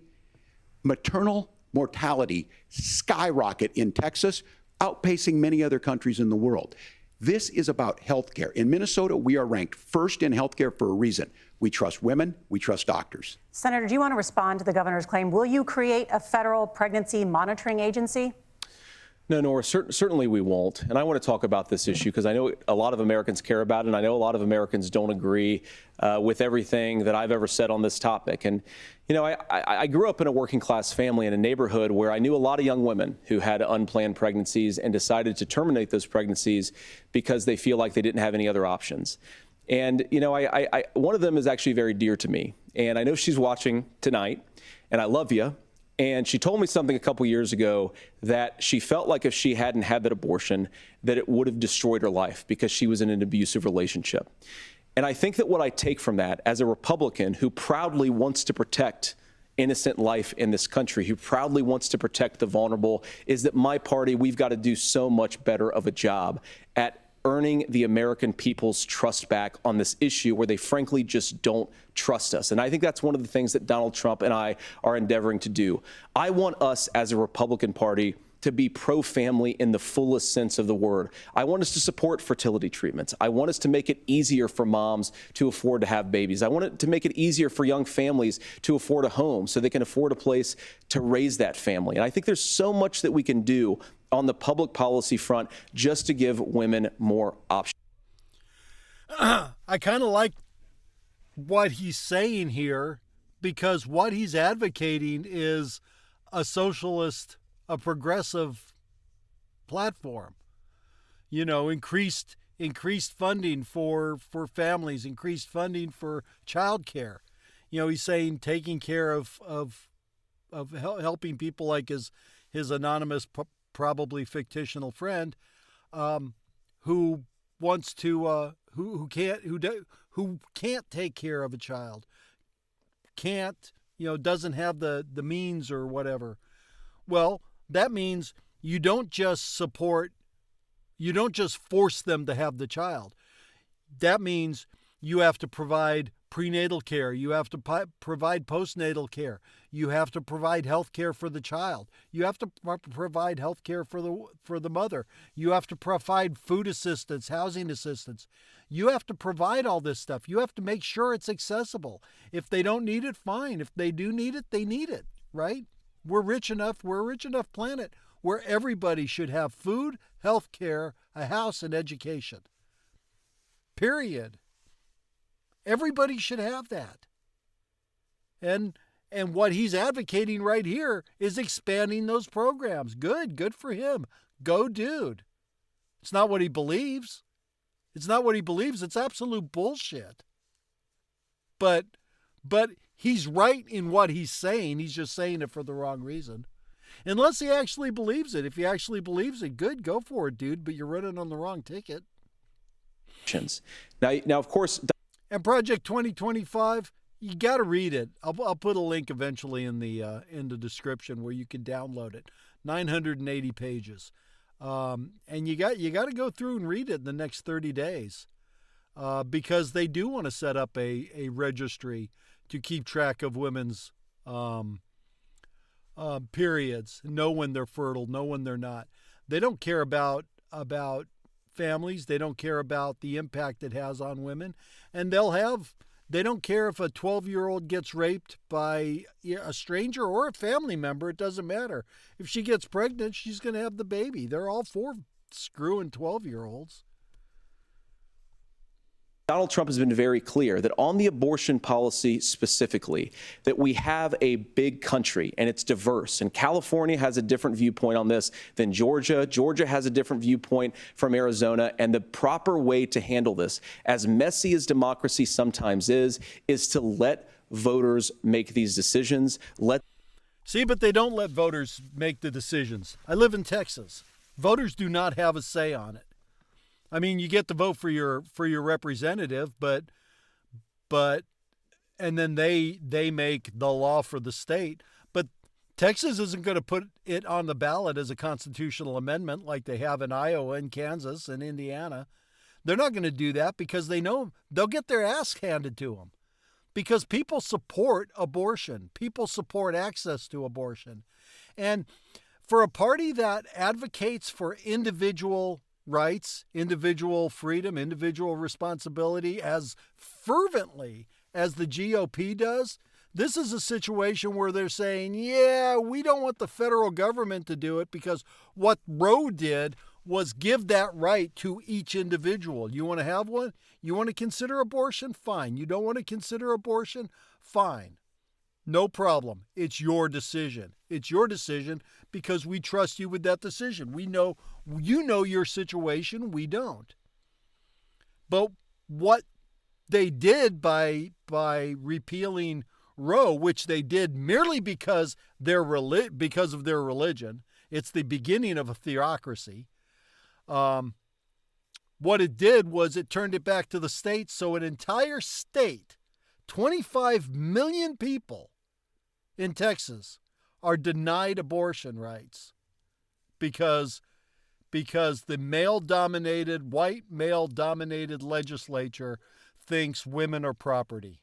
maternal mortality skyrocket in Texas, outpacing many other countries in the world. This is about health care. In Minnesota, we are ranked first in health care for a reason. We trust women, we trust doctors.
Senator, do you want to respond to the governor's claim? Will you create a federal pregnancy monitoring agency?
No, Nora, certainly we won't. And I want to talk about this issue because I know a lot of Americans care about it, and I know a lot of Americans don't agree with everything that I've ever said on this topic. And, you know, I grew up in a working class family in a neighborhood where I knew a lot of young women who had unplanned pregnancies and decided to terminate those pregnancies because they feel like they didn't have any other options. And, you know, one of them is actually very dear to me. And I know she's watching tonight, and I love you. And she told me something a couple years ago that she felt like if she hadn't had that abortion, that it would have destroyed her life because she was in an abusive relationship. And I think that what I take from that as a Republican who proudly wants to protect innocent life in this country, who proudly wants to protect the vulnerable, is that my party, we've got to do so much better of a job at earning the American people's trust back on this issue where they frankly just don't trust us. And I think that's one of the things that Donald Trump and I are endeavoring to do. I want us as a Republican Party to be pro-family in the fullest sense of the word. I want us to support fertility treatments. I want us to make it easier for moms to afford to have babies. I want it to make it easier for young families to afford a home so they can afford a place to raise that family. And I think there's so much that we can do on the public policy front just to give women more options.
I kind of like what he's saying here because what he's advocating is a socialist, a progressive platform. You know, increased funding for families, increased funding for childcare. You know, he's saying taking care of helping people like his anonymous, probably fictional friend, who wants to who can't take care of a child, doesn't have the means or whatever. Well, that means you don't just force them to have the child. That means you have to provide prenatal care. You have to provide postnatal care. You have to provide health care for the child. You have to provide health care for the mother. You have to provide food assistance, housing assistance. You have to provide all this stuff. You have to make sure it's accessible. If they don't need it, fine. If they do need it, they need it, right? We're a rich enough planet where everybody should have food, health care, a house, and education. Period. Everybody should have that. And what he's advocating right here is expanding those programs. Good for him. Go, dude. It's not what he believes. It's absolute bullshit. But he's right in what he's saying. He's just saying it for the wrong reason. Unless he actually believes it. If he actually believes it, good, go for it, dude. But you're running on the wrong ticket.
Now, of course.
And Project 2025, you got to read it. I'll put a link eventually in the description where you can download it. 980 pages, and you got to go through and read it in the next 30 days, because they do want to set up a registry to keep track of women's periods, know when they're fertile, know when they're not. They don't care about families. They don't care about the impact it has on women. And they don't care if a 12-year-old gets raped by a stranger or a family member. It doesn't matter. If she gets pregnant, she's going to have the baby. They're all for screwing 12-year-olds.
Donald Trump has been very clear that on the abortion policy specifically, that we have a big country and it's diverse. And California has a different viewpoint on this than Georgia. Georgia has a different viewpoint from Arizona. And the proper way to handle this, as messy as democracy sometimes is to let voters make these decisions.
See, but they don't let voters make the decisions. I live in Texas. Voters do not have a say on it. I mean, you get to vote for your representative, but and then they make the law for the state. But Texas isn't going to put it on the ballot as a constitutional amendment like they have in Iowa and Kansas and Indiana. They're not going to do that because they know they'll get their ass handed to them. Because people support abortion. People support access to abortion. And for a party that advocates for individual rights, individual freedom, individual responsibility as fervently as the GOP does, this is a situation where they're saying, yeah, we don't want the federal government to do it because what Roe did was give that right to each individual. You want to have one? You want to consider abortion? Fine. You don't want to consider abortion? Fine. No problem. It's your decision. It's your decision because we trust you with that decision. We know you know your situation. We don't. But what they did by repealing Roe, which they did merely because of their religion, it's the beginning of a theocracy. What it did was it turned it back to the states. So an entire state, 25 million people in Texas are denied abortion rights because the white male-dominated legislature thinks women are property.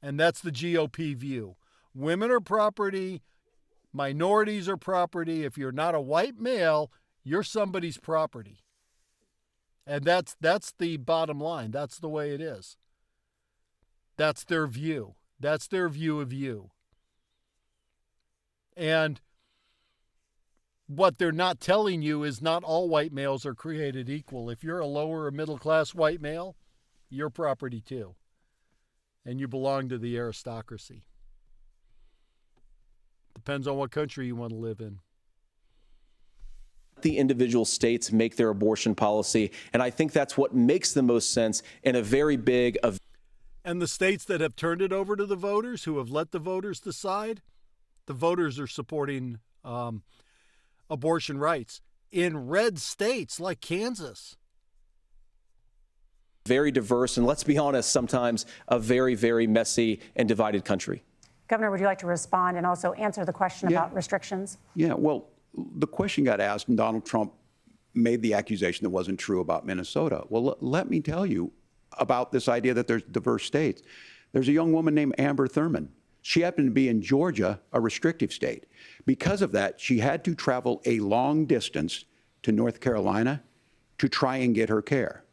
And that's the GOP view. Women are property. Minorities are property. If you're not a white male, you're somebody's property. And that's the bottom line. That's the way it is. That's their view. That's their view of you. And what they're not telling you is not all white males are created equal. If you're a lower or middle class white male, you're property too. And you belong to the aristocracy. Depends on what country you want to live in.
The individual states make their abortion policy, and I think that's what makes the most sense in a very big event.
And the states that have turned it over to the voters, who have let the voters decide, the voters are supporting abortion rights in red states like Kansas.
Very diverse, and let's be honest, sometimes a very, very messy and divided country.
Governor, would you like to respond and also answer the question about restrictions?
Yeah, well, the question got asked, and Donald Trump made the accusation that wasn't true about Minnesota. Well, let me tell you about this idea that there's diverse states. There's a young woman named Amber Thurman. She happened to be in Georgia, a restrictive state. Because of that, she had to travel a long distance to North Carolina to try and get her care.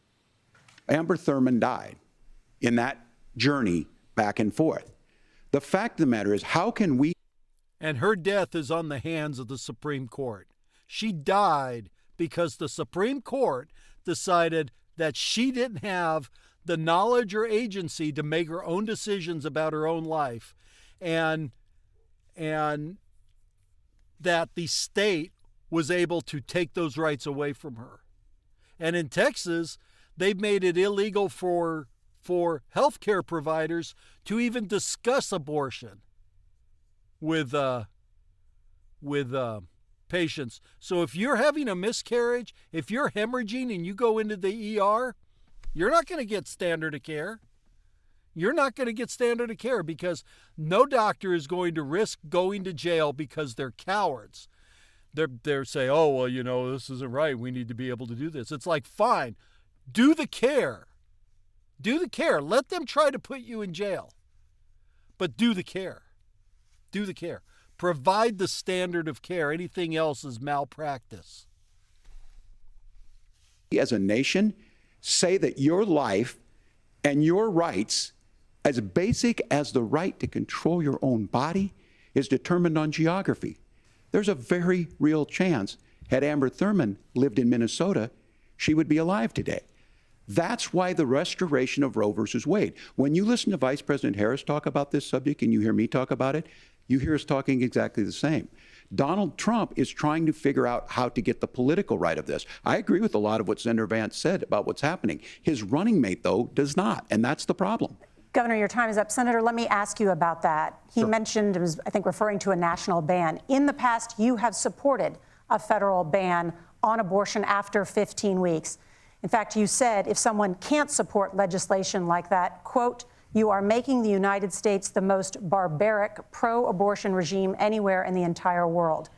Amber Thurman died in that journey back and forth. The fact of the matter is, how can we...
And her death is on the hands of the Supreme Court. She died because the Supreme Court decided that she didn't have the knowledge or agency to make her own decisions about her own life, and that the state was able to take those rights away from her. And in Texas, they've made it illegal for healthcare providers to even discuss abortion with patients. So if you're having a miscarriage, if you're hemorrhaging and you go into the ER, you're not going to get standard of care. You're not going to get standard of care because no doctor is going to risk going to jail because they're cowards. They're saying, oh, well, you know, this isn't right. We need to be able to do this. It's like, fine, do the care. Do the care. Let them try to put you in jail. But do the care. Do the care. Provide the standard of care. Anything else is malpractice.
As a nation, say that your life and your rights, as basic as the right to control your own body, is determined on geography. There's a very real chance, had Amber Thurman lived in Minnesota, she would be alive today. That's why the restoration of Roe versus Wade. When you listen to Vice President Harris talk about this subject and you hear me talk about it, you hear us talking exactly the same. Donald Trump is trying to figure out how to get the political right of this. I agree with a lot of what Senator Vance said about what's happening. His running mate, though, does not, and that's the problem.
Governor, your time is up. Senator, let me ask you about that. He mentioned, was, I think, referring to a national ban. In the past, you have supported a federal ban on abortion after 15 weeks. In fact, you said if someone can't support legislation like that, quote, you are making the United States the most barbaric pro-abortion regime anywhere in the entire world.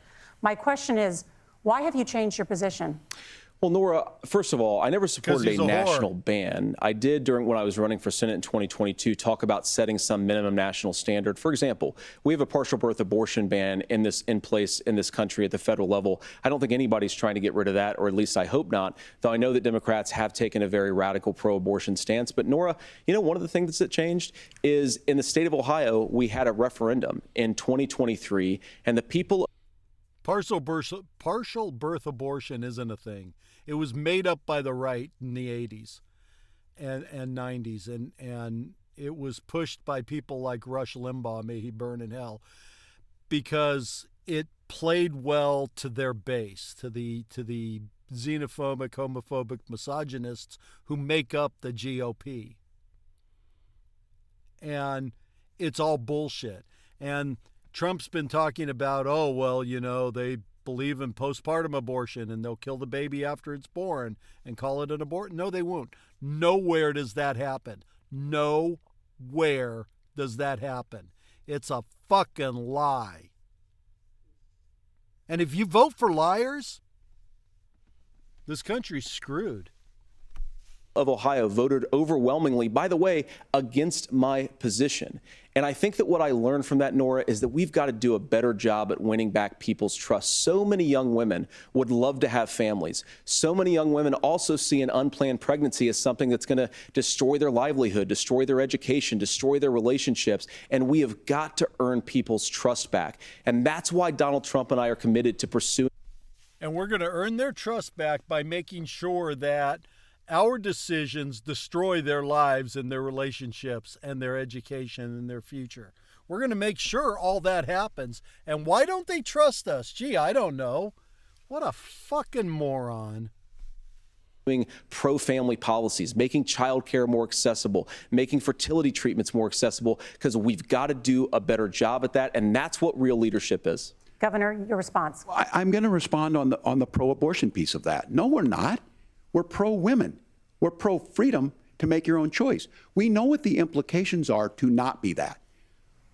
My question is, why have you changed your position?
Well, Nora, first of all, I never supported a national
whore.
ban. I did when I was running for Senate in 2022 talk about setting some minimum national standard. For example, we have a partial birth abortion ban in place in this country at the federal level. I don't think anybody's trying to get rid of that, or at least I hope not, though I know that Democrats have taken a very radical pro-abortion stance. But Nora, one of the things that changed is in the state of Ohio, we had a referendum in 2023, and the people...
Partial birth abortion isn't a thing. It was made up by the right in the 80s and 90s, and it was pushed by people like Rush Limbaugh, may he burn in hell, because it played well to their base, to the xenophobic, homophobic misogynists who make up the GOP. And it's all bullshit. And Trump's been talking about, they believe in postpartum abortion and they'll kill the baby after it's born and call it an abortion. No, they won't. Nowhere does that happen. Nowhere does that happen. It's a fucking lie. And if you vote for liars, this country's screwed.
Of Ohio voted overwhelmingly, by the way, against my position. And I think that what I learned from that, Nora, is that we've got to do a better job at winning back people's trust. So many young women would love to have families. So many young women also see an unplanned pregnancy as something that's going to destroy their livelihood, destroy their education, destroy their relationships. And we have got to earn people's trust back. And that's why Donald Trump and I are committed to pursuing.
And we're going to earn their trust back by making sure that our decisions destroy their lives and their relationships and their education and their future. We're going to make sure all that happens. And why don't they trust us? Gee, I don't know. What a fucking moron.
Pro-family policies, making childcare more accessible, making fertility treatments more accessible, because we've got to do a better job at that. And that's what real leadership is.
Governor, your response.
I'm going to respond on the pro-abortion piece of that. No, we're not. We're pro-women. We're pro-freedom to make your own choice. We know what the implications are to not be that.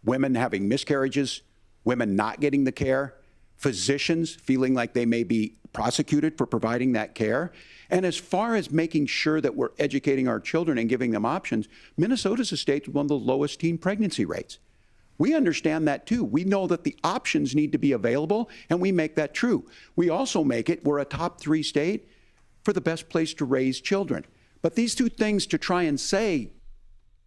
Women having miscarriages, women not getting the care, physicians feeling like they may be prosecuted for providing that care. And as far as making sure that we're educating our children and giving them options, Minnesota's a state with one of the lowest teen pregnancy rates. We understand that too. We know that the options need to be available, and we make that true. We also make it, we're a top 3 state for the best place to raise children. But these two things to try and say...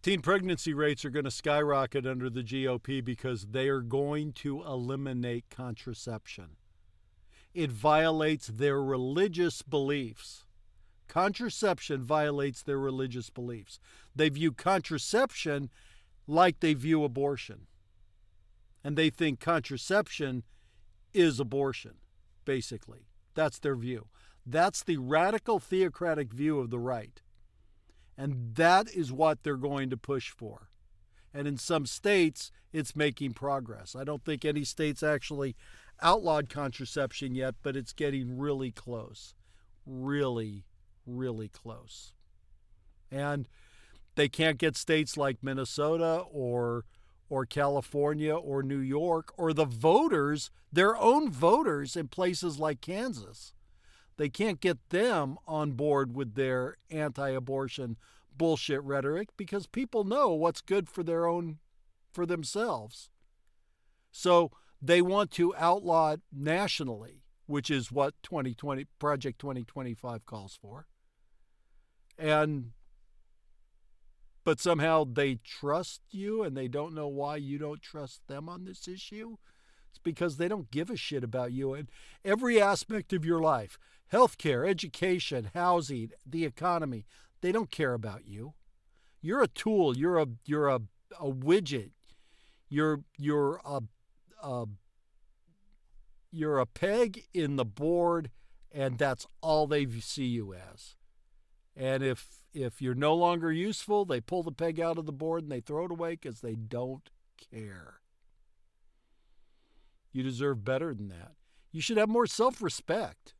Teen pregnancy rates are going to skyrocket under the GOP because they are going to eliminate contraception. It violates their religious beliefs. Contraception violates their religious beliefs. They view contraception like they view abortion. And they think contraception is abortion, basically. That's their view. That's the radical theocratic view of the right. And that is what they're going to push for. And in some states, it's making progress. I don't think any state's actually outlawed contraception yet, but it's getting really close. Really, really close. And they can't get states like Minnesota or California or New York or the voters, their own voters in places like Kansas. They can't get them on board with their anti-abortion bullshit rhetoric because people know what's good for themselves. So they want to outlaw it nationally, which is what Project 2025 calls for. But somehow they trust you and they don't know why you don't trust them on this issue. It's because they don't give a shit about you in every aspect of your life. Healthcare, education, housing, the economy. They don't care about you. You're a tool. You're a widget. You're a peg in the board, and that's all they see you as. And if you're no longer useful, they pull the peg out of the board and they throw it away because they don't care. You deserve better than that. You should have more self-respect.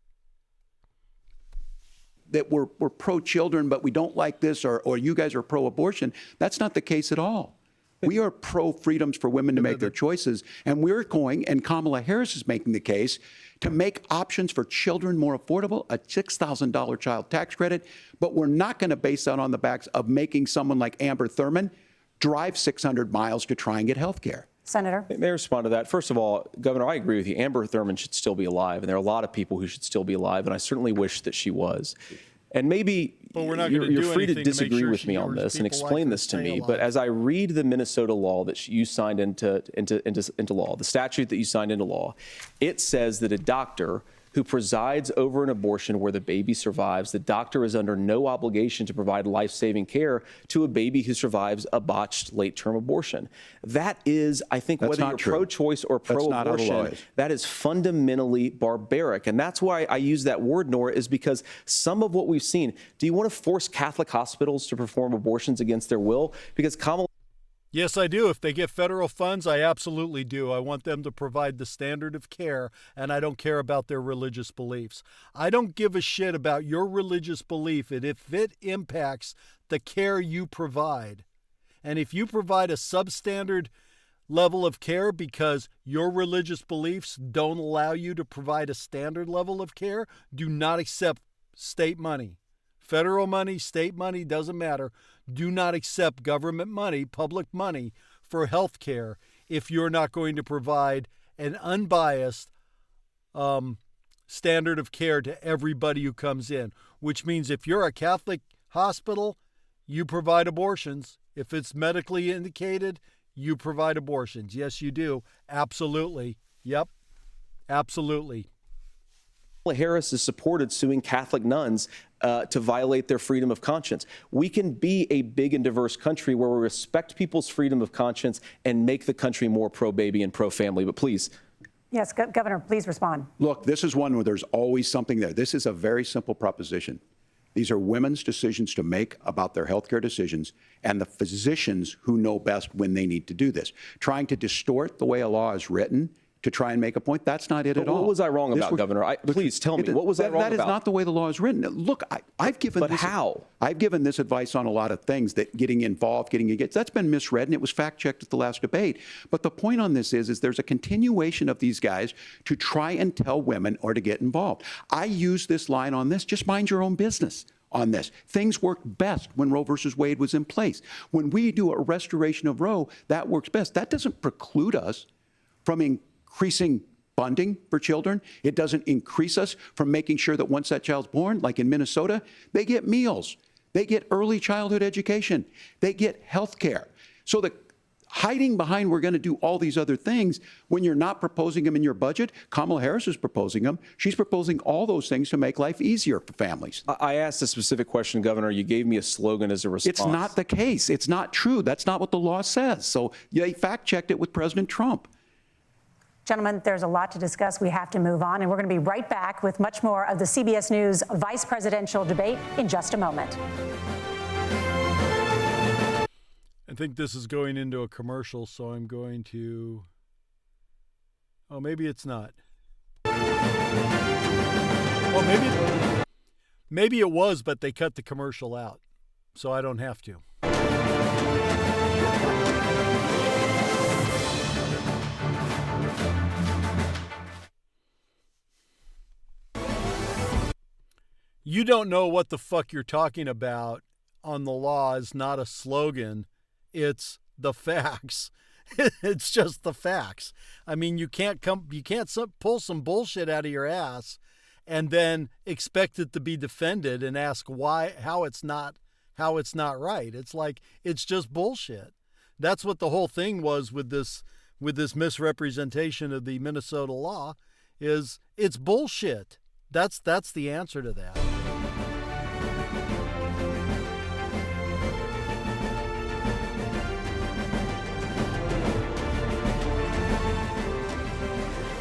That we're pro-children, but we don't like this, or you guys are pro-abortion. That's not the case at all. We are pro-freedoms for women to make their choices, and we're going, and Kamala Harris is making the case, to make options for children more affordable, a $6,000 child tax credit, but we're not going to base that on the backs of making someone like Amber Thurman drive 600 miles to try and get health care.
Senator.
May I respond to that? First of all, Governor, I agree with you. Amber Thurman should still be alive, and there are a lot of people who should still be alive, and I certainly wish that she was. And maybe you're free to disagree with me on this and explain this to me, but as I read the Minnesota law that you signed into law, the statute that you signed into law, it says that a doctor who presides over an abortion where the baby survives, the doctor is under no obligation to provide life-saving care to a baby who survives a botched late-term abortion. That is, I think, whether you're pro-choice or pro-abortion, that is fundamentally barbaric. And that's why I use that word, Nora, is because some of what we've seen, do you want to force Catholic hospitals to perform abortions against their will? Because Kamala...
Yes, I do. If they get federal funds, I absolutely do. I want them to provide the standard of care, and I don't care about their religious beliefs. I don't give a shit about your religious belief, and if it impacts the care you provide. And if you provide a substandard level of care because your religious beliefs don't allow you to provide a standard level of care, do not accept state money. Federal money, state money, doesn't matter. Do not accept government money, public money, for health care if you're not going to provide an unbiased standard of care to everybody who comes in, which means if you're a Catholic hospital, you provide abortions. If it's medically indicated, you provide abortions. Yes, you do. Absolutely. Yep. Absolutely.
Harris has supported suing Catholic nuns to violate their freedom of conscience. We can be a big and diverse country where we respect people's freedom of conscience and make the country more pro-baby and pro-family. But please.
Yes, Governor, please respond.
Look, this is one where there's always something there. This is a very simple proposition. These are women's decisions to make about their healthcare decisions, and the physicians who know best when they need to do this. Trying to distort the way a law is written to try and make a point, that's not it at all.
What was I wrong about, Governor? Please tell me, what was I wrong about?
That is not the way the law is written. Look, I've given
But how?
I've given this advice on a lot of things, that getting involved, that's been misread, and it was fact-checked at the last debate. But the point on this is there's a continuation of these guys to try and tell women or to get involved. I use this line on this, just mind your own business on this. Things worked best when Roe versus Wade was in place. When we do a restoration of Roe, that works best. That doesn't preclude us from increasing funding for children. It doesn't increase us from making sure that once that child's born, like in Minnesota, they get meals, they get early childhood education, they get health care. So the hiding behind we're going to do all these other things when you're not proposing them in your budget, Kamala Harris is proposing them. She's proposing all those things to make life easier for families.
I asked a specific question, Governor. You gave me a slogan as a response.
It's not the case. It's not true. That's not what the law says. So they fact-checked it with President Trump.
Gentlemen, there's a lot to discuss. We have to move on, and we're going to be right back with much more of the CBS News vice presidential debate in just a moment.
I think this is going into a commercial, so I'm going to... Oh, maybe it's not. Well, maybe it was, but they cut the commercial out, so I don't have to. You don't know what the fuck you're talking about on the law is not a slogan. It's the facts. It's just the facts. I mean, you can't pull some bullshit out of your ass and then expect it to be defended and ask how it's not right. It's like, it's just bullshit. That's what the whole thing was with this misrepresentation of the Minnesota law, is it's bullshit. That's the answer to that.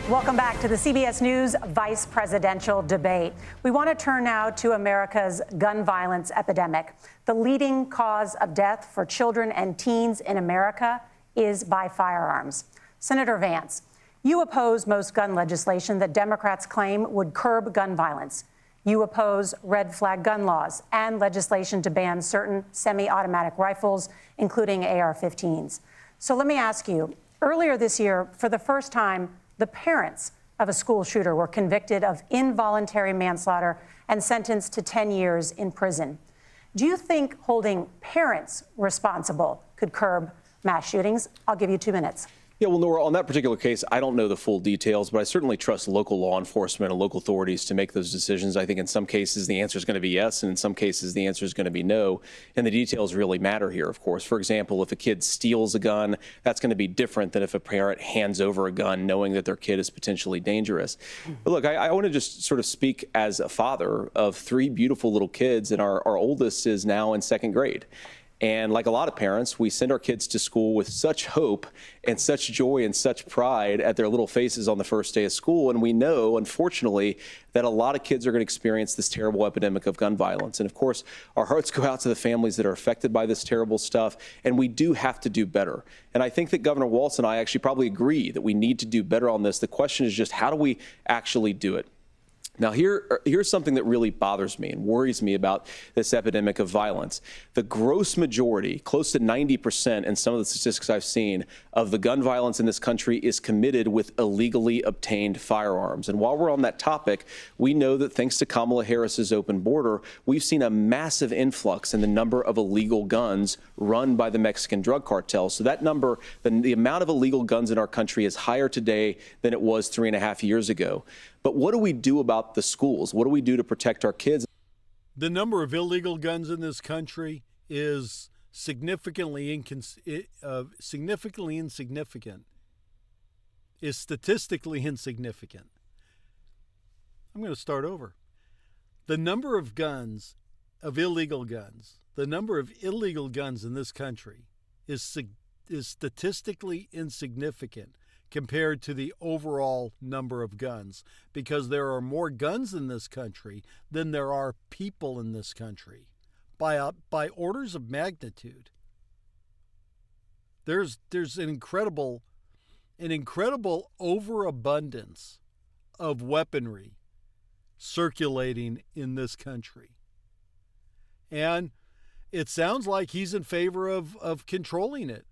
Welcome back to the CBS News vice presidential debate. We want to turn now to America's gun violence epidemic. The leading cause of death for children and teens in America is by firearms. Senator Vance, You oppose most gun legislation that Democrats claim would curb gun violence. You oppose red flag gun laws and legislation to ban certain semi-automatic rifles, including AR-15s. So let me ask you, earlier this year, for the first time, the parents of a school shooter were convicted of involuntary manslaughter and sentenced to 10 years in prison. Do you think holding parents responsible could curb mass shootings? I'll give you 2 minutes.
Yeah, well, Nora, on that particular case, I don't know the full details, but I certainly trust local law enforcement and local authorities to make those decisions. I think in some cases the answer is going to be yes, and in some cases the answer is going to be no. And the details really matter here, of course. For example, if a kid steals a gun, that's going to be different than if a parent hands over a gun knowing that their kid is potentially dangerous. But look, I want to just sort of speak as a father of 3 beautiful little kids, and our oldest is now in 2nd grade. And like a lot of parents, we send our kids to school with such hope and such joy and such pride at their little faces on the first day of school. And we know, unfortunately, that a lot of kids are going to experience this terrible epidemic of gun violence. And of course, our hearts go out to the families that are affected by this terrible stuff. And we do have to do better. And I think that Governor Walz and I actually probably agree that we need to do better on this. The question is just, how do we actually do it? Now, here's something that really bothers me and worries me about this epidemic of violence. The gross majority, close to 90% in some of the statistics I've seen, of the gun violence in this country is committed with illegally obtained firearms. And while we're on that topic, we know that thanks to Kamala Harris's open border, we've seen a massive influx in the number of illegal guns run by the Mexican drug cartels. So that number, the amount of illegal guns in our country is higher today than it was 3.5 years ago. But what do we do about the schools? What do we do to protect our kids?
The number of illegal guns in this country is significantly insignificant, is statistically insignificant. I'm going to start over. The number of guns, of illegal guns, the number of illegal guns in this country is statistically insignificant compared to the overall number of guns, because there are more guns in this country than there are people in this country by orders of magnitude. There's an incredible overabundance of weaponry circulating in this country. And it sounds like he's in favor of controlling it.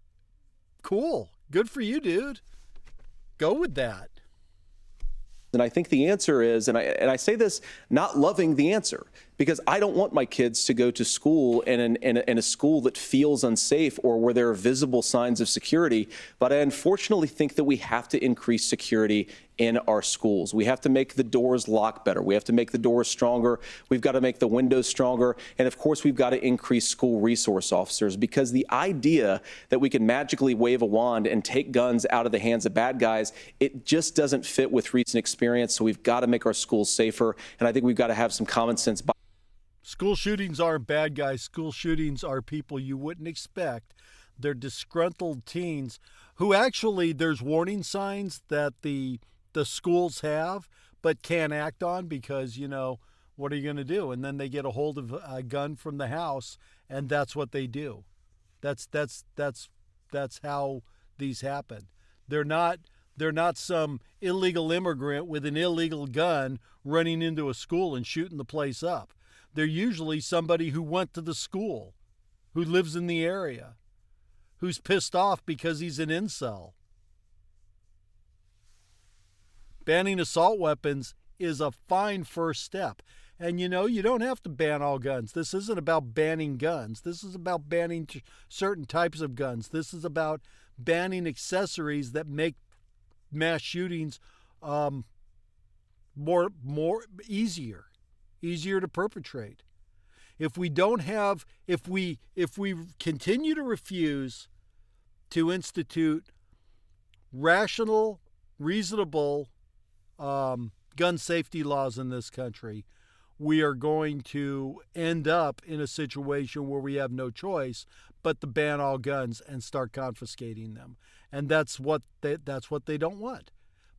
Cool. Good for you, dude. Go with that.
And I think the answer is, and I say this not loving the answer, because I don't want my kids to go to school in a school that feels unsafe or where there are visible signs of security. But I unfortunately think that we have to increase security in our schools. We have to make the doors lock better. We have to make the doors stronger. We've got to make the windows stronger. And of course, we've got to increase school resource officers, because the idea that we can magically wave a wand and take guns out of the hands of bad guys, it just doesn't fit with recent experience. So we've got to make our schools safer. And I think we've got to have some common sense.
School shootings aren't bad guys. School shootings are people you wouldn't expect. They're disgruntled teens who actually, there's warning signs that the schools have but can't act on because, what are you going to do? And then they get a hold of a gun from the house, and that's what they do. That's how these happen. They're not some illegal immigrant with an illegal gun running into a school and shooting the place up. They're usually somebody who went to the school, who lives in the area, who's pissed off because he's an incel. Banning assault weapons is a fine first step. And you don't have to ban all guns. This isn't about banning guns. This is about banning certain types of guns. This is about banning accessories that make mass shootings easier to perpetrate. If we continue to refuse to institute rational, reasonable gun safety laws in this country, we are going to end up in a situation where we have no choice but to ban all guns and start confiscating them. And that's what they don't want.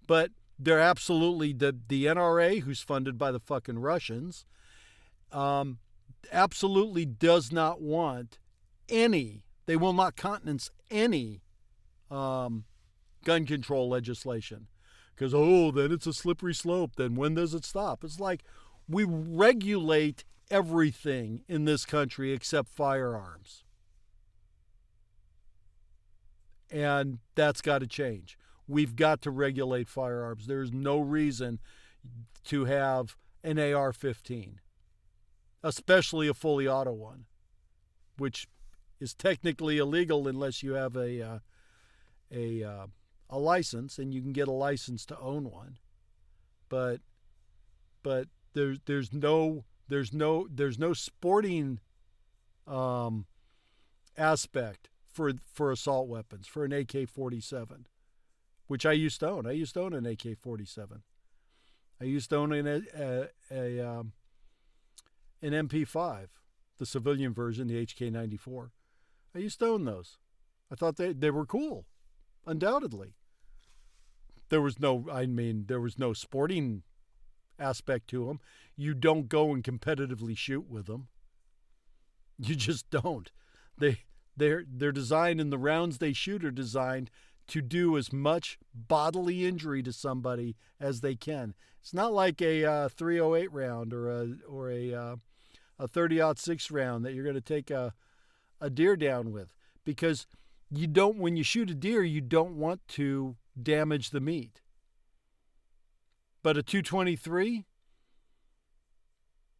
But they're absolutely, the NRA, who's funded by the fucking Russians, absolutely does not want they will not countenance any gun control legislation. because, then it's a slippery slope. Then when does it stop? It's like we regulate everything in this country except firearms. And that's got to change. We've got to regulate firearms. There's no reason to have an AR-15, especially a fully auto one, which is technically illegal unless you have a license, and you can get a license to own one. But there's no sporting aspect for assault weapons, for an AK-47, which I used to own. I used to own an AK-47. I used to own an MP5, the civilian version, the HK-94. I used to own those. I thought they were cool, undoubtedly. There was no sporting aspect to them. You don't go and competitively shoot with them. You just don't. They're designed, and the rounds they shoot are designed to do as much bodily injury to somebody as they can. It's not like a 308 round or a 30-06 round that you're going to take a deer down with, because you don't. When you shoot a deer, you don't want to damage the meat. But a 223,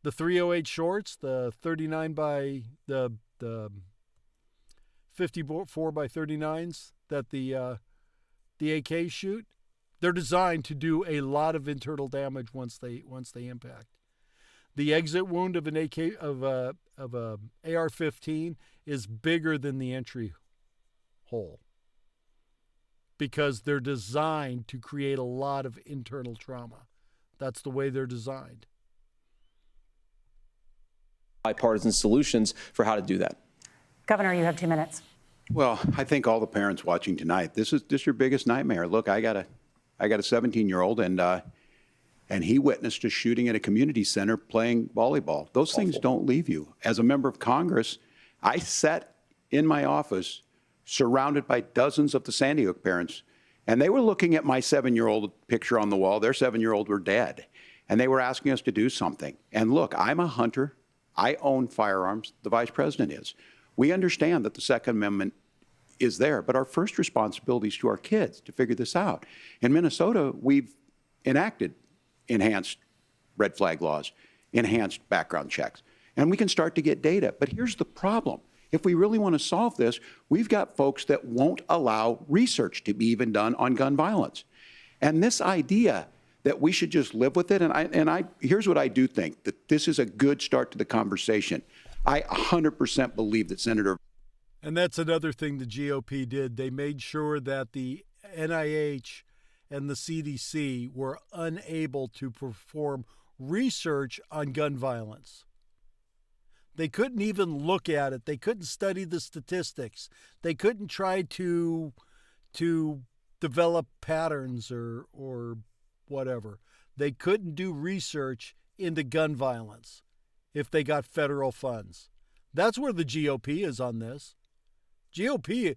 the 308 shorts, the 39 by the 54 by 39s that the AKs shoot, they're designed to do a lot of internal damage once they impact. The exit wound of an a AR-15 is bigger than the entry hole, because they're designed to create a lot of internal trauma. That's the way they're designed.
Bipartisan solutions for how to do that.
Governor, you have 2 minutes.
Well, I think all the parents watching tonight, this is your biggest nightmare. Look, I got a 17-year-old, and he witnessed a shooting at a community center playing volleyball. Those things don't leave you. As a member of Congress, I sat in my office surrounded by dozens of the Sandy Hook parents, and they were looking at my 7-year-old picture on the wall. Their 7-year-old were dead, and they were asking us to do something. And look, I'm a hunter. I own firearms. The Vice President is. We understand that the Second Amendment is there, but our first responsibility is to our kids to figure this out. In Minnesota, we've enacted enhanced red flag laws, enhanced background checks, and we can start to get data. But here's the problem. If we really want to solve this, we've got folks that won't allow research to be even done on gun violence. And this idea that we should just live with it, here's what I do think, that this is a good start to the conversation. I 100% believe that Senator...
And that's another thing the GOP did. They made sure that the NIH and the CDC were unable to perform research on gun violence. They couldn't even look at it. They couldn't study the statistics. They couldn't try to develop patterns or whatever. They couldn't do research into gun violence if they got federal funds. That's where the GOP is on this. GOP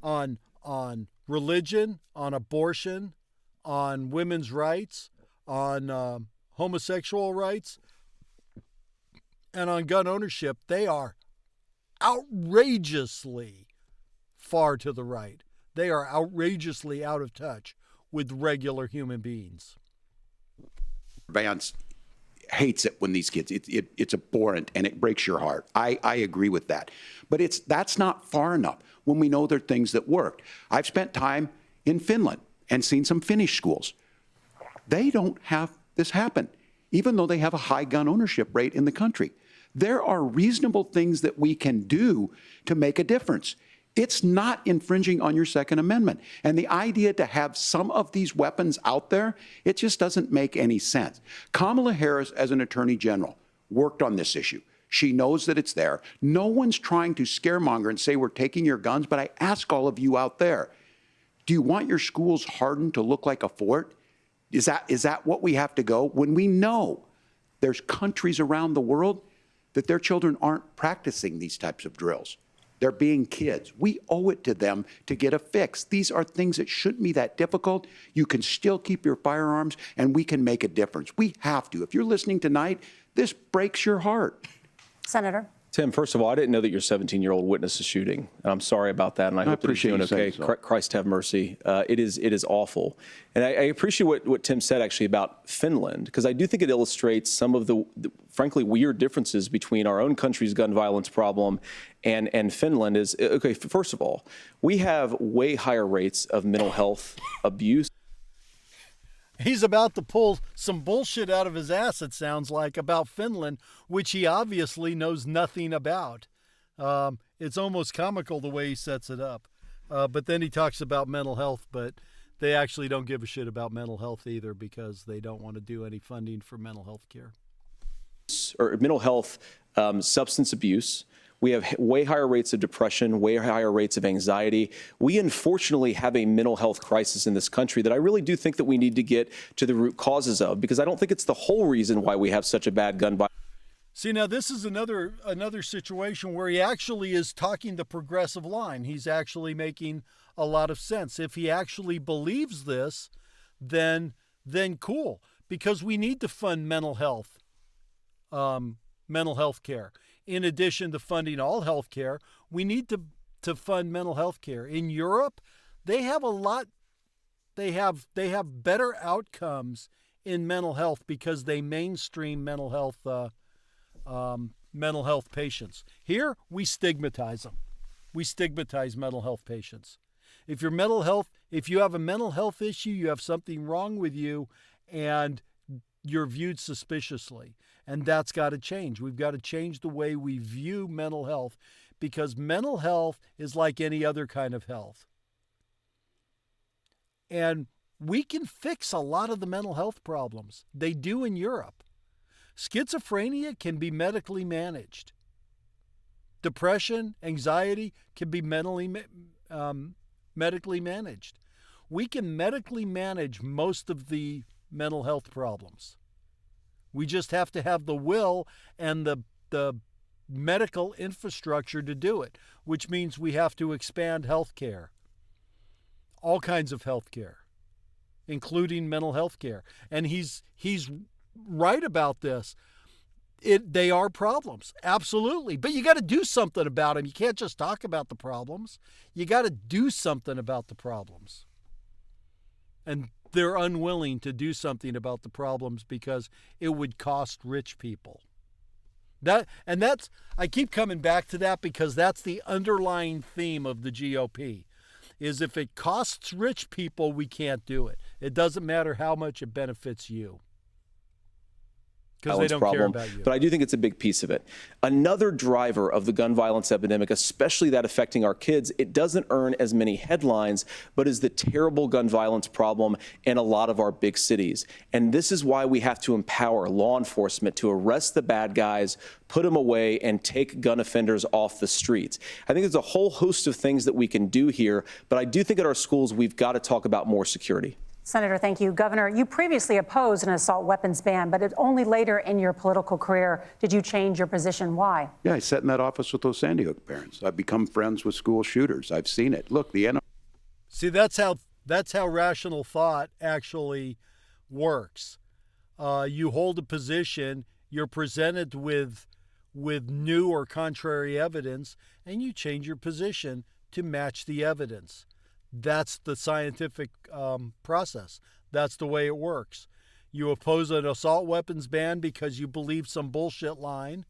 on religion, on abortion, on women's rights, on homosexual rights, and on gun ownership, they are outrageously far to the right. They are outrageously out of touch with regular human beings.
Vance hates it when these kids, it's abhorrent and it breaks your heart. I agree with that. But that's not far enough when we know there are things that worked. I've spent time in Finland and seen some Finnish schools. They don't have this happen, even though they have a high gun ownership rate in the country. There are reasonable things that we can do to make a difference. It's not infringing on your Second Amendment. And the idea to have some of these weapons out there, it just doesn't make any sense. Kamala Harris, as an attorney general, worked on this issue. She knows that it's there. No one's trying to scaremonger and say we're taking your guns, but I ask all of you out there, do you want your schools hardened to look like a fort? Is that what we have to go? When we know there's countries around the world that their children aren't practicing these types of drills. They're being kids. We owe it to them to get a fix. These are things that shouldn't be that difficult. You can still keep your firearms, and we can make a difference. We have to. If you're listening tonight, this breaks your heart.
Senator.
Tim, first of all, I didn't know that your 17-year-old witnessed a shooting. And I'm sorry about that, and I hope that he's doing okay. So. Christ have mercy. It is awful. And I appreciate what Tim said, actually, about Finland, because I do think it illustrates some of the frankly, weird differences between our own country's gun violence problem and Finland. Is, okay, first of all, we have way higher rates of mental health abuse.
He's about to pull some bullshit out of his ass, it sounds like, about Finland, which he obviously knows nothing about. It's almost comical the way he sets it up. But then he talks about mental health, but they actually don't give a shit about mental health either because they don't want to do any funding for mental health care.
Or mental health, substance abuse. We have way higher rates of depression, way higher rates of anxiety. We unfortunately have a mental health crisis in this country that I really do think that we need to get to the root causes of, because I don't think it's the whole reason why we have such a bad gun violence.
See, now this is another situation where he actually is talking the progressive line. He's actually making a lot of sense. If he actually believes this, then cool, because we need to fund mental health care. In addition to funding all health care, we need to fund mental health care. In Europe, they have they have better outcomes in mental health because they mainstream mental health patients. Here, we stigmatize them. We stigmatize mental health patients. If you have a mental health issue, you have something wrong with you, and you're viewed suspiciously. And that's got to change. We've got to change the way we view mental health, because mental health is like any other kind of health. And we can fix a lot of the mental health problems. They do in Europe. Schizophrenia can be medically managed. Depression, anxiety can be medically managed. We can medically manage most of the mental health problems. We just have to have the will and the medical infrastructure to do it, which means we have to expand health care, all kinds of health care, including mental health care. And he's right about this. They are problems, absolutely. But you got to do something about them. You can't just talk about the problems. You got to do something about the problems. And they're unwilling to do something about the problems because it would cost rich people. I keep coming back to that because that's the underlying theme of the GOP, is if it costs rich people, we can't do it. It doesn't matter how much it benefits you. Because they don't care about you.
But I do think it's a big piece of it. Another driver of the gun violence epidemic, especially that affecting our kids, it doesn't earn as many headlines, but is the terrible gun violence problem in a lot of our big cities. And this is why we have to empower law enforcement to arrest the bad guys, put them away, and take gun offenders off the streets. I think there's a whole host of things that we can do here, but I do think at our schools we've got to talk about more security.
Senator, thank you. Governor, you previously opposed an assault weapons ban, but only later in your political career did you change your position. Why?
Yeah, I sat in that office with those Sandy Hook parents. I've become friends with school shooters. I've seen it. Look,
See, that's how rational thought actually works. You hold a position, you're presented with new or contrary evidence, and you change your position to match the evidence. That's the scientific process. That's the way it works. You oppose an assault weapons ban because you believe some bullshit line,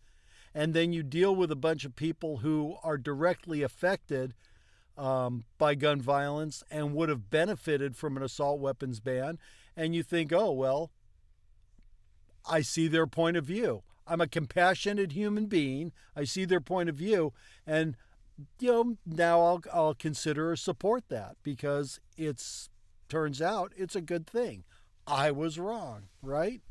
and then you deal with a bunch of people who are directly affected by gun violence and would have benefited from an assault weapons ban, and you think, oh, well, I see their point of view. I'm a compassionate human being. I see their point of view, and now I'll consider or support that because turns out it's a good thing. I was wrong, right?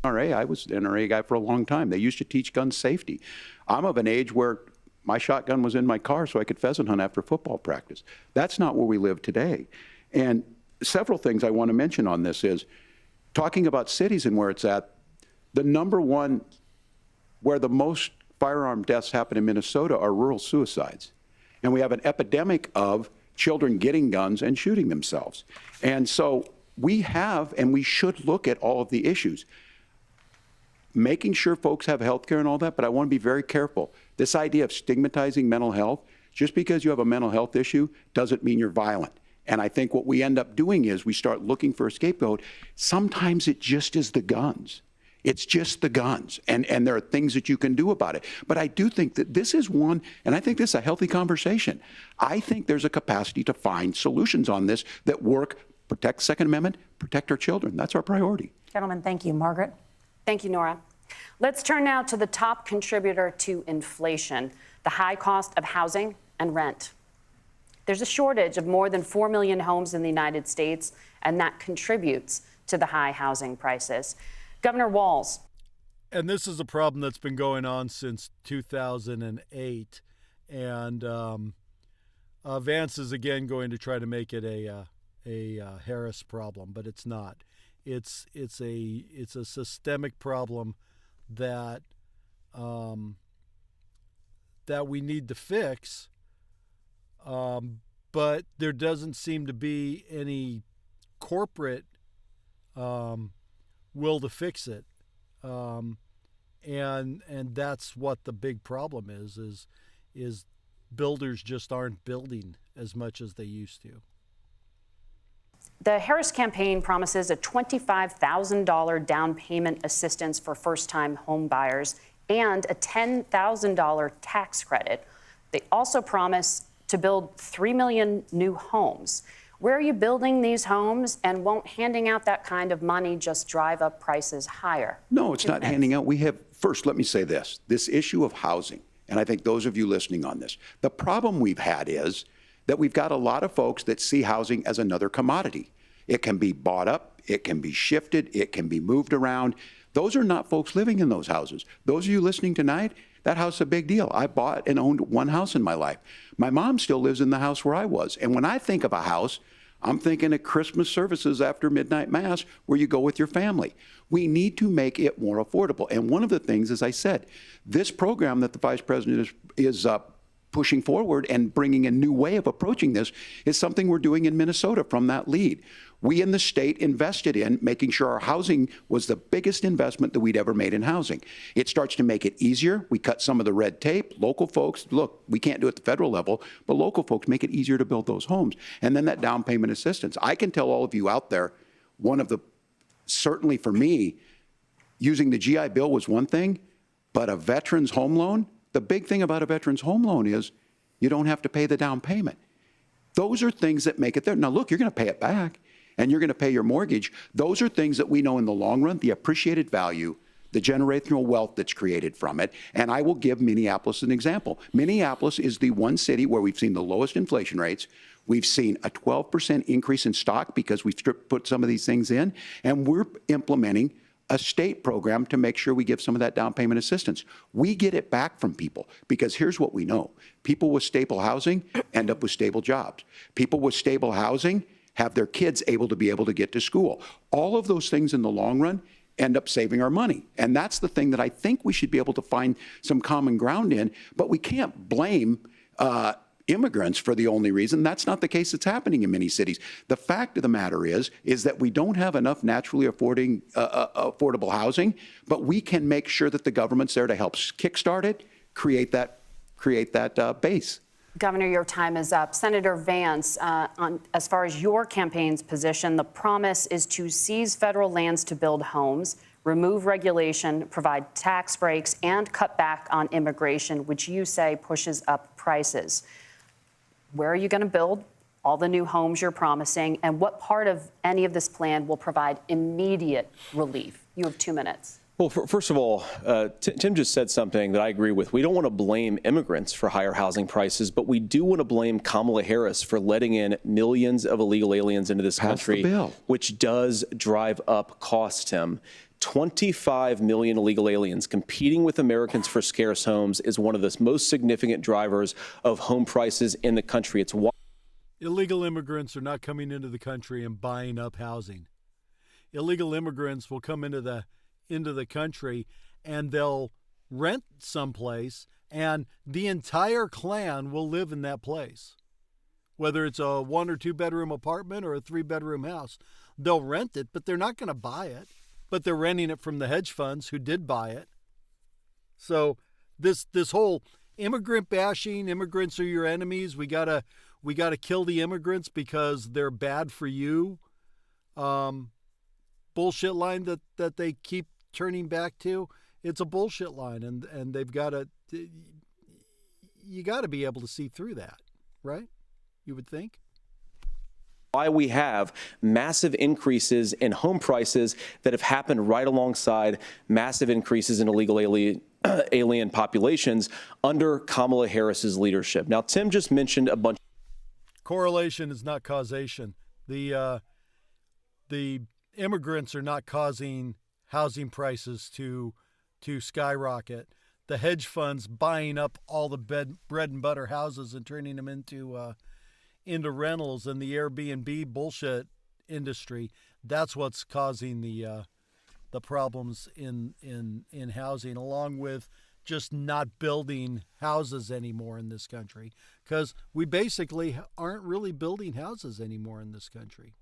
NRA, I was an NRA guy for a long time. They used to teach gun safety. I'm of an age where my shotgun was in my car so I could pheasant hunt after football practice. That's not where we live today. And several things I want to mention on this is talking about cities and where it's at. The number one, where the most firearm deaths happen in Minnesota are rural suicides. And we have an epidemic of children getting guns and shooting themselves. And so we have, and we should look at all of the issues, making sure folks have health care and all that, but I want to be very careful. This idea of stigmatizing mental health, just because you have a mental health issue doesn't mean you're violent. And I think what we end up doing is we start looking for a scapegoat. Sometimes it just is the guns. It's just the guns. And there are things that you can do about it. But I do think that this is one, and I think this is a healthy conversation. I think there's a capacity to find solutions on this that work, protect Second Amendment, protect our children. That's our priority.
Gentlemen, thank you. Margaret?
Thank you, Nora. Let's turn now to the top contributor to inflation, the high cost of housing and rent. There's a shortage of more than 4 million homes in the United States, and that contributes to the high housing prices. Governor Walz.
And this is a problem that's been going on since 2008. And Vance is again going to try to make it a Harris problem, but it's not. It's a systemic problem that that we need to fix. But there doesn't seem to be any corporate will to fix it, and that's what the big problem is builders just aren't building as much as they used to.
The Harris campaign promises a $25,000 down payment assistance for first-time home buyers and a $10,000 tax credit. They also promise to build 3 million new homes. Where are you building these homes, and won't handing out that kind of money just drive up prices higher?
No, it's not handing out. We have, first, let me say this issue of housing, and I think those of you listening on this, the problem we've had is that we've got a lot of folks that see housing as another commodity. It can be bought up, it can be shifted, it can be moved around. Those are not folks living in those houses. Those of you listening tonight, that house is a big deal. I bought and owned one house in my life. My mom still lives in the house where I was. And when I think of a house, I'm thinking of Christmas services after midnight mass where you go with your family. We need to make it more affordable. And one of the things, as I said, this program that the Vice President is pushing forward and bringing a new way of approaching this is something we're doing in Minnesota from that lead. We in the state invested in making sure our housing was the biggest investment that we'd ever made in housing. It starts to make it easier. We cut some of the red tape. Local folks, look, we can't do it at the federal level, but local folks make it easier to build those homes. And then that down payment assistance. I can tell all of you out there, certainly for me, using the GI Bill was one thing, but a veteran's home loan, the big thing about a veteran's home loan is you don't have to pay the down payment. Those are things that make it there. Now, look, you're going to pay it back, and you're going to pay your mortgage. Those are things that we know in the long run, the appreciated value, the generational wealth that's created from it. And I will give Minneapolis an example. Minneapolis is the one city where we've seen the lowest inflation rates. We've seen a 12% increase in stock because we've put some of these things in, and we're implementing a state program to make sure we give some of that down payment assistance. We get it back from people because here's what we know. People with stable housing end up with stable jobs. People with stable housing have their kids able to get to school. All of those things in the long run end up saving our money. And that's the thing that I think we should be able to find some common ground in, but we can't blame immigrants for the only reason. That's not the case that's happening in many cities. The fact of the matter is that we don't have enough naturally affordable housing, but we can make sure that the government's there to help kickstart it, create that base.
Governor, your time is up. Senator Vance, as far as your campaign's position, the promise is to seize federal lands to build homes, remove regulation, provide tax breaks, and cut back on immigration, which you say pushes up prices. Where are you going to build all the new homes you're promising, and what part of any of this plan will provide immediate relief? You have 2 minutes.
Well, first of all, Tim just said something that I agree with. We don't want to blame immigrants for higher housing prices, but we do want to blame Kamala Harris for letting in millions of illegal aliens into this country, which does drive up costs, Tim. 25 million illegal aliens competing with Americans for scarce homes is one of the most significant drivers of home prices in the country. It's why
illegal immigrants are not coming into the country and buying up housing. Illegal immigrants will come into the country and they'll rent someplace, and the entire clan will live in that place. Whether it's a 1 or 2 bedroom apartment or a 3 bedroom house, they'll rent it, but they're not going to buy it. But they're renting it from the hedge funds who did buy it. So this whole immigrant bashing, immigrants are your enemies, we gotta kill the immigrants because they're bad for you, bullshit line that they keep turning back to, it's a bullshit line, and they've got to, you got to be able to see through that, right? You would think.
Why we have massive increases in home prices that have happened right alongside massive increases in illegal alien populations under Kamala Harris's leadership. Now, Tim just mentioned a bunch.
Correlation is not causation. The immigrants are not causing housing prices to skyrocket. The hedge funds buying up all the bread and butter houses and turning them into rentals, and the Airbnb bullshit industry, that's what's causing the problems in housing, along with just not building houses anymore in this country, because we basically aren't really building houses anymore in this country.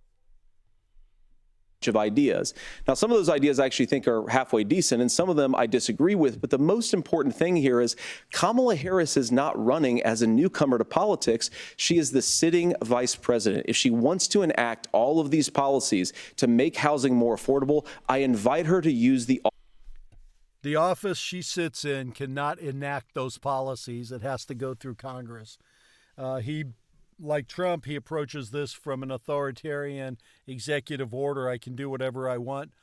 Of ideas. Now, some of those ideas I actually think are halfway decent, and some of them I disagree with. But the most important thing here is Kamala Harris is not running as a newcomer to politics. She is the sitting vice president. If she wants to enact all of these policies to make housing more affordable, I invite her to use the
office she sits in cannot enact those policies. It has to go through Congress. Like Trump, he approaches this from an authoritarian executive order, I can do whatever I want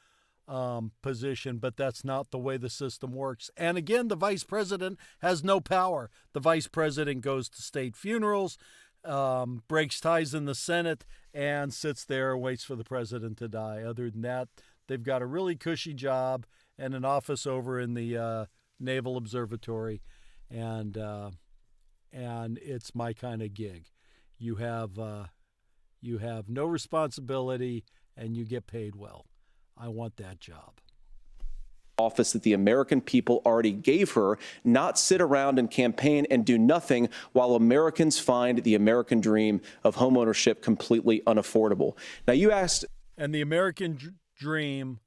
position, but that's not the way the system works. And again, the vice president has no power. The vice president goes to state funerals, breaks ties in the Senate, and sits there and waits for the president to die. Other than that, they've got a really cushy job and an office over in the Naval Observatory, and it's my kind of gig. You have no responsibility, and you get paid well. I want that job.
Office that the American people already gave her, not sit around and campaign and do nothing while Americans find the American dream of homeownership completely unaffordable. Now, you asked.
And the American dream,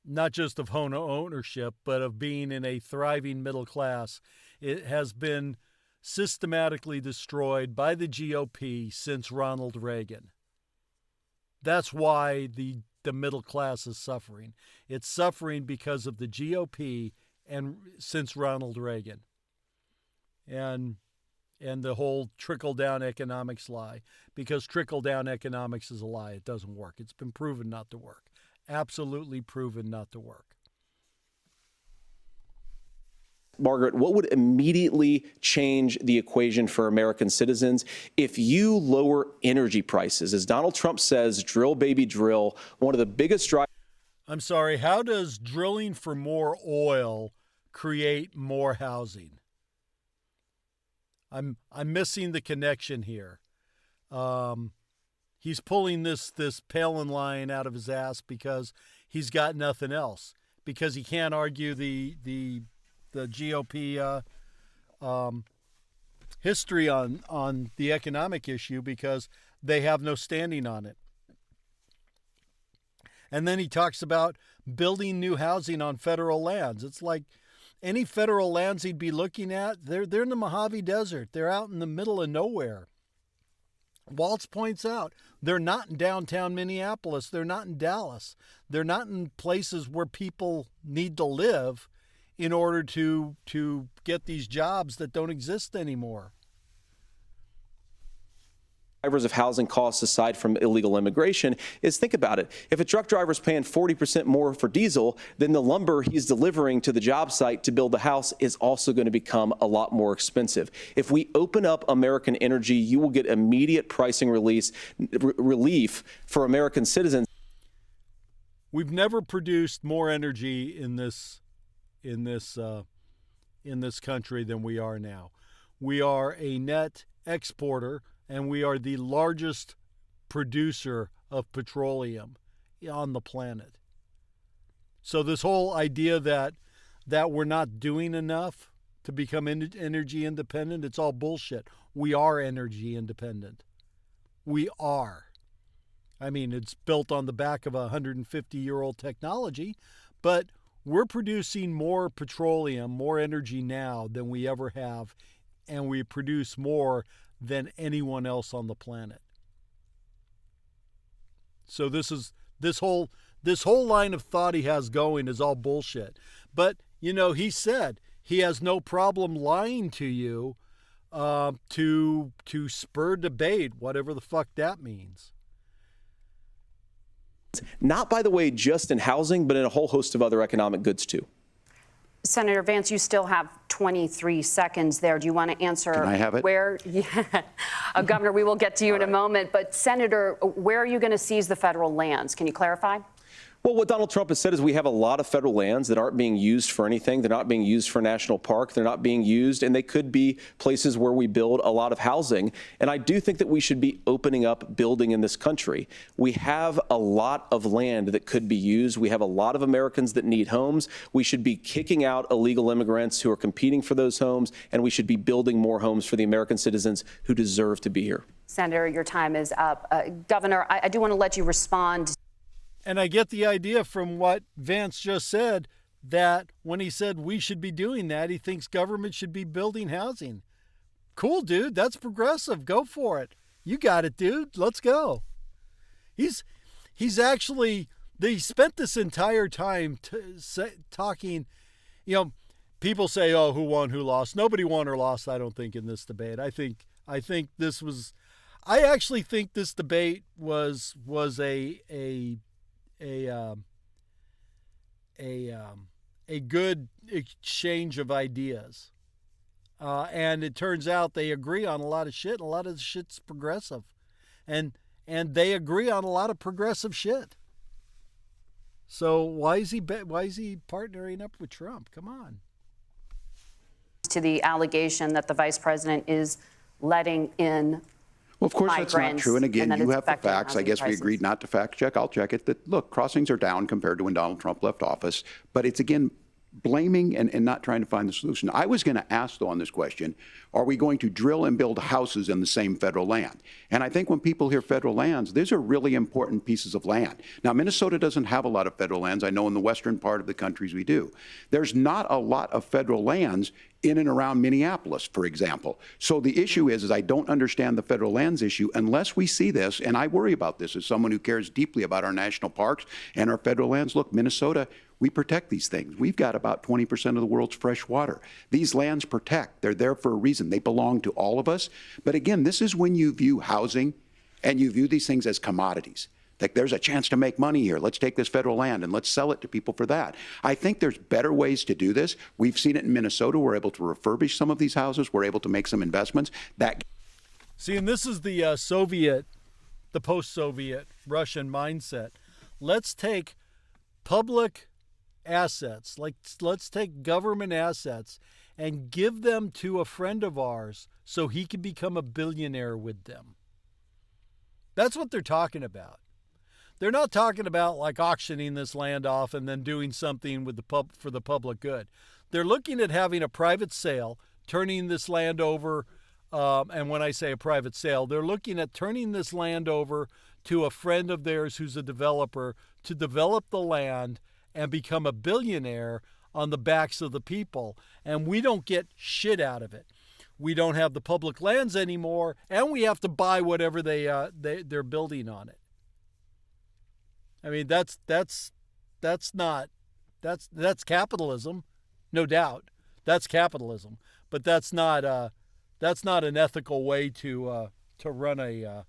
not just of home ownership, but of being in a thriving middle class, it has been systematically destroyed by the GOP since Ronald Reagan. That's why the middle class is suffering. It's suffering because of the GOP and since Ronald Reagan. And the whole trickle-down economics lie. Because trickle-down economics is a lie. It doesn't work. It's been proven not to work. Absolutely proven not to work.
Margaret, what would immediately change the equation for American citizens if you lower energy prices? As Donald Trump says, drill, baby, drill. One of the biggest drivers.
I'm sorry, how does drilling for more oil create more housing? I'm missing the connection here. He's pulling this Palin line out of his ass because he's got nothing else. Because he can't argue the GOP history on the economic issue because they have no standing on it. And then he talks about building new housing on federal lands. It's like any federal lands he'd be looking at, they're in the Mojave Desert. They're out in the middle of nowhere. Walz points out they're not in downtown Minneapolis. They're not in Dallas. They're not in places where people need to live in order to get these jobs that don't exist anymore.
Drivers of housing costs aside from illegal immigration is, think about it. If a truck driver's paying 40% more for diesel, then the lumber he's delivering to the job site to build the house is also going to become a lot more expensive. If we open up American energy, you will get immediate pricing relief for American citizens.
We've never produced more energy in this country than we are now. We are a net exporter, and we are the largest producer of petroleum on the planet. So this whole idea that that we're not doing enough to become energy independent, it's all bullshit. We are energy independent. We are. I mean, it's built on the back of a 150-year-old technology, but we're producing more petroleum, more energy now than we ever have, and we produce more than anyone else on the planet. So this whole line of thought he has going is all bullshit. But, you know, he said he has no problem lying to you to spur debate, whatever the fuck that means.
Not, by the way, just in housing, but in a whole host of other economic goods, too.
Senator Vance, you still have 23 seconds there. Do you want to answer?
Can I have it?
Where, Governor, we will get to you in a moment. But, Senator, where are you going to seize the federal lands? Can you clarify?
Well, what Donald Trump has said is we have a lot of federal lands that aren't being used for anything. They're not being used for national park. They're not being used, and they could be places where we build a lot of housing. And I do think that we should be opening up building in this country. We have a lot of land that could be used. We have a lot of Americans that need homes. We should be kicking out illegal immigrants who are competing for those homes, and we should be building more homes for the American citizens who deserve to be here.
Senator, your time is up. Governor, I do want to let you respond.
And I get the idea from what Vance just said, that when he said we should be doing that, he thinks government should be building housing. Cool, dude. That's progressive. Go for it. You got it, dude. Let's go. He's actually, they spent this entire time talking, you know, people say, oh, who won, who lost. Nobody won or lost, I don't think, in this debate. I actually think this debate was a good exchange of ideas. And it turns out they agree on a lot of shit, and a lot of the shit's progressive. And they agree on a lot of progressive shit. So why is he partnering up with Trump? Come on.
To the allegation that the vice president is letting in
Well, of course, that's not true. And again, you have the facts. I guess we agreed not to fact check. I'll check it. That, look, crossings are down compared to when Donald Trump left office. But it's, again, blaming and not trying to find the solution. I was going to ask, though, on this question, are we going to drill and build houses in the same federal land? And I think when people hear federal lands, these are really important pieces of land. Now, Minnesota doesn't have a lot of federal lands. I know in the western part of the countries we do. There's not a lot of federal lands in and around Minneapolis, for example. So the issue is I don't understand the federal lands issue unless we see this, and I worry about this as someone who cares deeply about our national parks and our federal lands. Look, Minnesota, we protect these things. We've got about 20% of the world's fresh water. These lands protect. They're there for a reason. They belong to all of us. But again, this is when you view housing and you view these things as commodities. Like, there's a chance to make money here. Let's take this federal land and let's sell it to people for that. I think there's better ways to do this. We've seen it in Minnesota. We're able to refurbish some of these houses. We're able to make some investments.
See, and this is the the post-Soviet Russian mindset. Let's take public assets, like let's take government assets and give them to a friend of ours so he can become a billionaire with them. That's what they're talking about. They're not talking about like auctioning this land off and then doing something with for the public good. They're looking at having a private sale, turning this land over, and when I say a private sale, they're looking at turning this land over to a friend of theirs who's a developer to develop the land and become a billionaire on the backs of the people. And we don't get shit out of it. We don't have the public lands anymore, and we have to buy whatever they're building on it. I mean, that's capitalism, no doubt. That's capitalism, but that's not an ethical way to run a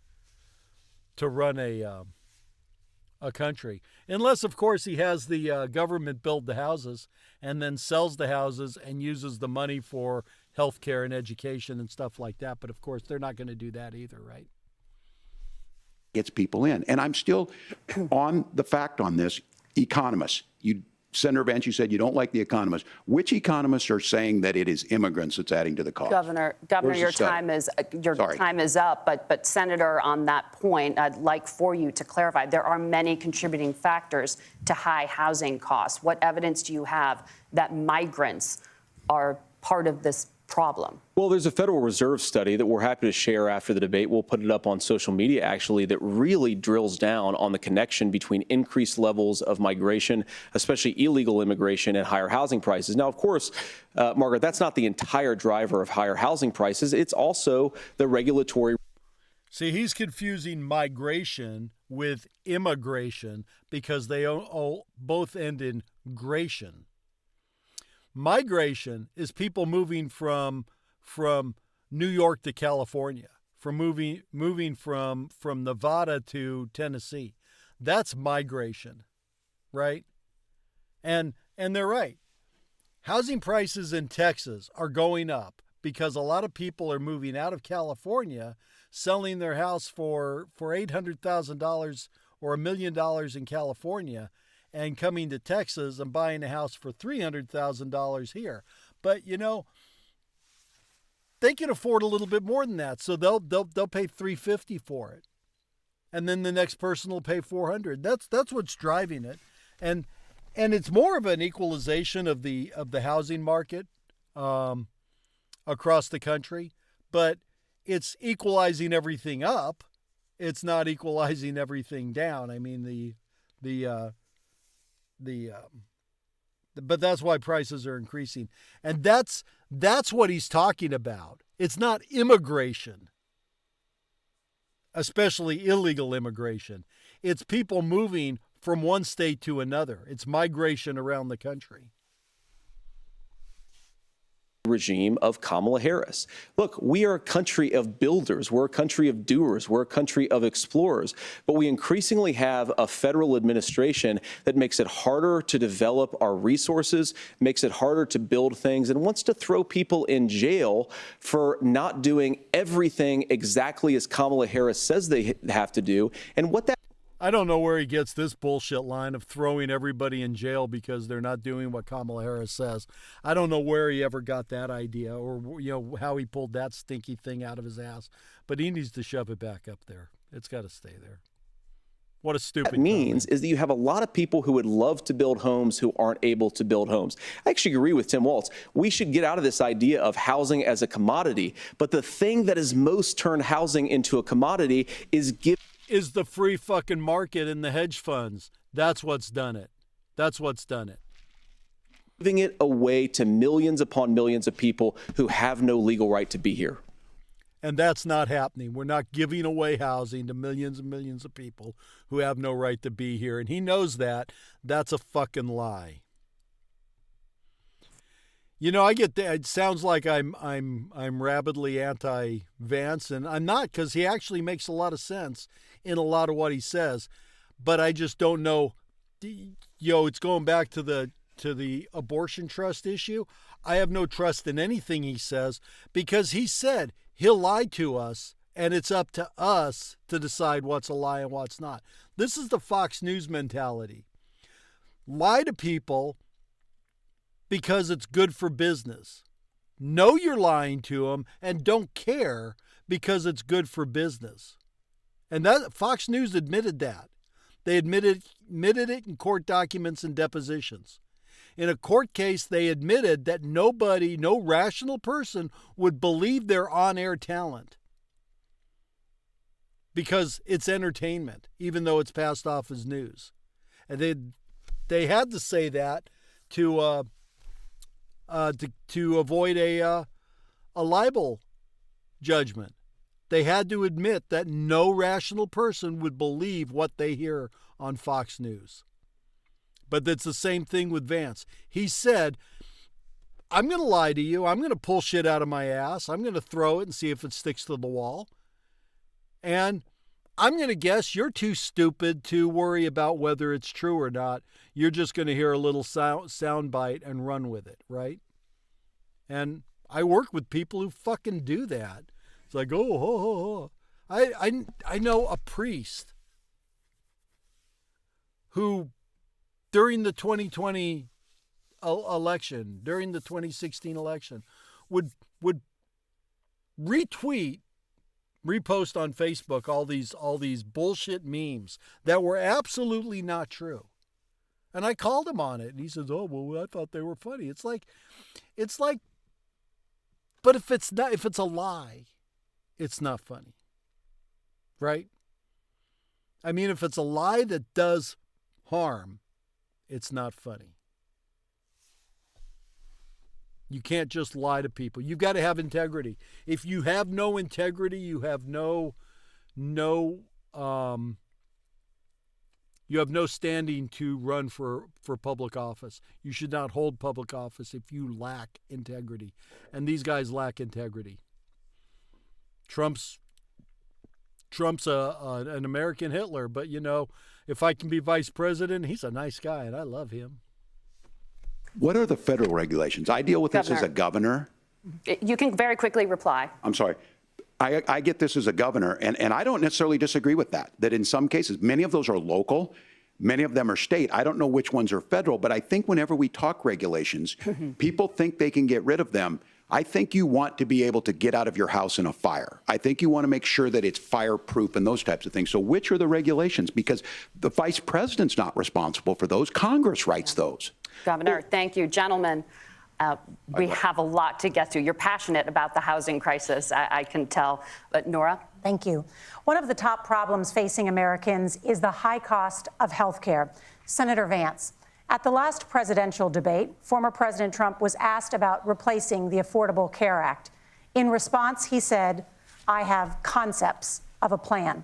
country, unless of course he has the government build the houses and then sells the houses and uses the money for healthcare and education and stuff like that. But of course, they're not going to do that either, right?
Gets people in. And I'm still on the fact on this. Economists, you Senator Vance, you said you don't like the economists. Which economists are saying that it is immigrants that's adding to the cost?
Governor,
Where's
your
the study?
time is up. But Senator, on that point, I'd like for you to clarify. There are many contributing factors to high housing costs. What evidence do you have that migrants are part of this problem?
Well, there's a Federal Reserve study that we're happy to share after the debate. We'll put it up on social media, actually, that really drills down on the connection between increased levels of migration, especially illegal immigration, and higher housing prices. Now, of course, Margaret, that's not the entire driver of higher housing prices. It's also the regulatory.
See, he's confusing migration with immigration because they both end in gration. Migration is people moving from New York to California, from moving from Nevada to Tennessee. That's migration, right? And they're right. Housing prices in Texas are going up because a lot of people are moving out of California, selling their house for $800,000 or $1 million in California, and coming to Texas and buying a house for $300,000 here. But, you know, they can afford a little bit more than that, so they'll pay $350 for it. And then the next person will pay $400. That's what's driving it. And it's more of an equalization of the housing market across the country, but it's equalizing everything up. It's not equalizing everything down. I mean, but that's why prices are increasing. And that's what he's talking about. It's not immigration, especially illegal immigration. It's people moving from one state to another. It's migration around the country.
Regime of Kamala Harris. Look, we are a country of builders. We're a country of doers. We're a country of explorers. But we increasingly have a federal administration that makes it harder to develop our resources, makes it harder to build things, and wants to throw people in jail for not doing everything exactly as Kamala Harris says they have to do. And what that
I don't know where he gets this bullshit line of throwing everybody in jail because they're not doing what Kamala Harris says. I don't know where he ever got that idea or, you know, how he pulled that stinky thing out of his ass. But he needs to shove it back up there. It's got to stay there. What a stupid
that means
comment.
Is that you have a lot of people who would love to build homes who aren't able to build homes. I actually agree with Tim Walz. We should get out of this idea of housing as a commodity. But the thing that has most turned housing into a commodity is
the free fucking market and the hedge funds. That's what's done it. That's what's done it.
Giving it away to millions upon millions of people who have no legal right to be here.
And that's not happening. We're not giving away housing to millions and millions of people who have no right to be here. And he knows that. That's a fucking lie. You know, I get that. It sounds like I'm rabidly anti-Vance, and I'm not, because he actually makes a lot of sense in a lot of what he says. But I just don't know. It's going back to the abortion trust issue. I have no trust in anything he says because he said he'll lie to us, and it's up to us to decide what's a lie and what's not. This is the Fox News mentality. Lie to people because it's good for business. Know you're lying to them and don't care because it's good for business. And that Fox News admitted that. They admitted it in court documents and depositions. In a court case, they admitted that no rational person would believe their on-air talent because it's entertainment, even though it's passed off as news. And they had to say that to avoid a libel judgment. They had to admit that no rational person would believe what they hear on Fox News. But it's the same thing with Vance. He said, I'm going to lie to you. I'm going to pull shit out of my ass. I'm going to throw it and see if it sticks to the wall. And I'm going to guess you're too stupid to worry about whether it's true or not. You're just going to hear a little sound bite and run with it, right? And I work with people who fucking do that. It's like, I know a priest who during the 2020 election, during the 2016 election, would repost on Facebook all these bullshit memes that were absolutely not true. And I called him on it, and he says, "Oh, well, I thought they were funny." It's like, but if it's a lie, it's not funny, right? I mean, if it's a lie that does harm, it's not funny. You can't just lie to people. You've got to have integrity. If you have no integrity, you have no standing to run for public office. You should not hold public office if you lack integrity. And these guys lack integrity. Trump's an American Hitler, but if I can be vice president, he's a nice guy, and I love him.
What are the federal regulations? I deal with this as a governor.
You can very quickly reply.
I'm sorry. I get this as a governor, and I don't necessarily disagree with that in some cases, many of those are local, many of them are state. I don't know which ones are federal, but I think whenever we talk regulations, people think they can get rid of them. I think you want to be able to get out of your house in a fire. I think you want to make sure that it's fireproof and those types of things. So which are the regulations? Because the vice president's not responsible for those. Congress writes those.
Governor, thank you. Gentlemen, we have a lot to get to. You're passionate about the housing crisis, I can tell. But Nora?
Thank you. One of the top problems facing Americans is the high cost of health care. Senator Vance, at the last presidential debate, former President Trump was asked about replacing the Affordable Care Act. In response, he said, "I have concepts of a plan."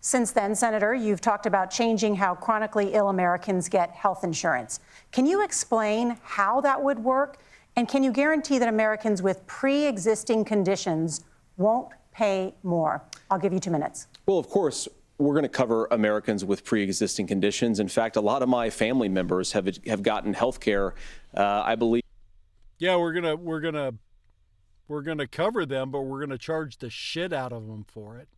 Since then, Senator, you've talked about changing how chronically ill Americans get health insurance. Can you explain how that would work? And can you guarantee that Americans with pre-existing conditions won't pay more? I'll give you 2 minutes.
Well, of course, we're going to cover Americans with pre-existing conditions. In fact, a lot of my family members have gotten health care, I believe.
Yeah, we're gonna cover them, but we're gonna charge the shit out of them for it.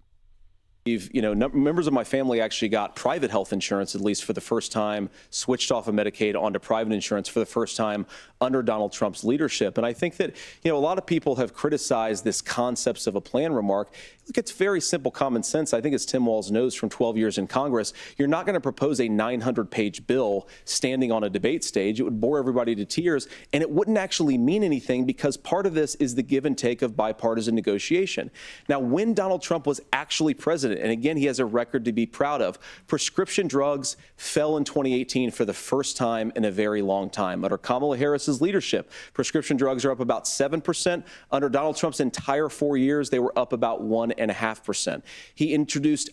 Members of my family actually got private health insurance, at least for the first time, switched off of Medicaid onto private insurance for the first time under Donald Trump's leadership. And I think that, a lot of people have criticized this concepts of a plan remark. Look, it's very simple common sense. I think as Tim Walz knows from 12 years in Congress, you're not going to propose a 900-page bill standing on a debate stage. It would bore everybody to tears, and it wouldn't actually mean anything because part of this is the give and take of bipartisan negotiation. Now, when Donald Trump was actually president, and again, he has a record to be proud of, prescription drugs fell in 2018 for the first time in a very long time. Under Kamala Harris's leadership, prescription drugs are up about 7%. Under Donald Trump's entire 4 years, they were up about 1.5%. He introduced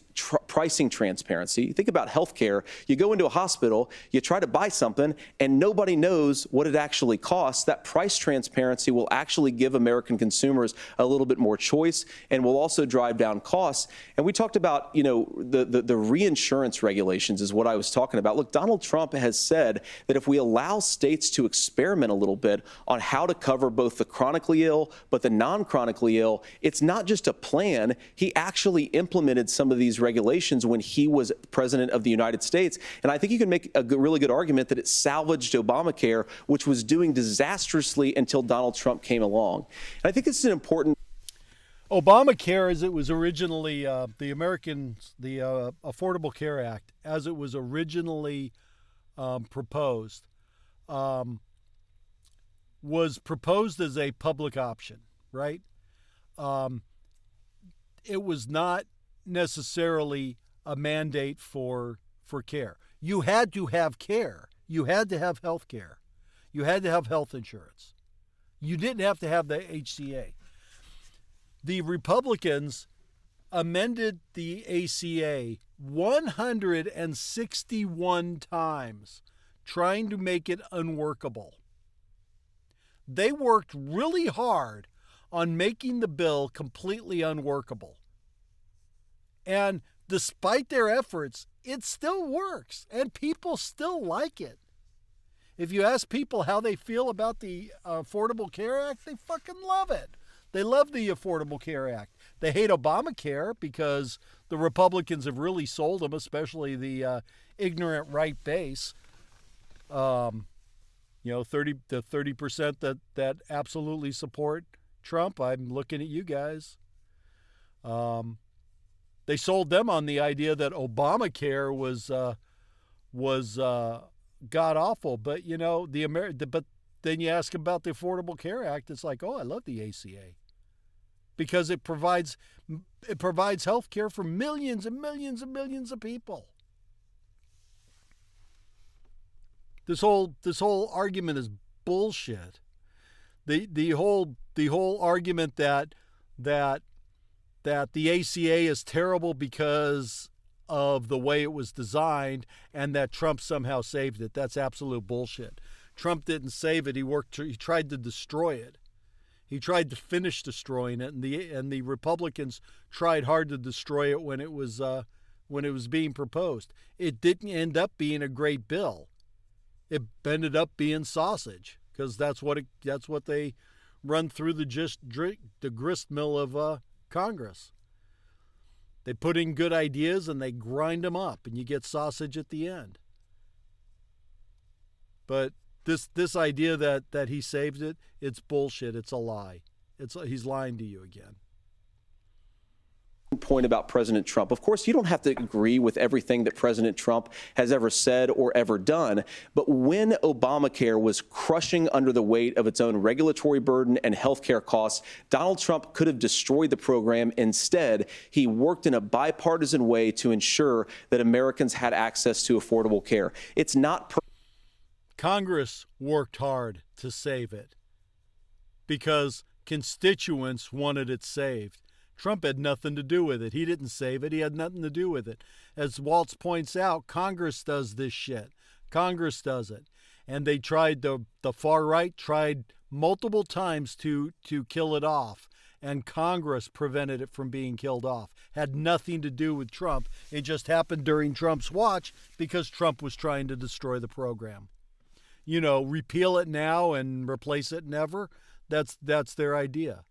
pricing transparency. Think about healthcare. You go into a hospital, you try to buy something, and nobody knows what it actually costs. That price transparency will actually give American consumers a little bit more choice and will also drive down costs. And we talked about, the reinsurance regulations is what I was talking about. Look, Donald Trump has said that if we allow states to experiment a little bit on how to cover both the chronically ill but the non-chronically ill, it's not just a plan. He actually implemented some of these regulations when he was president of the United States. And I think you can make a really good argument that it salvaged Obamacare, which was doing disastrously until Donald Trump came along. And I think this is an important.
Obamacare, as it was originally, the Affordable Care Act, as it was originally proposed, was proposed as a public option, right? It was not necessarily a mandate for care. You had to have care. You had to have health care. You had to have health insurance. You didn't have to have the HCA. The Republicans amended the ACA 161 times, trying to make it unworkable. They worked really hard on making the bill completely unworkable. And despite their efforts, it still works, and people still like it. If you ask people how they feel about the Affordable Care Act, they fucking love it. They love the Affordable Care Act. They hate Obamacare because the Republicans have really sold them, especially the ignorant right base. the 30% that absolutely support Trump, I'm looking at you guys. They sold them on the idea that Obamacare was god awful, but but then you ask about the Affordable Care Act, it's like, oh, I love the ACA because it provides health care for millions and millions and millions of people. This whole argument is bullshit. The whole argument that the ACA is terrible because of the way it was designed and that Trump somehow saved it. That's absolute bullshit. Trump didn't save it. He tried to destroy it. He tried to finish destroying it, and the Republicans tried hard to destroy it when it was being proposed. It didn't end up being a great bill. It ended up being sausage because that's what they run through the grist mill of Congress. They put in good ideas and they grind them up, and you get sausage at the end. But this idea that he saved it, it's bullshit. It's a lie. He's lying to you again.
Point about President Trump. Of course, you don't have to agree with everything that President Trump has ever said or ever done. But when Obamacare was crushing under the weight of its own regulatory burden and health care costs, Donald Trump could have destroyed the program. Instead, he worked in a bipartisan way to ensure that Americans had access to affordable care. It's not
Congress worked hard to save it because constituents wanted it saved. Trump had nothing to do with it. He didn't save it. He had nothing to do with it. As Walz points out, Congress does this shit. Congress does it. And they tried, the far right tried multiple times to kill it off. And Congress prevented it from being killed off. Had nothing to do with Trump. It just happened during Trump's watch because Trump was trying to destroy the program. Repeal it now and replace it never. That's their idea.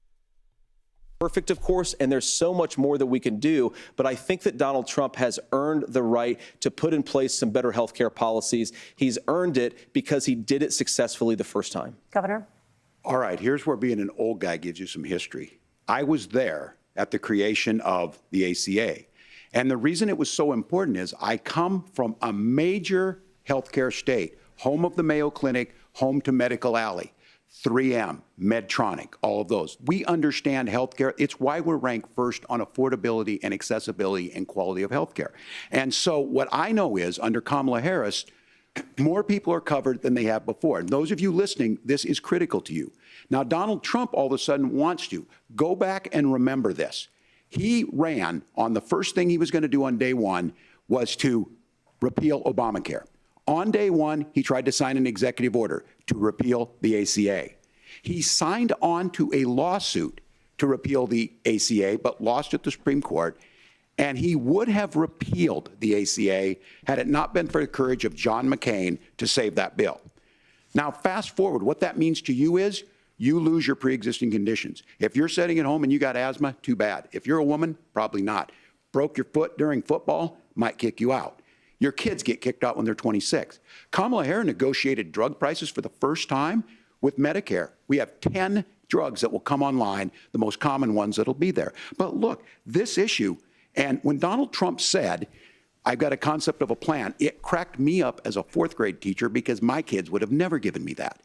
Perfect, of course, and there's so much more that we can do. But I think that Donald Trump has earned the right to put in place some better health care policies. He's earned it because he did it successfully the first time.
Governor?
All right, here's where being an old guy gives you some history. I was there at the creation of the ACA. And the reason it was so important is I come from a major healthcare state, home of the Mayo Clinic, home to Medical Alley. 3M, Medtronic, all of those. We understand healthcare. It's why we're ranked first on affordability and accessibility and quality of healthcare. And so what I know is under Kamala Harris, more people are covered than they have before. And those of you listening, this is critical to you. Now, Donald Trump all of a sudden wants to go back and remember this. He ran on the first thing he was going to do on day one was to repeal Obamacare. On day one, he tried to sign an executive order to repeal the ACA. He signed on to a lawsuit to repeal the ACA, but lost at the Supreme Court. And he would have repealed the ACA had it not been for the courage of John McCain to save that bill. Now, fast forward, what that means to you is you lose your pre-existing conditions. If you're sitting at home and you got asthma, too bad. If you're a woman, probably not. Broke your foot during football, might kick you out. Your kids get kicked out when they're 26. Kamala Harris negotiated drug prices for the first time with Medicare. We have 10 drugs that will come online, the most common ones that'll be there. But look, this issue, and when Donald Trump said, I've got a concept of a plan, it cracked me up as a fourth grade teacher because my kids would have never given me that.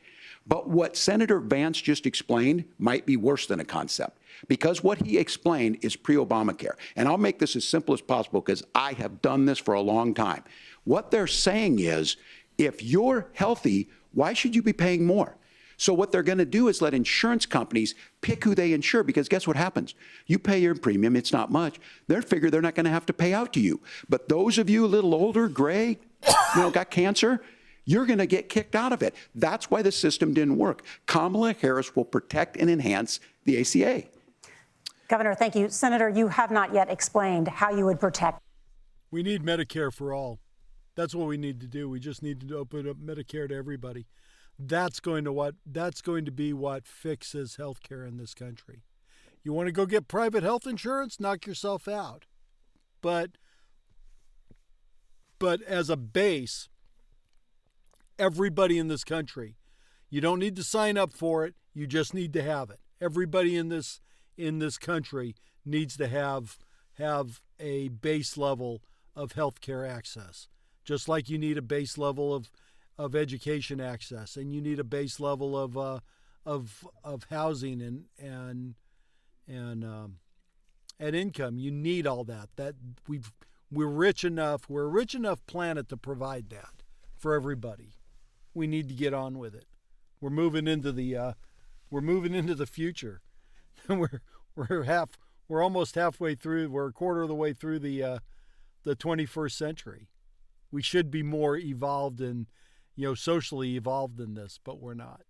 But what Senator Vance just explained might be worse than a concept, because what he explained is pre-Obamacare. And I'll make this as simple as possible because I have done this for a long time. What they're saying is, if you're healthy, why should you be paying more? So what they're going to do is let insurance companies pick who they insure, because guess what happens? You pay your premium, it's not much. They figure they're not going to have to pay out to you. But those of you a little older, gray, got cancer, you're going to get kicked out of it. That's why the system didn't work. Kamala Harris will protect and enhance the ACA.
Governor, thank you. Senator, you have not yet explained how you would protect.
We need Medicare for all. That's what we need to do. We just need to open up Medicare to everybody. That's going to be what fixes healthcare in this country. You want to go get private health insurance? Knock yourself out. But as a base, Everybody in this country. You don't need to sign up for it. You just need to have it. Everybody in this country needs to have a base level of health care access, just like you need a base level of education access, and you need a base level of housing and income. You need all that. We're rich enough. We're a rich enough planet to provide that for everybody. We need to get on with it. We're moving into the future. We're almost halfway through. We're a quarter of the way through the 21st century. We should be more evolved and, socially evolved than this, but we're not.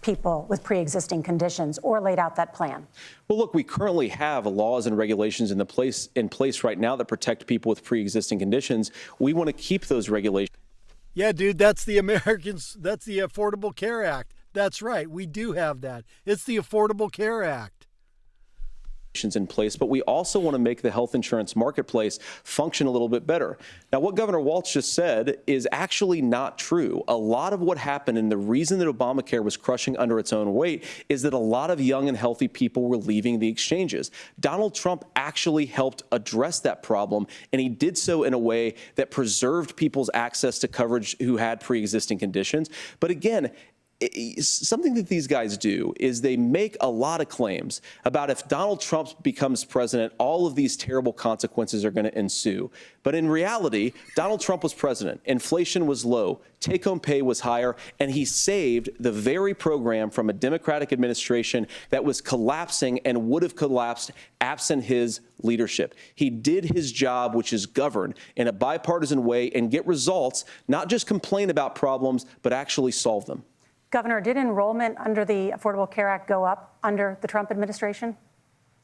People with pre-existing conditions, or laid out that plan?
Well, look, we currently have laws and regulations in place right now that protect people with pre-existing conditions. We want to keep those regulations.
Yeah, dude, that's the Affordable Care Act. That's right. We do have that. It's the Affordable Care Act.
In place, but we also want to make the health insurance marketplace function a little bit better. Now, what Governor Walz just said is actually not true. A lot of what happened, and the reason that Obamacare was crushing under its own weight, is that a lot of young and healthy people were leaving the exchanges. Donald Trump actually helped address that problem, and he did so in a way that preserved people's access to coverage who had pre-existing conditions. But again, something that these guys do is they make a lot of claims about if Donald Trump becomes president, all of these terrible consequences are going to ensue. But in reality, Donald Trump was president. Inflation was low. Take-home pay was higher. And he saved the very program from a Democratic administration that was collapsing and would have collapsed absent his leadership. He did his job, which is govern in a bipartisan way and get results, not just complain about problems, but actually solve them.
Governor, did enrollment under the Affordable Care Act go up under the Trump administration?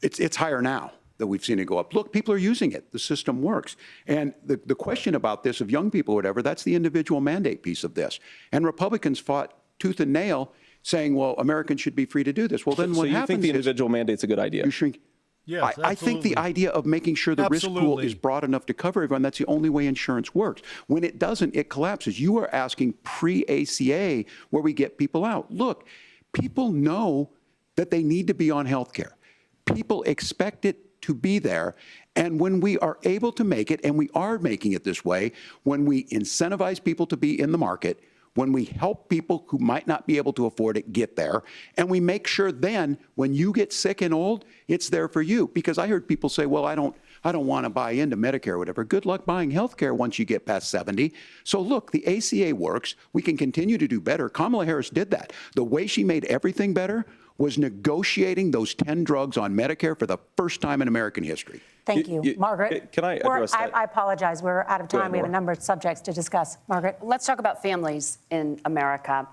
It's higher now that we've seen it go up. Look, people are using it. The system works. And the question about this of young people or whatever, that's the individual mandate piece of this. And Republicans fought tooth and nail saying, well, Americans should be free to do this. Well, then what happens is...
So you think the individual mandate's a good idea?
You shrink.
Yes,
I think the idea of making sure the risk pool is broad enough to cover everyone, that's the only way insurance works. When it doesn't, it collapses. You are asking pre-ACA where we get people out. Look, people know that they need to be on health care. People expect it to be there. And when we are able to make it, and we are making it this way, when we incentivize people to be in the market, when we help people who might not be able to afford it get there, and we make sure then when you get sick and old, it's there for you. Because I heard people say, well, I don't want to buy into Medicare or whatever. Good luck buying health care once you get past 70. So look, the ACA works. We can continue to do better. Kamala Harris did that. The way she made everything better was negotiating those 10 drugs on Medicare for the first time in American history.
Thank you. Margaret?
Can I address that?
I apologize. We're out of time. We have a number of subjects to discuss. Margaret?
Let's talk about families in America.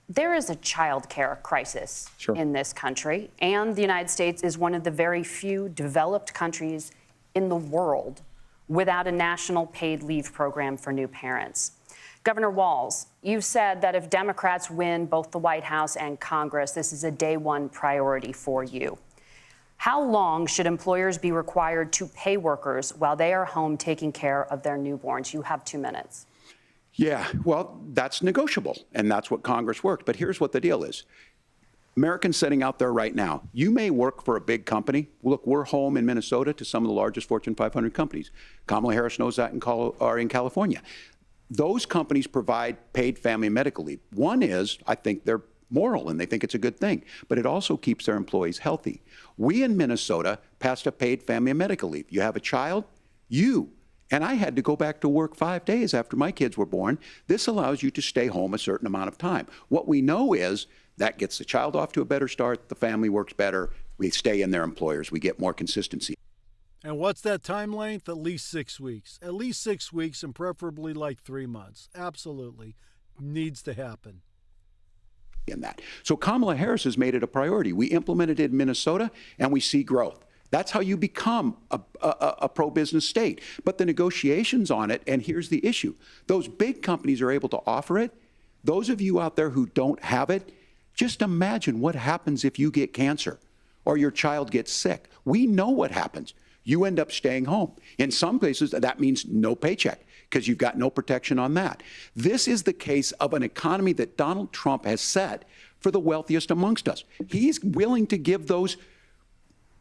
There is a child care crisis in this country, and the United States is one of the very few developed countries in the world without a national paid leave program for new parents. Governor Walz, you said that if Democrats win both the White House and Congress, this is a day one priority for you. How long should employers be required to pay workers while they are home taking care of their newborns? You have 2 minutes.
Yeah, well, that's negotiable, and that's what Congress worked. But here's what the deal is. Americans sitting out there right now, you may work for a big company. Look, we're home in Minnesota to some of the largest Fortune 500 companies. Kamala Harris knows that in California. Those companies provide paid family and medical leave. One is, I think they're moral and they think it's a good thing, but it also keeps their employees healthy. We in Minnesota passed a paid family and medical leave. You have a child, and I had to go back to work 5 days after my kids were born. This allows you to stay home a certain amount of time. What we know is that gets the child off to a better start, the family works better, we stay in their employers, we get more consistency.
And what's that time length? At least 6 weeks. At least 6 weeks, and preferably like 3 months. Absolutely. Needs to happen.
In that. So Kamala Harris has made it a priority. We implemented it in Minnesota, and we see growth. That's how you become a pro-business state. But the negotiations on it, and here's the issue. Those big companies are able to offer it. Those of you out there who don't have it, just imagine what happens if you get cancer or your child gets sick. We know what happens. You end up staying home. In some places, that means no paycheck. because you've got no protection on that. This is the case of an economy that Donald Trump has set for the wealthiest amongst us. He's willing to give those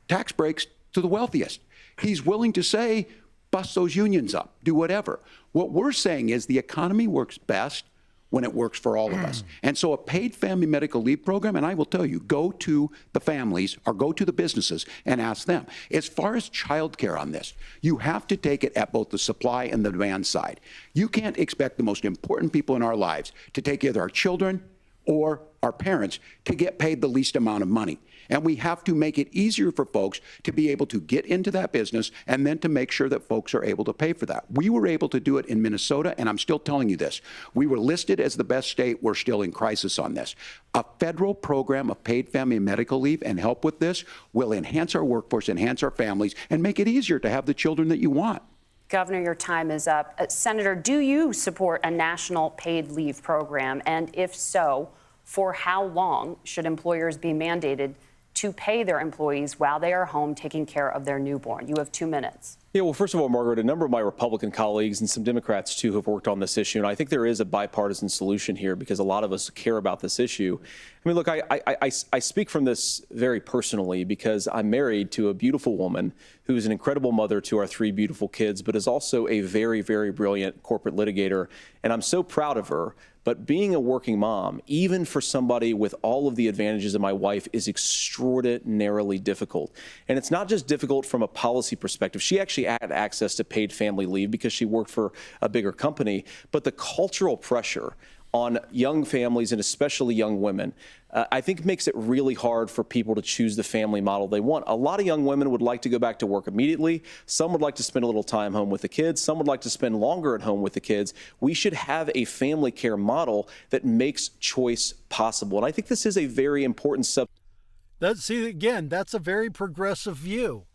tax breaks to the wealthiest. He's willing to say, bust those unions up, do whatever. What we're saying is the economy works best when it works for all of us. And so a paid family medical leave program, and I will tell you, go to the families or go to the businesses and ask them. As far as childcare on this, you have to take it at both the supply and the demand side. You can't expect the most important people in our lives to take either our children or our parents to get paid the least amount of money. And we have to make it easier for folks to be able to get into that business and then to make sure that folks are able to pay for that. We were able to do it in Minnesota, and I'm still telling you this. We were listed as the best state. We're still in crisis on this. A federal program of paid family and medical leave and help with this will enhance our workforce, enhance our families, and make it easier to have the children that you want.
Governor, your time is up. Senator, do you support a national paid leave program? And if so, for how long should employers be mandated to pay their employees while they are home taking care of their newborn? You have 2 minutes.
Yeah, well, first of all, Margaret, a number of my Republican colleagues and some Democrats, too, have worked on this issue. And I think there is a bipartisan solution here because a lot of us care about this issue. I mean, look, I speak from this very personally because I'm married to a beautiful woman who is an incredible mother to our 3 beautiful kids, but is also a very, very brilliant corporate litigator. And I'm so proud of her. But being a working mom, even for somebody with all of the advantages of my wife, is extraordinarily difficult. And it's not just difficult from a policy perspective. She actually had access to paid family leave because she worked for a bigger company. But the cultural pressure on young families and especially young women, I think makes it really hard for people to choose the family model they want. A lot of young women would like to go back to work immediately. Some would like to spend a little time home with the kids. Some would like to spend longer at home with the kids. We should have a family care model that makes choice possible. And I think this is a very important
See, again, that's a very progressive view.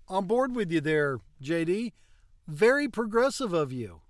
On board with you there, JD. Very progressive of you.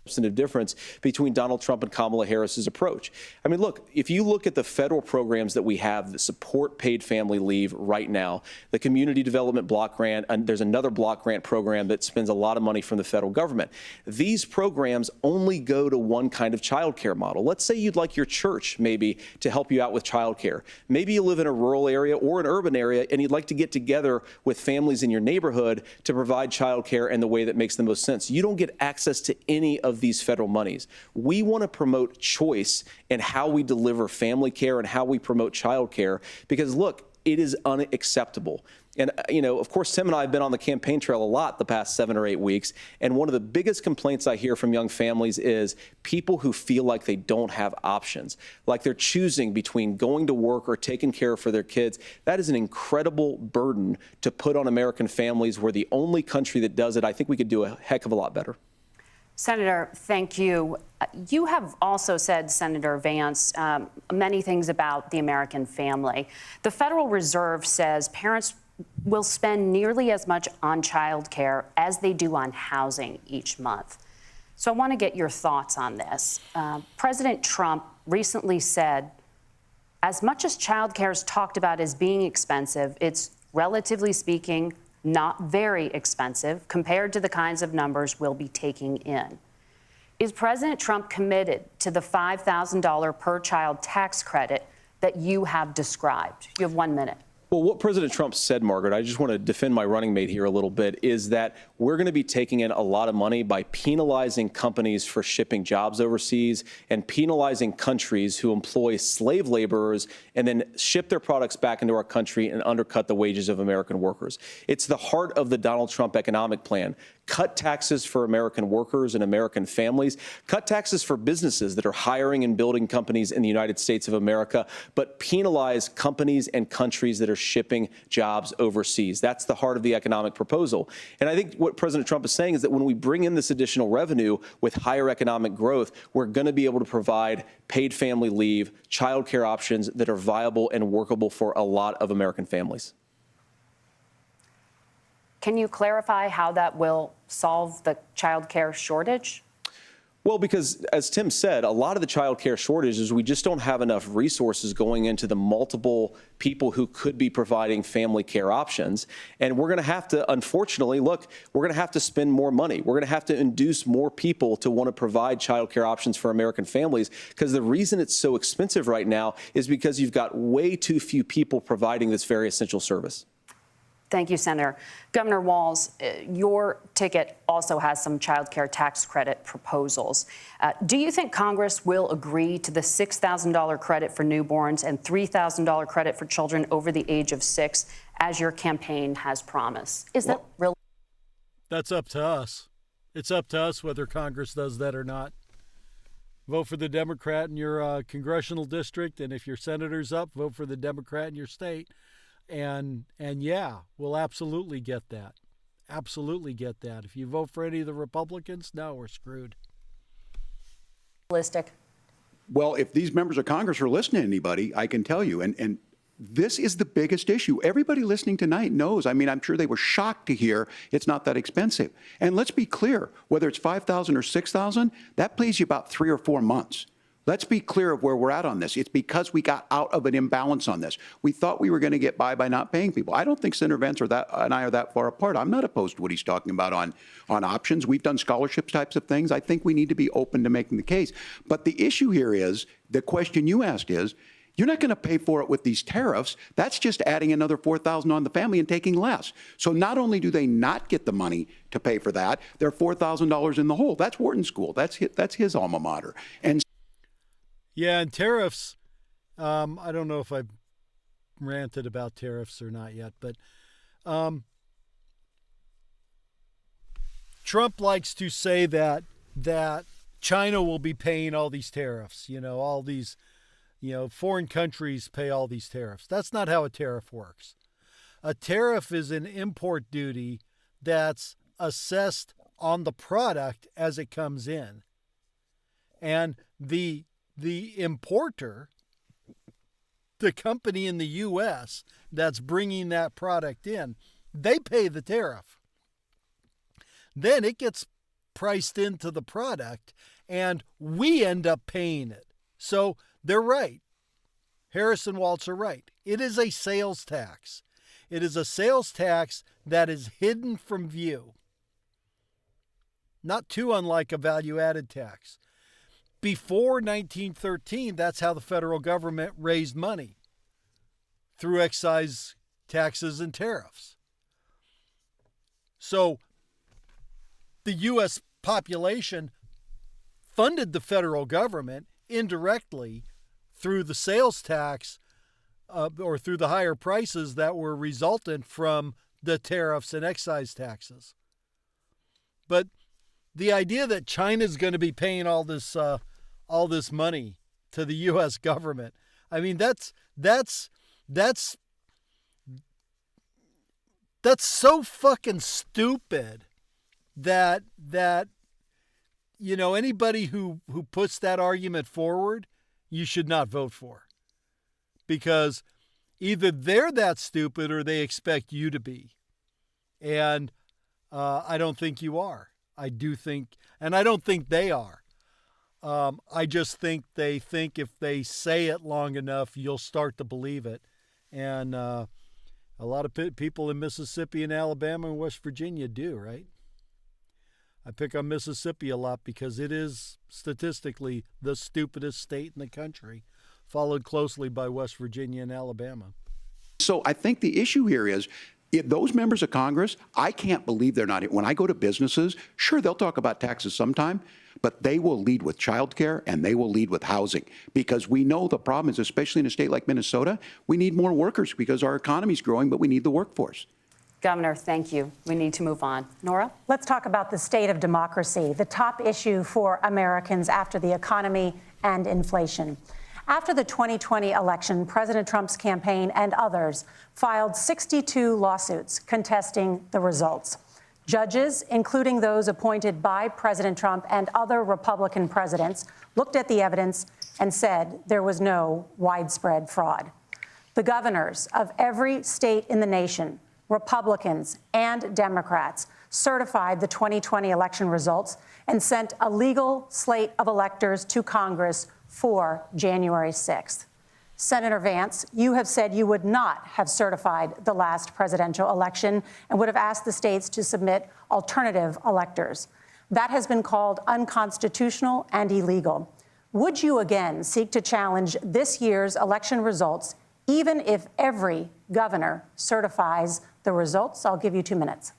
Substantive difference between Donald Trump and Kamala Harris's approach. I mean, look, if you look at the federal programs that we have that support paid family leave right now, the Community Development Block Grant, and there's another block grant program that spends a lot of money from the federal government. These programs only go to one kind of child care model. Let's say you'd like your church maybe to help you out with child care. Maybe you live in a rural area or an urban area and you'd like to get together with families in your neighborhood to provide child care in the way that makes the most sense. You don't get access to any of these federal monies. We want to promote choice in how we deliver family care and how we promote child care because, look, it is unacceptable. And, you know, of course, Tim and I have been on the campaign trail a lot the past 7 or 8 weeks. And one of the biggest complaints I hear from young families is people who feel like they don't have options, like they're choosing between going to work or taking care for their kids. That is an incredible burden to put on American families. We're the only country that does it. I think we could do a heck of a lot better.
Senator, thank you. You have also said, Senator Vance, many things about the American family. The Federal Reserve says parents will spend nearly as much on child care as they do on housing each month. So I want to get your thoughts on this. President Trump recently said, as much as child care is talked about as being expensive, it's relatively speaking not very expensive compared to the kinds of numbers we'll be taking in. Is President Trump committed to the $5,000 per child tax credit that you have described? You have 1 minute.
Well, what President Trump said, Margaret, I just want to defend my running mate here a little bit, is that we're going to be taking in a lot of money by penalizing companies for shipping jobs overseas and penalizing countries who employ slave laborers and then ship their products back into our country and undercut the wages of American workers. It's the heart of the Donald Trump economic plan. Cut taxes for American workers and American families. Cut taxes for businesses that are hiring and building companies in the United States of America, but penalize companies and countries that are shipping jobs overseas. That's the heart of the economic proposal. And I think what President Trump is saying is that when we bring in this additional revenue with higher economic growth, we're going to be able to provide paid family leave, child care options that are viable and workable for a lot of American families.
Can you clarify how that will solve the child care shortage?
Well, because as Tim said, a lot of the child care shortage is we just don't have enough resources going into the multiple people who could be providing family care options. And we're going to have to, unfortunately, look, we're going to have to spend more money. We're going to have to induce more people to want to provide child care options for American families, because the reason it's so expensive right now is because you've got way too few people providing this very essential service.
Thank you, Senator. Governor Walz, your ticket also has some child care tax credit proposals. Do you think Congress will agree to the $6,000 credit for newborns and $3,000 credit for children over the age of 6, as your campaign has promised? Is that really?
That's up to us. It's up to us whether Congress does that or not. Vote for the Democrat in your congressional district, and if your senator's up, vote for the Democrat in your state. And yeah, we'll absolutely get that. Absolutely get that. If you vote for any of the Republicans, no, we're screwed.
Realistic.
Well, if these members of Congress are listening to anybody, I can tell you, and this is the biggest issue. Everybody listening tonight knows. I mean, I'm sure they were shocked to hear it's not that expensive. And let's be clear, whether it's $5,000 or $6,000, that pays you about 3 or 4 months. Let's be clear of where we're at on this. It's because we got out of an imbalance on this. We thought we were going to get by not paying people. I don't think Senator Vance and I are that far apart. I'm not opposed to what he's talking about on options. We've done scholarships types of things. I think we need to be open to making the case. But the issue here is, the question you asked is, you're not going to pay for it with these tariffs. That's just adding another $4,000 on the family and taking less. So not only do they not get the money to pay for that, they're $4,000 in the hole. That's Wharton School. That's his alma mater. And
yeah, and tariffs, I don't know if I've ranted about tariffs or not yet, but Trump likes to say that China will be paying all these tariffs, all these, foreign countries pay all these tariffs. That's not how a tariff works. A tariff is an import duty that's assessed on the product as it comes in. And the importer, the company in the U.S. that's bringing that product in, they pay the tariff. Then it gets priced into the product, and we end up paying it. So they're right. Harris and Walz are right. It is a sales tax. It is a sales tax that is hidden from view. Not too unlike a value-added tax. Before 1913, that's how the federal government raised money, through excise taxes and tariffs. So the U.S. population funded the federal government indirectly through the sales tax or through the higher prices that were resultant from the tariffs and excise taxes. But the idea that China's going to be paying all this money to the U.S. government, I mean, that's so fucking stupid that anybody who puts that argument forward, you should not vote for, because either they're that stupid or they expect you to be, and I don't think you are. I don't think they are. I just think they think if they say it long enough, you'll start to believe it. And a lot of people in Mississippi and Alabama and West Virginia do, right? I pick on Mississippi a lot because it is statistically the stupidest state in the country, followed closely by West Virginia and Alabama.
So I think the issue here is, those members of Congress, I can't believe they're not. When I go to businesses, sure, they'll talk about taxes sometime, but they will lead with childcare and they will lead with housing, because we know the problem is, especially in a state like Minnesota, we need more workers because our economy is growing, but we need the workforce.
Governor, thank you. We need to move on. Nora?
Let's talk about the state of democracy, the top issue for Americans after the economy and inflation. After the 2020 election, President Trump's campaign and others filed 62 lawsuits contesting the results. Judges, including those appointed by President Trump and other Republican presidents, looked at the evidence and said there was no widespread fraud. The governors of every state in the nation, Republicans and Democrats, certified the 2020 election results and sent a legal slate of electors to Congress for January 6th. Senator Vance, you have said you would not have certified the last presidential election and would have asked the states to submit alternative electors. That has been called unconstitutional and illegal. Would you again seek to challenge this year's election results, even if every governor certifies the results? I'll give you 2 minutes.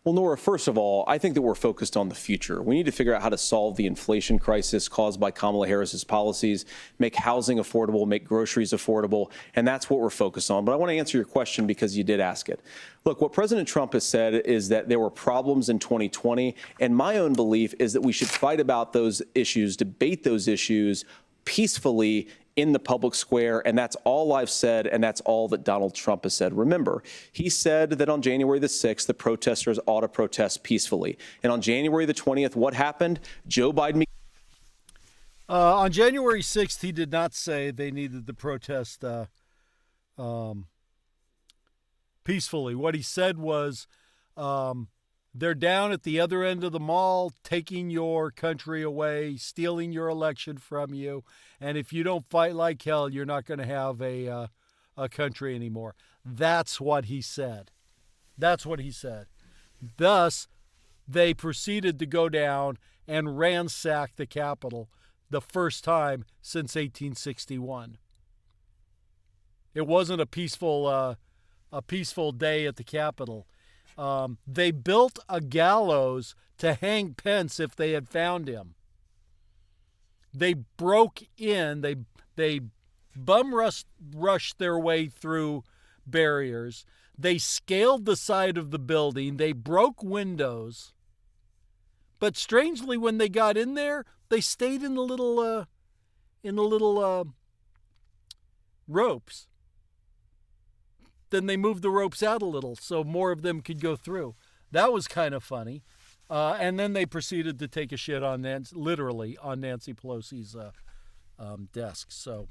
Well, Nora, first of all, I think that we're focused on the future. We need to figure out how to solve the inflation crisis caused by Kamala Harris's policies, make housing affordable, make groceries affordable, and that's what we're focused on. But I want to answer your question because you did ask it. Look, what President Trump has said is that there were problems in 2020, and my own belief is that we should fight about those issues, debate those issues peacefully in the public square, and that's all I've said, and that's all that Donald Trump has said. Remember, he said that on January the 6th, the protesters ought to protest peacefully. And on January the 20th, what happened? Joe Biden...
On January 6th, he did not say they needed to protest peacefully. What he said was, they're down at the other end of the mall, taking your country away, stealing your election from you. And if you don't fight like hell, you're not going to have a country anymore. That's what he said. That's what he said. Thus, they proceeded to go down and ransack the Capitol the first time since 1861. It wasn't a peaceful day at the Capitol. They built a gallows to hang Pence if they had found him. They broke in, they bum rushed their way through barriers. They scaled the side of the building. They broke windows. But strangely, when they got in there, they stayed in the little ropes. Then they moved the ropes out a little so more of them could go through. That was kind of funny. And then they proceeded to take a shit on literally on Nancy Pelosi's desk. So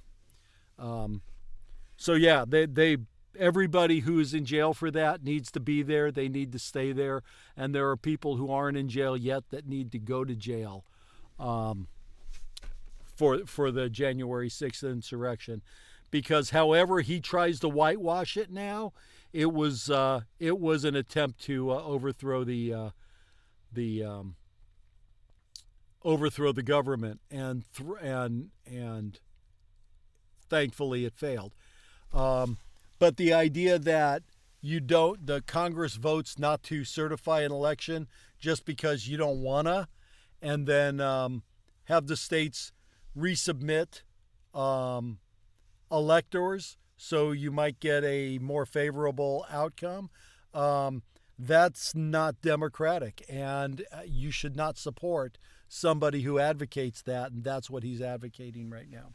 yeah, they everybody who is in jail for that needs to be there. They need to stay there. And there are people who aren't in jail yet that need to go to jail for the January 6th insurrection. Because however he tries to whitewash it now, it was an attempt to overthrow the government, and thankfully it failed. But the idea that the Congress votes not to certify an election just because you don't wanna, and then have the states resubmit electors so you might get a more favorable outcome, that's not democratic, and you should not support somebody who advocates that, and that's what he's advocating right now.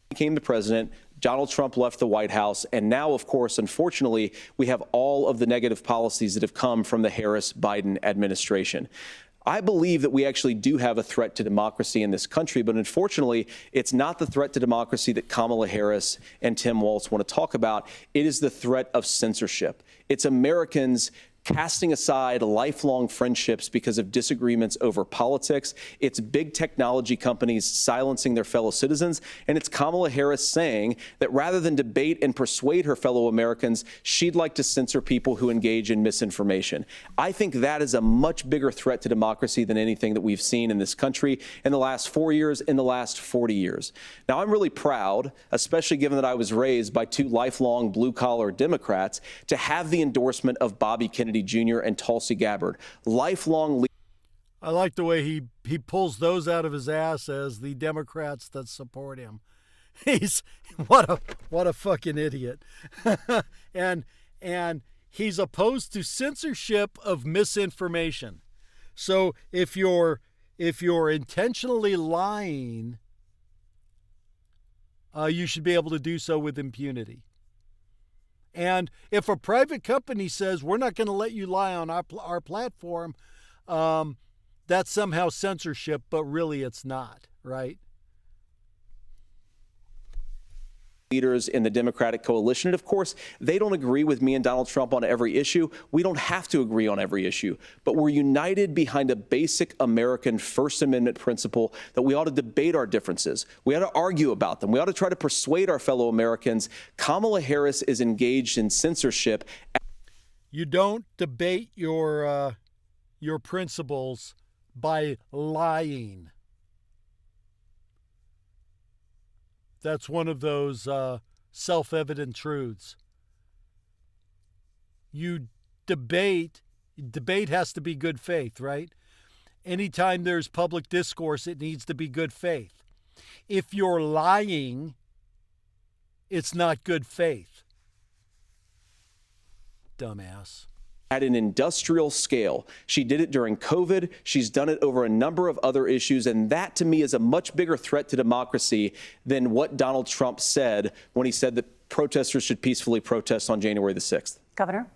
Became the president, Donald Trump left the White House, and now, of course, unfortunately, we have all of the negative policies that have come from the Harris-Biden administration. I believe that we actually do have a threat to democracy in this country, but unfortunately, it's not the threat to democracy that Kamala Harris and Tim Walz want to talk about. It is the threat of censorship. It's Americans casting aside lifelong friendships because of disagreements over politics. It's big technology companies silencing their fellow citizens. And it's Kamala Harris saying that rather than debate and persuade her fellow Americans, she'd like to censor people who engage in misinformation. I think that is a much bigger threat to democracy than anything that we've seen in this country in the last 4 years, in the last 40 years. Now, I'm really proud, especially given that I was raised by two lifelong blue-collar Democrats, to have the endorsement of Bobby Kennedy Jr. and Tulsi Gabbard, lifelong.
I like the way he pulls those out of his ass as the Democrats that support him. He's what a fucking idiot. and he's opposed to censorship of misinformation. So if you're intentionally lying, you should be able to do so with impunity. And if a private company says, we're not going to let you lie on our platform, that's somehow censorship, but really it's not, right?
leaders in the Democratic coalition. And of course, they don't agree with me and Donald Trump on every issue. We don't have to agree on every issue, but we're united behind a basic American First Amendment principle that we ought to debate our differences. We ought to argue about them. We ought to try to persuade our fellow Americans. Kamala Harris is engaged in censorship.
You don't debate your principles by lying. That's one of those self-evident truths. Debate has to be good faith, right? Anytime there's public discourse, it needs to be good faith. If you're lying, it's not good faith. Dumbass.
At an industrial scale. She did it during COVID. She's done it over a number of other issues. And that, to me, is a much bigger threat to democracy than what Donald Trump said when he said that protesters should peacefully protest on January the 6th.
Governor?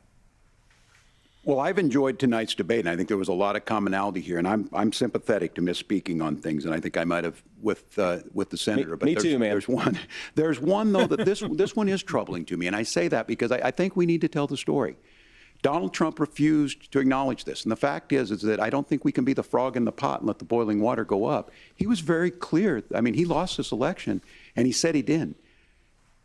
Well, I've enjoyed tonight's debate, and I think there was a lot of commonality here. And I'm sympathetic to misspeaking on things, and I think I might have with the senator.
Me too, man.
There's one though that this one is troubling to me, and I say that because I think we need to tell the story. Donald Trump refused to acknowledge this. And the fact is that I don't think we can be the frog in the pot and let the boiling water go up. He was very clear. I mean, he lost this election, and he said he didn't.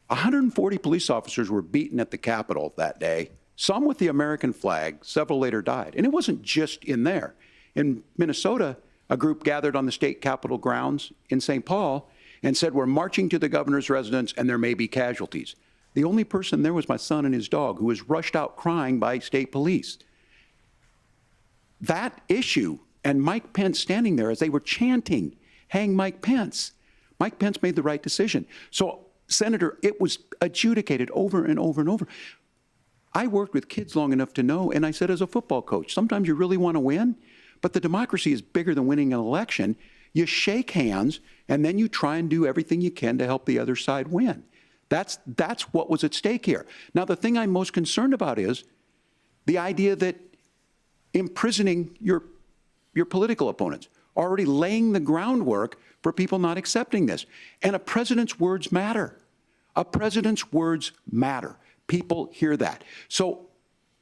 140 police officers were beaten at the Capitol that day, some with the American flag. Several later died. And it wasn't just in there. In Minnesota, a group gathered on the state Capitol grounds in St. Paul and said, we're marching to the governor's residence, and there may be casualties. The only person there was my son and his dog, who was rushed out crying by state police. That issue, and Mike Pence standing there as they were chanting, hang Mike Pence. Mike Pence made the right decision. So, Senator, it was adjudicated over and over and over. I worked with kids long enough to know, and I said as a football coach, sometimes you really want to win, but the democracy is bigger than winning an election. You shake hands, and then you try and do everything you can to help the other side win. That's what was at stake here. Now, the thing I'm most concerned about is the idea that imprisoning your political opponents, already laying the groundwork for people not accepting this. And a president's words matter. A president's words matter. People hear that. So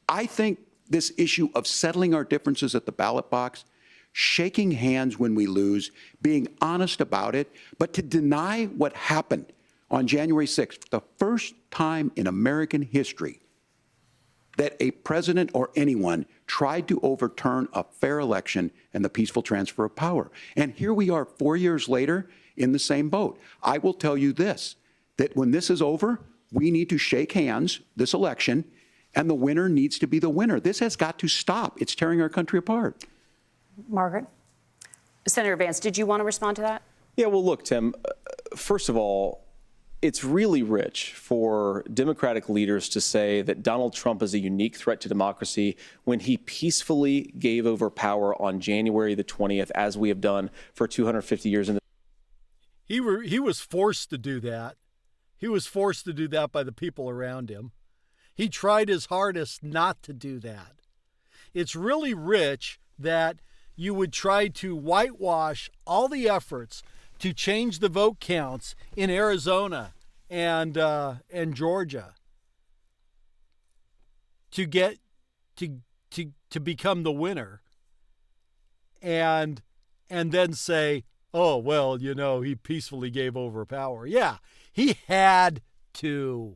I think this issue of settling our differences at the ballot box, shaking hands when we lose, being honest about it, but to deny what happened on January 6th, the first time in American history that a president or anyone tried to overturn a fair election and the peaceful transfer of power. And here we are 4 years later in the same boat. I will tell you this, that when this is over, we need to shake hands this election, and the winner needs to be the winner. This has got to stop. It's tearing our country apart.
Margaret?
Senator Vance, did you want to respond to that?
Yeah, well, look, Tim, first of all, it's really rich for Democratic leaders to say that Donald Trump is a unique threat to democracy when he peacefully gave over power on January the 20th, as we have done for 250 years.
He was forced to do that. He was forced to do that by the people around him. He tried his hardest not to do that. It's really rich that you would try to whitewash all the efforts to change the vote counts in Arizona and Georgia to get to become the winner, and then say, oh, well, you know, he peacefully gave over power. Yeah, he had to.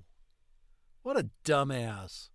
What a dumbass.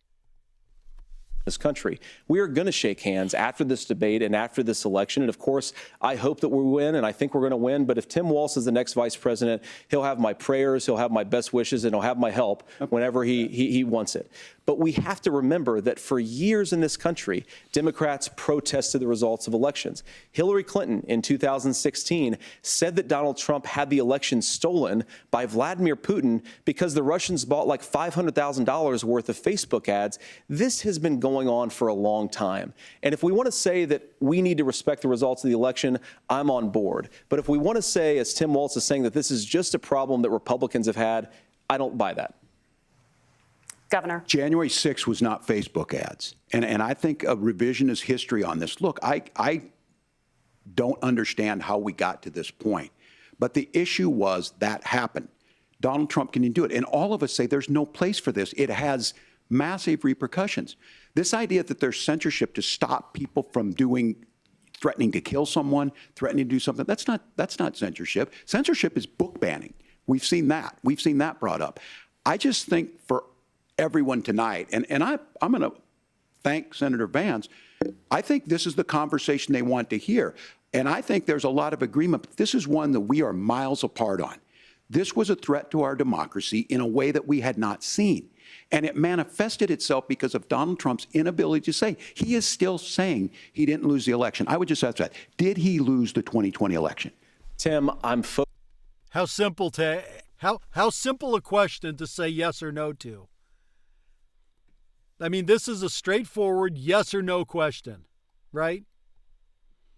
This country. We are going to shake hands after this debate and after this election. And of course, I hope that we win, and I think we're going to win. But if Tim Walz is the next vice president, he'll have my prayers, he'll have my best wishes, and he'll have my help whenever he wants it. But we have to remember that for years in this country, Democrats protested the results of elections. Hillary Clinton in 2016 said that Donald Trump had the election stolen by Vladimir Putin because the Russians bought like $500,000 worth of Facebook ads. This has been going on for a long time. And if we want to say that we need to respect the results of the election, I'm on board. But if we want to say, as Tim Walz is saying, that this is just a problem that Republicans have had, I don't buy that.
Governor.
January 6th was not Facebook ads. And I think a revisionist history on this. Look, I don't understand how we got to this point. But the issue was that happened. Donald Trump can do it. And all of us say there's no place for this. It has massive repercussions. This idea that there's censorship to stop people from threatening to kill someone, threatening to do something, that's not censorship. Censorship is book banning. We've seen that. We've seen that brought up. I just think for everyone tonight, and I'm going to thank Senator Vance, I think this is the conversation they want to hear. And I think there's a lot of agreement, but this is one that we are miles apart on. This was a threat to our democracy in a way that we had not seen. And it manifested itself because of Donald Trump's inability to say. He is still saying he didn't lose the election. I would just ask that. Did he lose the 2020 election?
Tim,
How simple a question to say yes or no to. I mean, this is a straightforward yes or no question, right?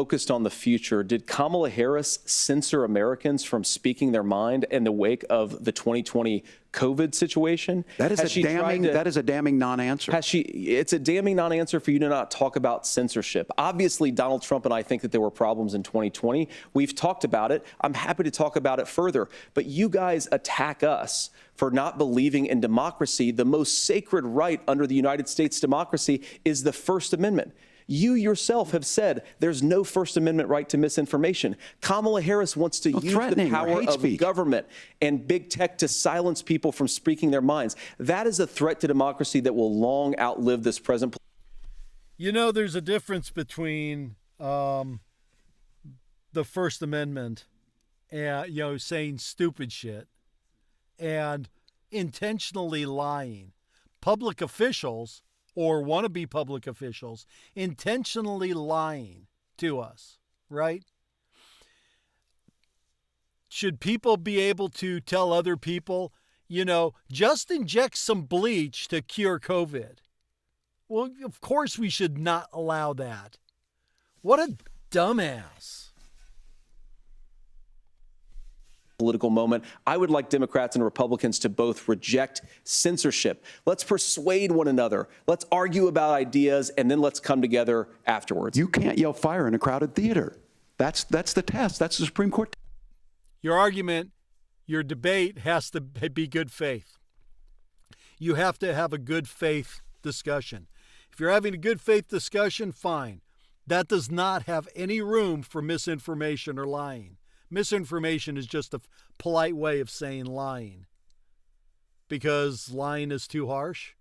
focused on the future. Did Kamala Harris censor Americans from speaking their mind in the wake of the 2020 COVID situation?
That is a damning non-answer.
It's a damning non-answer for you to not talk about censorship. Obviously, Donald Trump and I think that there were problems in 2020. We've talked about it. I'm happy to talk about it further. But you guys attack us for not believing in democracy. The most sacred right under the United States democracy is the First Amendment. You yourself have said there's no First Amendment right to misinformation. Kamala Harris wants to use the power of government and big tech to silence people from speaking their minds. That is a threat to democracy that will long outlive this present.
You know, there's a difference between the First Amendment and, saying stupid shit and intentionally lying. Public officials or wannabe public officials intentionally lying to us, right? Should people be able to tell other people, just inject some bleach to cure COVID? Well, of course we should not allow that. What a dumbass.
Political moment. I would like Democrats and Republicans to both reject censorship. Let's persuade one another. Let's argue about ideas, and then let's come together afterwards.
You can't yell fire in a crowded theater. That's the test. That's the Supreme Court.
Your argument, your debate has to be good faith. You have to have a good faith discussion. If you're having a good faith discussion, fine. That does not have any room for misinformation or lying. Misinformation is just a polite way of saying lying. Because lying is too harsh?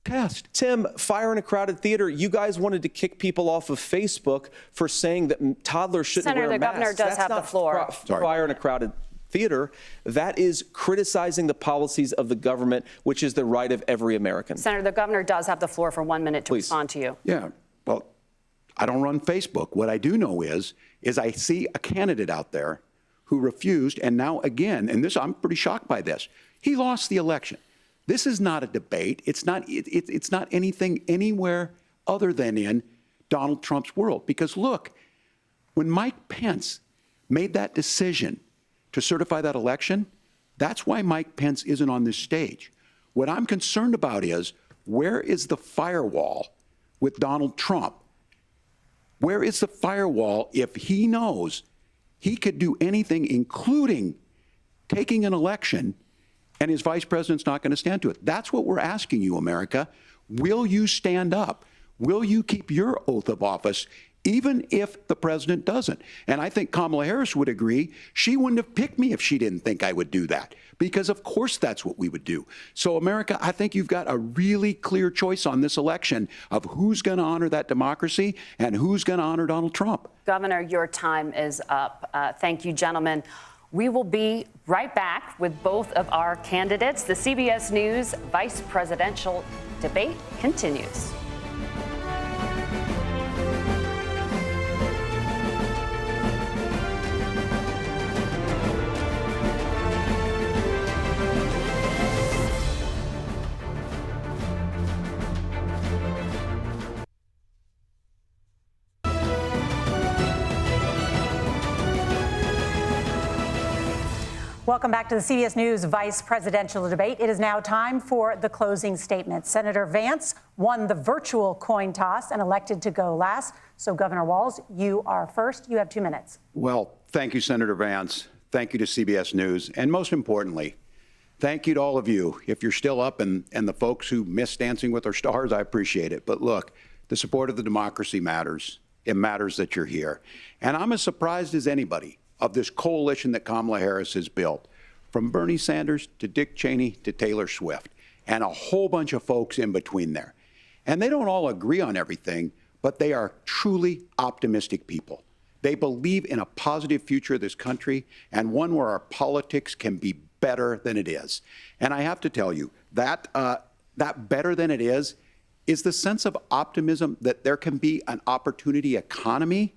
Test.
Tim, fire in a crowded theater. You guys wanted to kick people off of Facebook for saying that toddlers shouldn't wear masks.
Senator, the governor does have the floor.
Fire in a crowded theater. That is criticizing the policies of the government, which is the right of every American.
Senator, the governor does have the floor for 1 minute to respond to you.
Yeah, well, I don't run Facebook. What I do know is I see a candidate out there who refused, and now again, and this I'm pretty shocked by this. He lost the election. This is not a debate. It's not anything anywhere other than in Donald Trump's world. Because look, when Mike Pence made that decision to certify that election, that's why Mike Pence isn't on this stage. What I'm concerned about is, where is the firewall with Donald Trump? Where is the firewall if he knows he could do anything, including taking an election, and his vice president's not going to stand to it? That's what we're asking you, America. Will you stand up? Will you keep your oath of office, even if the president doesn't? And I think Kamala Harris would agree. She wouldn't have picked me if she didn't think I would do that, because of course that's what we would do. So America, I think you've got a really clear choice on this election of who's going to honor that democracy and who's going to honor Donald Trump.
Governor, your time is up. Thank you, gentlemen. We will be right back with both of our candidates. The CBS News vice presidential debate continues.
Welcome back to the CBS News vice presidential debate. It is now time for the closing statement. Senator Vance won the virtual coin toss and elected to go last. So, Governor Walz, you are first. You have 2 minutes.
Well, thank you, Senator Vance. Thank you to CBS News. And most importantly, thank you to all of you. If you're still up and the folks who miss Dancing with Our Stars, I appreciate it. But look, the support of the democracy matters. It matters that you're here. And I'm as surprised as anybody of this coalition that Kamala Harris has built, from Bernie Sanders to Dick Cheney to Taylor Swift, and a whole bunch of folks in between there. And they don't all agree on everything, but they are truly optimistic people. They believe in a positive future of this country and one where our politics can be better than it is. And I have to tell you, that better than it is the sense of optimism that there can be an opportunity economy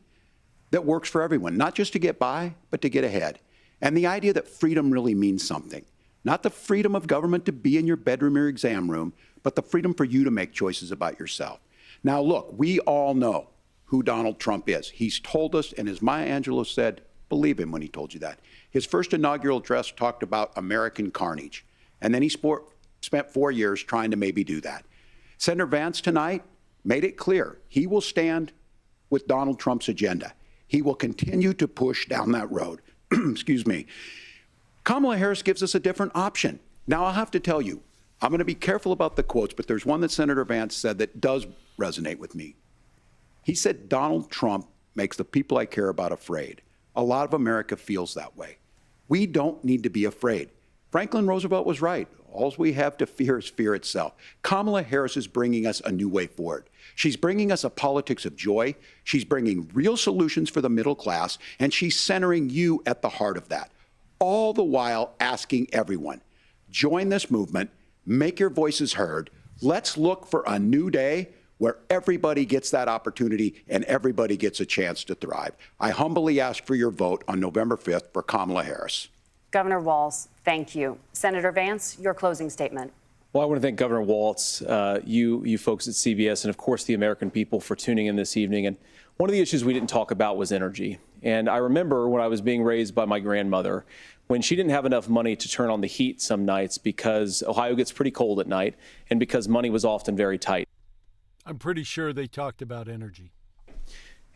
that works for everyone, not just to get by, but to get ahead. And the idea that freedom really means something. Not the freedom of government to be in your bedroom or exam room, but the freedom for you to make choices about yourself. Now, look, we all know who Donald Trump is. He's told us, and as Maya Angelou said, believe him when he told you that. His first inaugural address talked about American carnage, and then he spent 4 years trying to maybe do that. Senator Vance tonight made it clear he will stand with Donald Trump's agenda. He will continue to push down that road. Excuse me. Kamala Harris gives us a different option. Now, I'll have to tell you, I'm going to be careful about the quotes, but there's one that Senator Vance said that does resonate with me. He said, Donald Trump makes the people I care about afraid. A lot of America feels that way. We don't need to be afraid. Franklin Roosevelt was right. All we have to fear is fear itself. Kamala Harris is bringing us a new way forward. She's bringing us a politics of joy. She's bringing real solutions for the middle class, and she's centering you at the heart of that. All the while asking everyone, join this movement, make your voices heard. Let's look for a new day where everybody gets that opportunity and everybody gets a chance to thrive. I humbly ask for your vote on November 5th for Kamala Harris.
Governor Walz, thank you. Senator Vance, your closing statement.
Well, I want to thank Governor Walz, you folks at CBS, and of course the American people for tuning in this evening. And one of the issues we didn't talk about was energy. And I remember when I was being raised by my grandmother, when she didn't have enough money to turn on the heat some nights because Ohio gets pretty cold at night and because money was often very tight.
I'm pretty sure they talked about energy.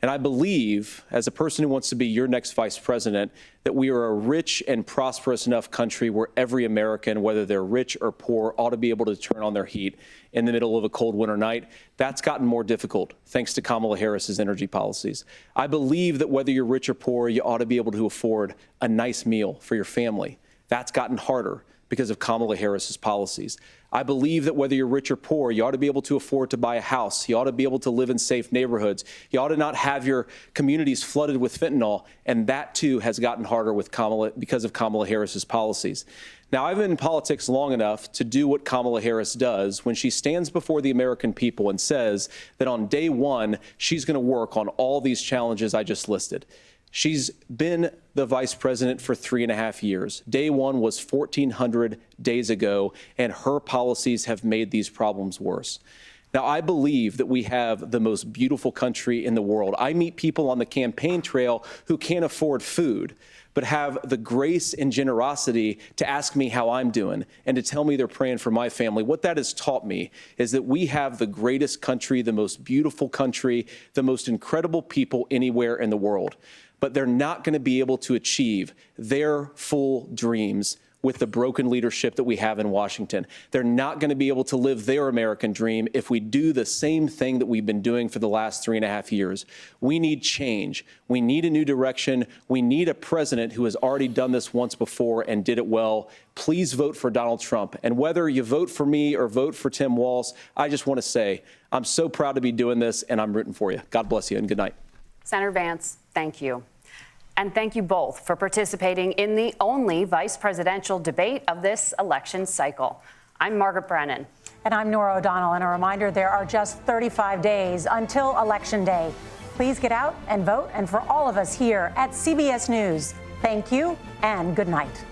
And I believe, as a person who wants to be your next vice president, that we are a rich and prosperous enough country where every American, whether they're rich or poor, ought to be able to turn on their heat in the middle of a cold winter night. That's gotten more difficult thanks to Kamala Harris's energy policies. I believe that whether you're rich or poor, you ought to be able to afford a nice meal for your family. That's gotten harder because of Kamala Harris's policies. I believe that whether you're rich or poor, you ought to be able to afford to buy a house. You ought to be able to live in safe neighborhoods. You ought to not have your communities flooded with fentanyl. And that, too, has gotten harder with because of Kamala Harris's policies. Now, I've been in politics long enough to do what Kamala Harris does when she stands before the American people and says that on day one, she's going to work on all these challenges I just listed. She's been the vice president for 3.5 years. Day one was 1,400 days ago, and her policies have made these problems worse. Now, I believe that we have the most beautiful country in the world. I meet people on the campaign trail who can't afford food, but have the grace and generosity to ask me how I'm doing and to tell me they're praying for my family. What that has taught me is that we have the greatest country, the most beautiful country, the most incredible people anywhere in the world. But they're not going to be able to achieve their full dreams with the broken leadership that we have in Washington. They're not going to be able to live their American dream if we do the same thing that we've been doing for the last 3.5 years. We need change. We need a new direction. We need a president who has already done this once before and did it well. Please vote for Donald Trump. And whether you vote for me or vote for Tim Walz, I just want to say I'm so proud to be doing this, and I'm rooting for you. God bless you, and good night.
Senator Vance, thank you. And thank you both for participating in the only vice presidential debate of this election cycle. I'm Margaret Brennan.
And I'm Nora O'Donnell. And a reminder, there are just 35 days until Election Day. Please get out and vote. And for all of us here at CBS News, thank you and good night.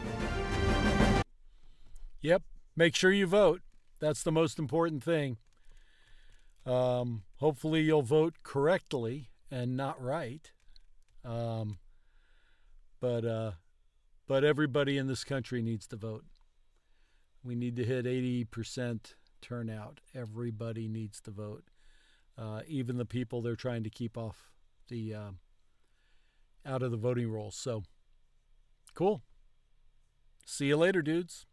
Yep. Make sure you vote. That's the most important thing. Hopefully you'll vote correctly and not right. But everybody in this country needs to vote. We need to hit 80% turnout. Everybody needs to vote. Even the people they're trying to keep off the out of the voting rolls. So Cool. See you later, dudes.